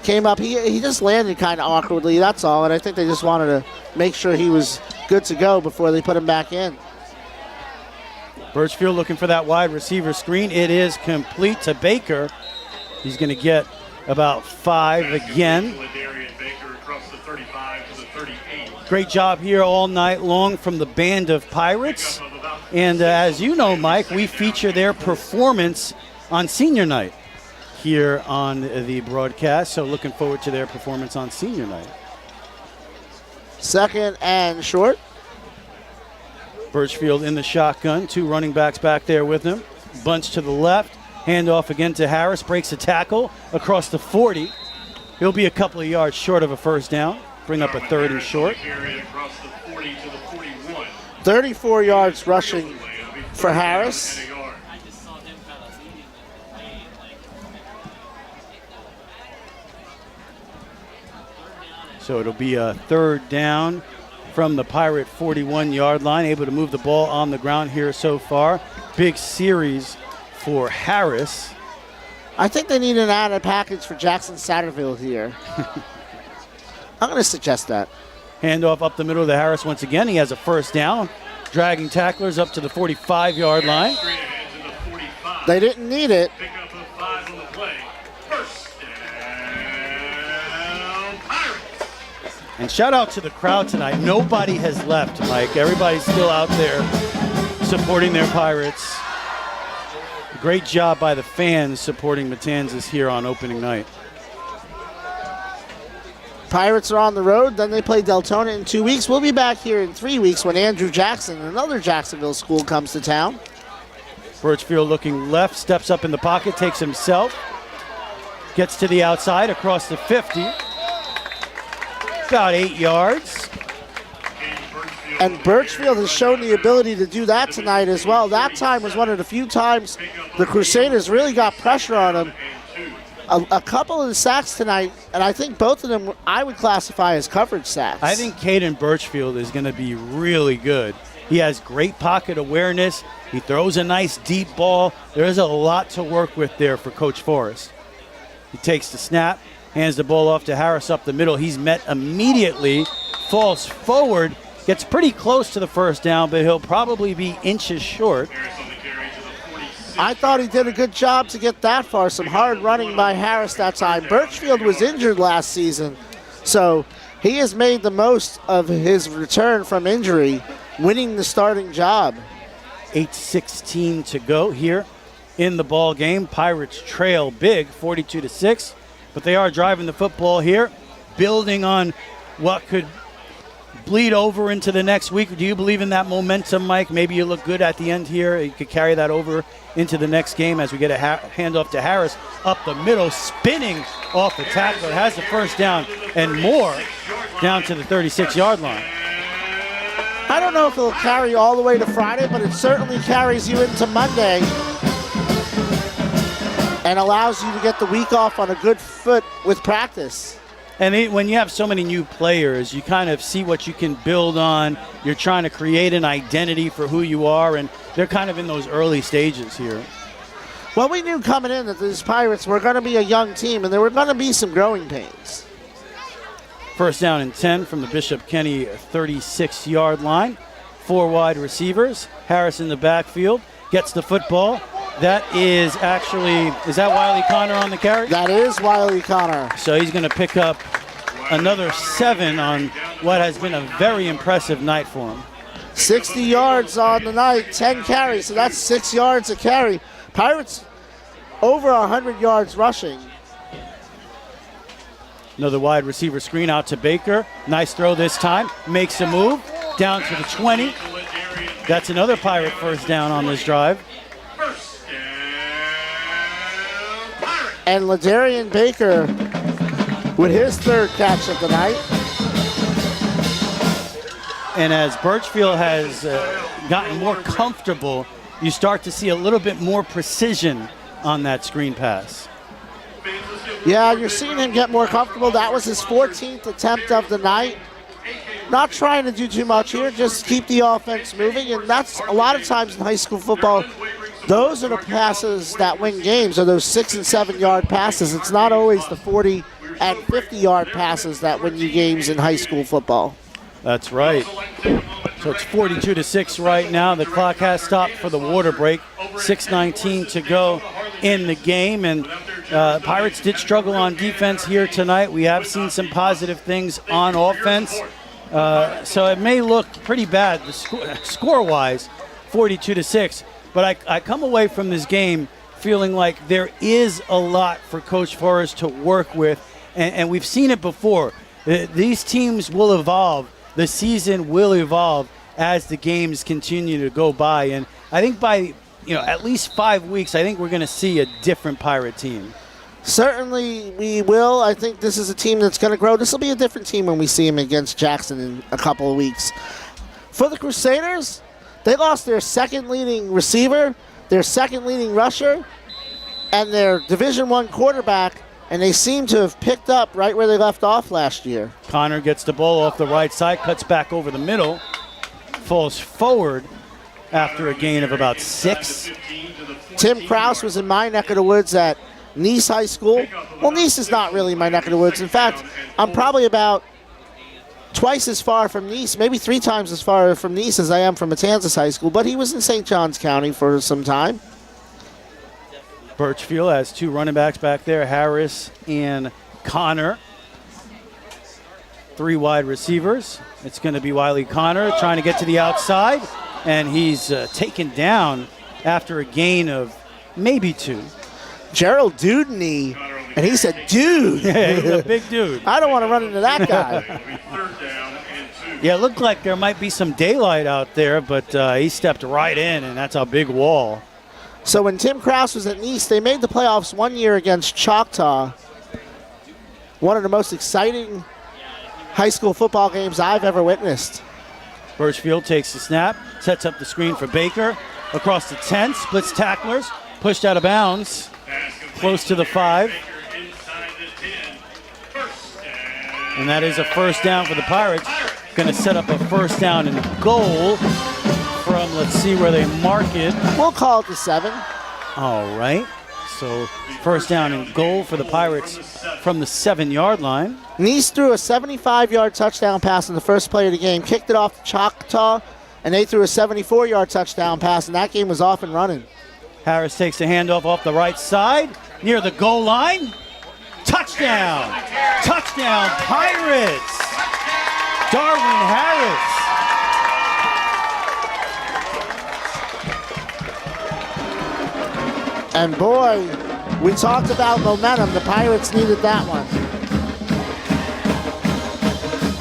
came up. He just landed kind of awkwardly, that's all. And I think they just wanted to make sure he was good to go before they put him back in. Birchfield looking for that wide receiver screen. It is complete to Baker. He's going to get about 5 again. Great job here all night long from the band of Pirates. And as you know, Mike, we feature their performance on senior night here on the broadcast. So looking forward to their performance on senior night. Second and short. Birchfield in the shotgun. 2 running backs back there with him. Bunch to the left. Handoff again to Harris. Breaks a tackle across the 40. He'll be a couple of yards short of a first down. Bring up a 3rd and short. 34 yards rushing for Harris. So it'll be a 3rd down from the Pirate 41-yard line. Able to move the ball on the ground here so far. Big series for Harris. I think they need an added package for Jackson Satterfield here. I'm going to suggest that. Handoff up the middle of the Harris once again. He has a first down. Dragging tacklers up to the 45-yard line. They didn't need it. And shout out to the crowd tonight. Nobody has left, Mike. Everybody's still out there supporting their Pirates. Great job by the fans supporting Matanzas here on opening night. Pirates are on the road, then they play Deltona in 2 weeks. We'll be back here in 3 weeks when Andrew Jackson, another Jacksonville school, comes to town. Birchfield looking left, steps up in the pocket, takes himself, gets to the outside across the 50. About 8 yards. And Birchfield has shown the ability to do that tonight as well. That time was one of the few times the Crusaders really got pressure on him. A couple of the sacks tonight, and I think both of them I would classify as coverage sacks. I think Caden Birchfield is going to be really good. He has great pocket awareness. He throws a nice deep ball. There is a lot to work with there for Coach Forrest. He takes the snap, hands the ball off to Harris up the middle. He's met immediately, falls forward, gets pretty close to the first down, but he'll probably be inches short. I thought he did a good job to get that far. Some hard running by Harris that time. Birchfield was injured last season, so he has made the most of his return from injury, winning the starting job. 8:16 to go here in the ball game. Pirates trail big, 42-6, but they are driving the football here, building on what could bleed over into the next week. Do you believe in that momentum, Mike? Maybe you look good at the end here. You could carry that over into the next game as we get a handoff to Harris up the middle, spinning off the tackler, has the first down and more down to the 36-yard line. I don't know if it'll carry all the way to Friday, but it certainly carries you into Monday and allows you to get the week off on a good foot with practice. And when you have so many new players, you kind of see what you can build on. You're trying to create an identity for who you are, and they're kind of in those early stages here. Well, we knew coming in that these Pirates were going to be a young team, and there were going to be some growing pains. First down and 10 from the Bishop Kenny 36-yard line. 4 wide receivers. Harris in the backfield gets the football. That is that Wiley Connor on the carry? That is Wiley Connor. So he's going to pick up another 7 on what has been a very impressive night for him. 60 yards on the night, 10 carries, so that's 6 yards a carry. Pirates over 100 yards rushing. Another wide receiver screen out to Baker. Nice throw this time. Makes a move down to the 20. That's another Pirate first down on this drive. And Ladarian Baker with his third catch of the night. And as Birchfield has gotten more comfortable, you start to see a little bit more precision on that screen pass. Yeah, you're seeing him get more comfortable. That was his 14th attempt of the night. Not trying to do too much here, just keep the offense moving. And that's a lot of times in high school football, those are the passes that win games, are those 6 and 7 yard passes. It's not always the 40 and 50 yard passes that win you games in high school football. That's right. So it's 42-6 right now. The clock has stopped for the water break. 6:19 to go in the game. And Pirates did struggle on defense here tonight. We have seen some positive things on offense. So it may look pretty bad score-wise, 42-6. But I come away from this game feeling like there is a lot for Coach Forrest to work with. And we've seen it before. These teams will evolve. The season will evolve as the games continue to go by. And I think by at least 5 weeks, I think we're going to see a different Pirate team. Certainly we will. I think this is a team that's going to grow. This will be a different team when we see them against Jackson in a couple of weeks. For the Crusaders, they lost their second leading receiver, their second leading rusher, and their Division I quarterback, and they seem to have picked up right where they left off last year. Connor gets the ball off the right side, cuts back over the middle, falls forward after a gain of about 6. Tim Krause was in my neck of the woods at Nice High School. Well, Nice is not really my neck of the woods. In fact, I'm probably about twice as far from Nice, maybe 3 times as far from Nice as I am from Matanzas High School, but he was in St. Johns County for some time. Birchfield has 2 running backs back there, Harris and Connor. 3 wide receivers. It's going to be Wiley Connor trying to get to the outside, and he's taken down after a gain of maybe 2. Gerald Dudney, and he said, dude. Yeah, he's a big dude. I don't want to run into that guy. Yeah, it looked like there might be some daylight out there, but he stepped right in, and that's a big wall. So when Tim Krause was at Nice, they made the playoffs one year against Choctaw. One of the most exciting high school football games I've ever witnessed. Birchfield takes the snap, sets up the screen for Baker. Across the 10, splits tacklers, pushed out of bounds, close to the 5. And that is a first down for the Pirates. Going to set up a first down and goal from Let's see where they mark it. We'll call it the 7. All right. So first down and goal for the Pirates from the 7-yard line. Neese threw a 75-yard touchdown pass in the first play of the game, kicked it off to Choctaw, and they threw a 74-yard touchdown pass, and that game was off and running. Harris takes the handoff off the right side near the goal line. Touchdown! Touchdown, Pirates! Darwin Harris. And boy, we talked about momentum. The Pirates needed that one.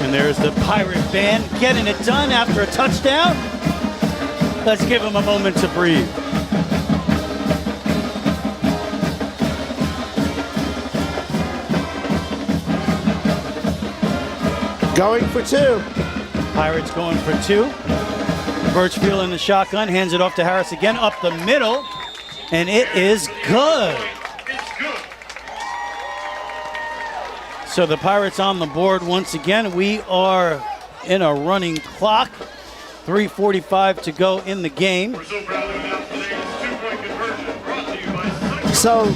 And there's the Pirate band getting it done after a touchdown. Let's give them a moment to breathe. Going for 2. Pirates going for 2. Birchfield in the shotgun, hands it off to Harris again, up the middle, and it is good. So the Pirates on the board once again. We are in a running clock. 3:45 to go in the game. So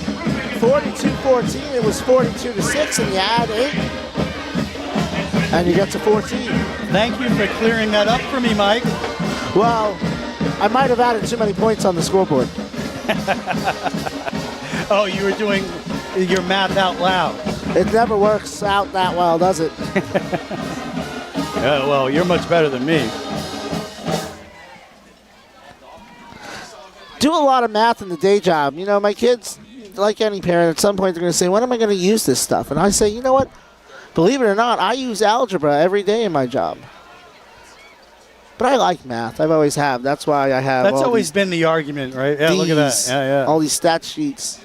42-14, it was 42-6, and you add 8, and you get to 14. Thank you for clearing that up for me, Mike. Well, I might have added too many points on the scoreboard. Oh, you were doing your math out loud. It never works out that well, does it? Yeah, well, you're much better than me. Do a lot of math in the day job. You know, my kids, like any parent, at some point they're going to say, when am I going to use this stuff? And I say, you know what? Believe it or not, I use algebra every day in my job. But I like math. I've always have. That's why I have. That's always been the argument, right? Yeah, look at that. Yeah. All these stat sheets.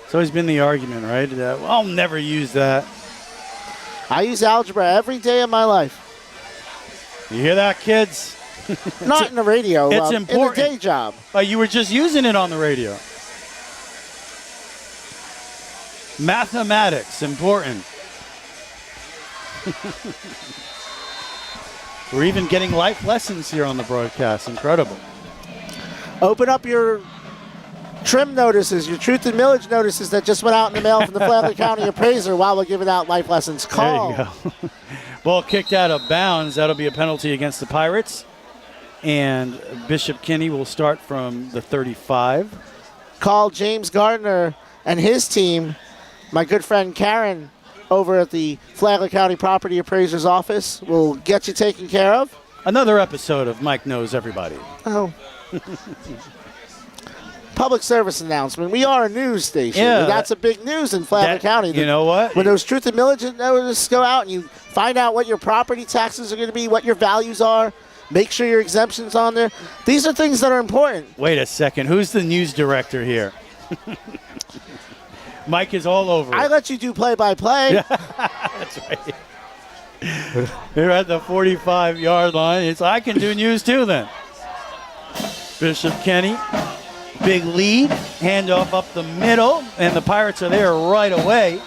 It's always been the argument, right? Well, I'll never use that. I use algebra every day of my life. You hear that, kids? Not in the radio. It's important. In the day job. You were just using it on the radio. Mathematics, important. We're even getting life lessons here on the broadcast. Incredible. Open up your trim notices, your truth and millage notices that just went out in the mail from the Flagler County Appraiser while we're giving out life lessons. Call. There you go. Ball kicked out of bounds. That'll be a penalty against the Pirates. And Bishop Kinney will start from the 35. Call James Gardner and his team. My good friend Karen over at the Flagler County Property Appraiser's office will get you taken care of. Another episode of Mike Knows Everybody. Oh. Public service announcement. We are a news station. Yeah, that's a big news in Flagler County. You know what? When those truth and millage notices go out and you find out what your property taxes are going to be, what your values are, make sure your exemption's on there. These are things that are important. Wait a second. Who's the news director here? Mike is all over it. I let you do play-by-play. That's right. You're at the 45-yard line. I can do news too then. Bishop Kinney, big lead. Handoff up the middle, and the Pirates are there right away.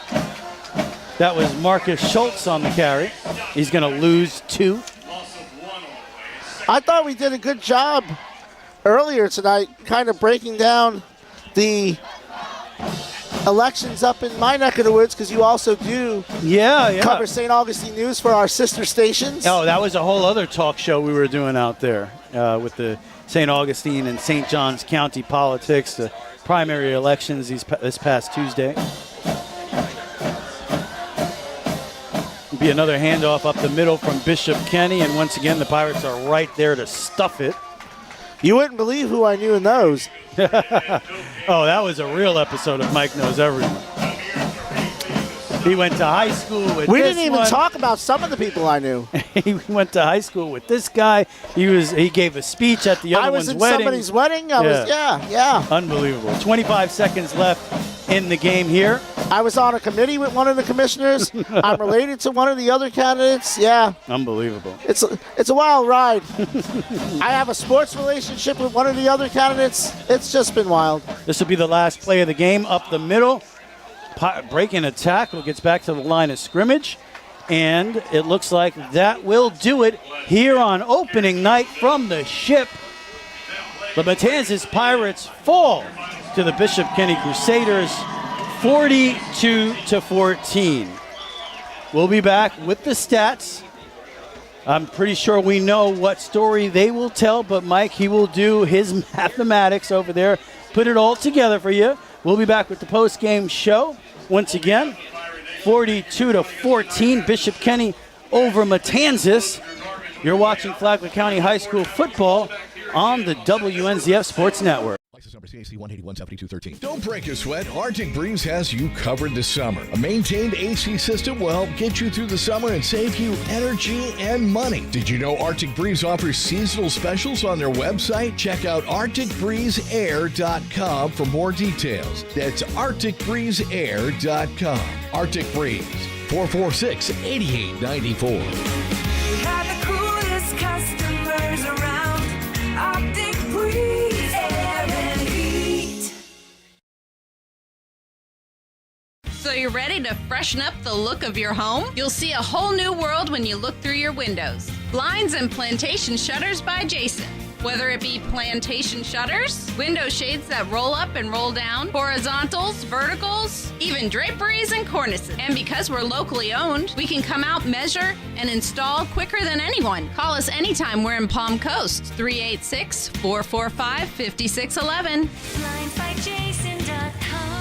That was Marcus Schultz on the carry. He's going to lose 2. I thought we did a good job earlier tonight kind of breaking down the elections up in my neck of the woods, because you also do cover St. Augustine news for our sister stations. Oh, that was a whole other talk show we were doing out there with the St. Augustine and St. Johns County politics, the primary elections this past Tuesday. Be another handoff up the middle from Bishop Kinney, and once again the Pirates are right there to stuff it. You wouldn't believe who I knew in those. Oh, that was a real episode of Mike Knows Everyone. He went to high school with We this didn't even one. talk about some of the people I knew. He went to high school with this guy. He gave a speech at the other one's wedding. I was in somebody's wedding. Yeah. Unbelievable. 25 seconds left in the game here. I was on a committee with one of the commissioners. I'm related to one of the other candidates. Yeah. Unbelievable. It's a wild ride. I have a sports relationship with one of the other candidates. It's just been wild. This will be the last play of the game. Up the middle. Breaking a tackle. Gets back to the line of scrimmage. And it looks like that will do it here on opening night from the ship. The Matanzas Pirates fall to the Bishop Kenny Crusaders 42-14. We'll be back with the stats. I'm pretty sure we know what story they will tell, but Mike, he will do his mathematics over there, put it all together for you. We'll be back with the post-game show. Once again, 42-14, Bishop Kenny over Matanzas. You're watching Flagler County High School football on the WNZF Sports Network. License number CAC 1817213. Don't break a sweat. Arctic Breeze has you covered this summer. A maintained AC system will help get you through the summer and save you energy and money. Did you know Arctic Breeze offers seasonal specials on their website? Check out ArcticBreezeAir.com for more details. That's ArcticBreezeAir.com. Arctic Breeze, 446-8894. We have the coolest customers around. Arctic Breeze Air and Heat. So you're ready to freshen up the look of your home? You'll see a whole new world when you look through your windows. Blinds and plantation shutters by Jason. Whether it be plantation shutters, window shades that roll up and roll down, horizontals, verticals, even draperies and cornices. And because we're locally owned, we can come out, measure, and install quicker than anyone. Call us anytime we're in Palm Coast, 386-445-5611. BlindsByJason.com.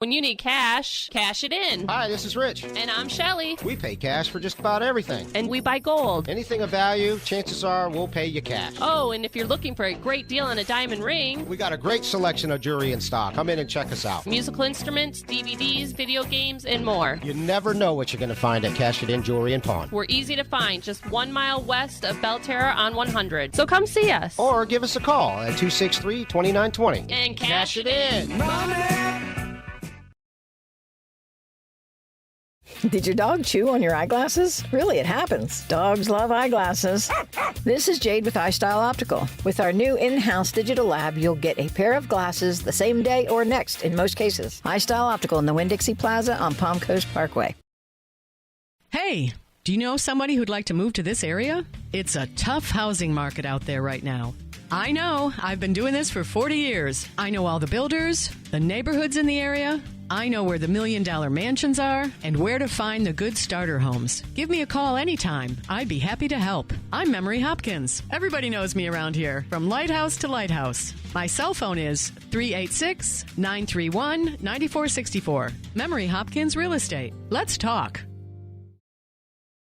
When you need cash, cash it in. Hi, this is Rich. And I'm Shelly. We pay cash for just about everything. And we buy gold. Anything of value, chances are we'll pay you cash. Oh, and if you're looking for a great deal on a diamond ring, We got a great selection of jewelry in stock. Come in and check us out. musical instruments, DVDs, video games, and more. You never know what you're going to find at Cash It In Jewelry and Pawn. We're easy to find, just 1 mile west of Belterra on 100. So come see us. Or give us a call at 263-2920. And cash it in. Did your dog chew on your eyeglasses? Really, it happens. Dogs love eyeglasses. This is Jade with iStyle Optical. With our new in-house digital lab, you'll get a pair of glasses the same day or next in most cases. iStyle Optical in the Winn-Dixie Plaza on Palm Coast Parkway. Hey, do you know somebody who'd like to move to this area? It's a tough housing market out there right now. I know. I've been doing this for 40 years. I know all the builders, the neighborhoods in the area. I know where the $1 million mansions are and where to find the good starter homes. Give me a call anytime. I'd be happy to help. I'm Memory Hopkins. Everybody knows me around here, from lighthouse to lighthouse. My cell phone is 386-931-9464. Memory Hopkins Real Estate. Let's talk.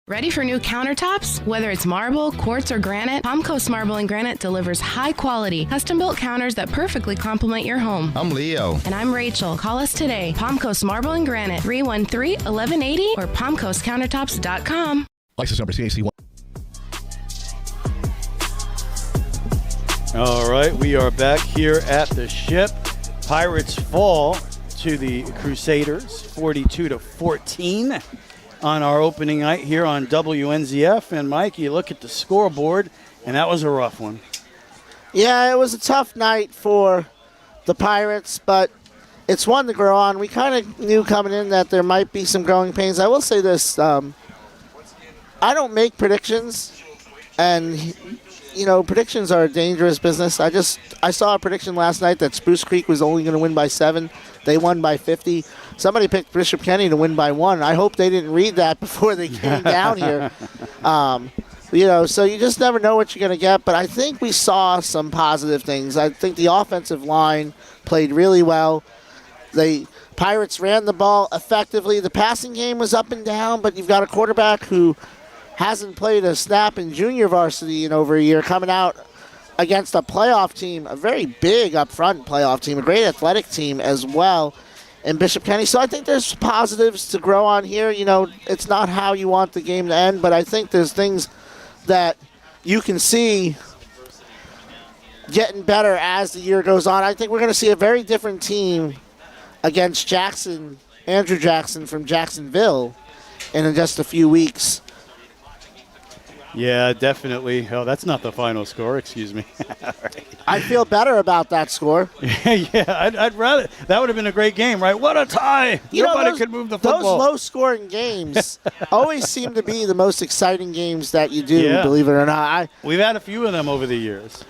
Ready for new countertops? Whether it's marble, quartz, or granite, Palm Coast Marble and Granite delivers high-quality, custom-built counters that perfectly complement your home. I'm Leo. And I'm Rachel. Call us today. Palm Coast Marble and Granite, 313-1180 or palmcoastcountertops.com. License number CAC 1. All right, we are back here at the Ship. Pirates fall to the Crusaders, 42-14 on our opening night here on WNZF. And Mike, you look at the scoreboard, and that was a rough one. Yeah, it was a tough night for the Pirates, but it's one to grow on. We kind of knew coming in that there might be some growing pains. I will say this. I don't make predictions, and, you know, predictions are a dangerous business. I saw a prediction last night that Spruce Creek was only going to win by 7. They won by 50. Somebody picked Bishop Kenny to win by 1. I hope they didn't read that before they came down here. You know, so you just never know what you're going to get. But I think we saw some positive things. I think the offensive line played really well. The Pirates ran the ball effectively. The passing game was up and down, but you've got a quarterback who hasn't played a snap in junior varsity in over a year, coming out against a playoff team, a very big up-front playoff team, a great athletic team as well in Bishop Kenny. So I think there's positives to grow on here. You know, it's not how you want the game to end, but I think there's things that you can see getting better as the year goes on. I think we're going to see a very different team against Andrew Jackson from Jacksonville in just a few weeks. Yeah, definitely. Oh, that's not the final score. Excuse me. Right. I feel better about that score. Yeah, I'd rather. That would have been a great game, right? What a tie! Nobody could move the football. Those low-scoring games always seem to be the most exciting games that you do. Believe it or not, we've had a few of them over the years.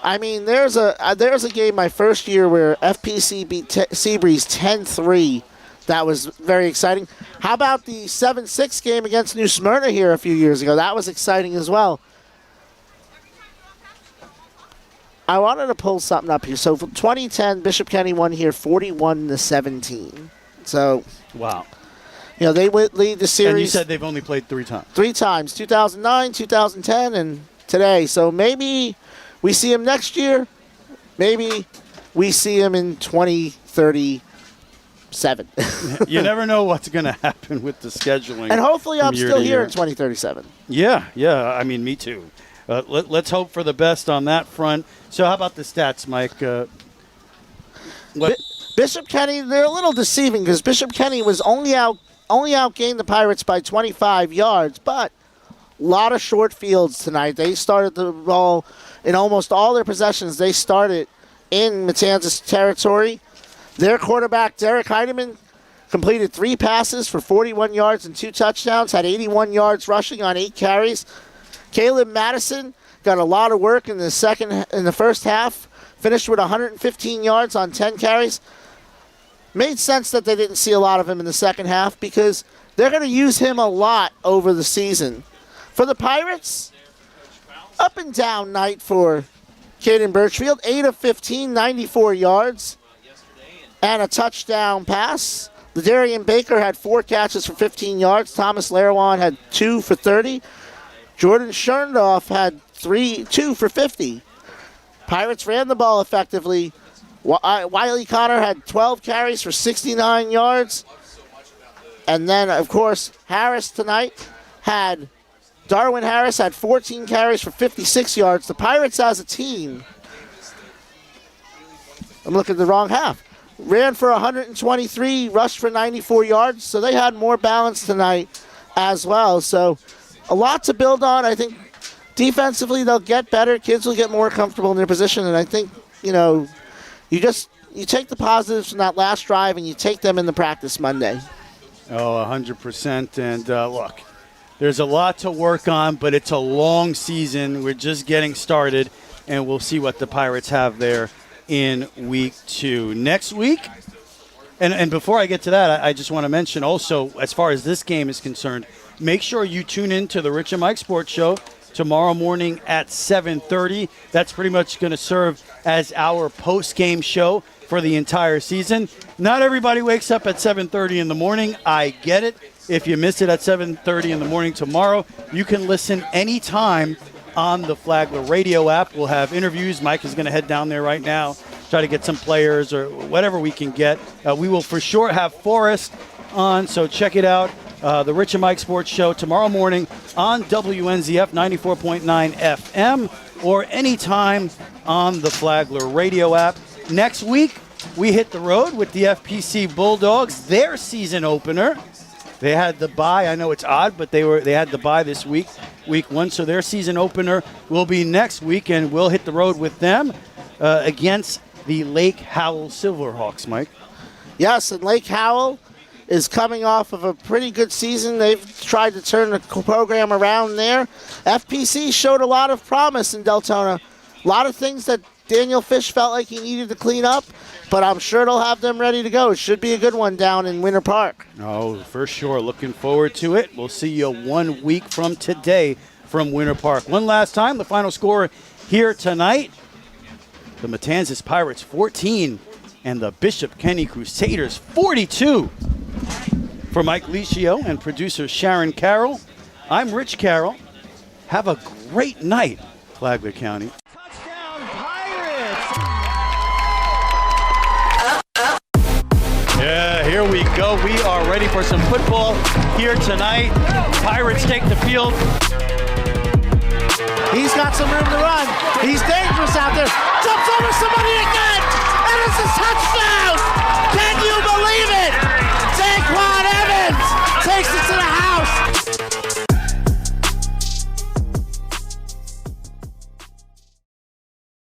I mean, there's a game my first year where FPC beat Seabreeze 10-3. That was very exciting. How about the 7-6 game against New Smyrna here a few years ago? That was exciting as well. I wanted to pull something up here. So, for 2010, Bishop Kenny won here 41-17. So, wow. You know, they would lead the series. And you said they've only played 3 times. 3 times, 2009, 2010, and today. So maybe we see him next year. Maybe we see him in 2037. You never know what's going to happen with the scheduling. And hopefully I'm still here in 2037. Yeah. I mean, me too. Let's hope for the best on that front. So how about the stats, Mike? Bishop Kenny, they're a little deceiving because Bishop Kenny was only outgained the Pirates by 25 yards, but a lot of short fields tonight. They started the ball in almost all their possessions. They started in Matanzas territory. Their quarterback, Derek Heidemann, completed 3 passes for 41 yards and 2 touchdowns, had 81 yards rushing on 8 carries. Caleb Madison got a lot of work in the first half, finished with 115 yards on 10 carries. Made sense that they didn't see a lot of him in the second half because they're going to use him a lot over the season. For the Pirates, up and down night for Caden Birchfield. 8 of 15, 94 yards, and a touchdown pass. Ladarian Baker had 4 catches for 15 yards. Thomas Larawan had 2 for 30. Jordan Scherndorf had 2 for 50. Pirates ran the ball effectively. Wiley Connor had 12 carries for 69 yards. And then, of course, Darwin Harris had 14 carries for 56 yards. The Pirates as a team, I'm looking at the wrong half, ran for 123, rushed for 94 yards. So they had more balance tonight as well. So a lot to build on. I think defensively they'll get better. Kids will get more comfortable in their position. And I think, you take the positives from that last drive and you take them in the practice Monday. Oh, 100%. And look, there's a lot to work on, but it's a long season. We're just getting started, and we'll see what the Pirates have there in week 2. Next week, and before I get to that, I just want to mention also, as far as this game is concerned, make sure you tune in to the Rich and Mike Sports Show tomorrow morning at 7:30. That's pretty much going to serve as our post-game show for the entire season. Not everybody wakes up at 7:30 in the morning. I get it. If you miss it at 7:30 in the morning tomorrow, you can listen anytime on the Flagler Radio App. We'll have interviews. Mike is going to head down there right now, try to get some players or whatever we can get. We will for sure have Forrest on, so check it out. The Rich and Mike Sports Show tomorrow morning on WNZF 94.9 FM or anytime on the Flagler Radio App. Next week, we hit the road with the FPC Bulldogs, their season opener. They had the bye. I know it's odd, but they had the bye this week, week 1. So their season opener will be next week, and we'll hit the road with them against the Lake Howell Silverhawks, Mike. Yes, and Lake Howell is coming off of a pretty good season. They've tried to turn the program around there. FPC showed a lot of promise in Deltona. A lot of things that Daniel Fish felt like he needed to clean up, but I'm sure it'll have them ready to go. It should be a good one down in Winter Park. Oh, for sure. Looking forward to it. We'll see you 1 week from today from Winter Park. One last time, the final score here tonight. The Matanzas Pirates 14 and the Bishop Kenny Crusaders 42. For Mike Licio and producer Sharon Carroll, I'm Rich Carroll. Have a great night, Flagler County. Touchdown, Pirates! Yeah, here we go. We are ready for some football here tonight. Pirates take the field. He's got some room to run. He's dangerous out there. Jumps over somebody again, and it's a touchdown!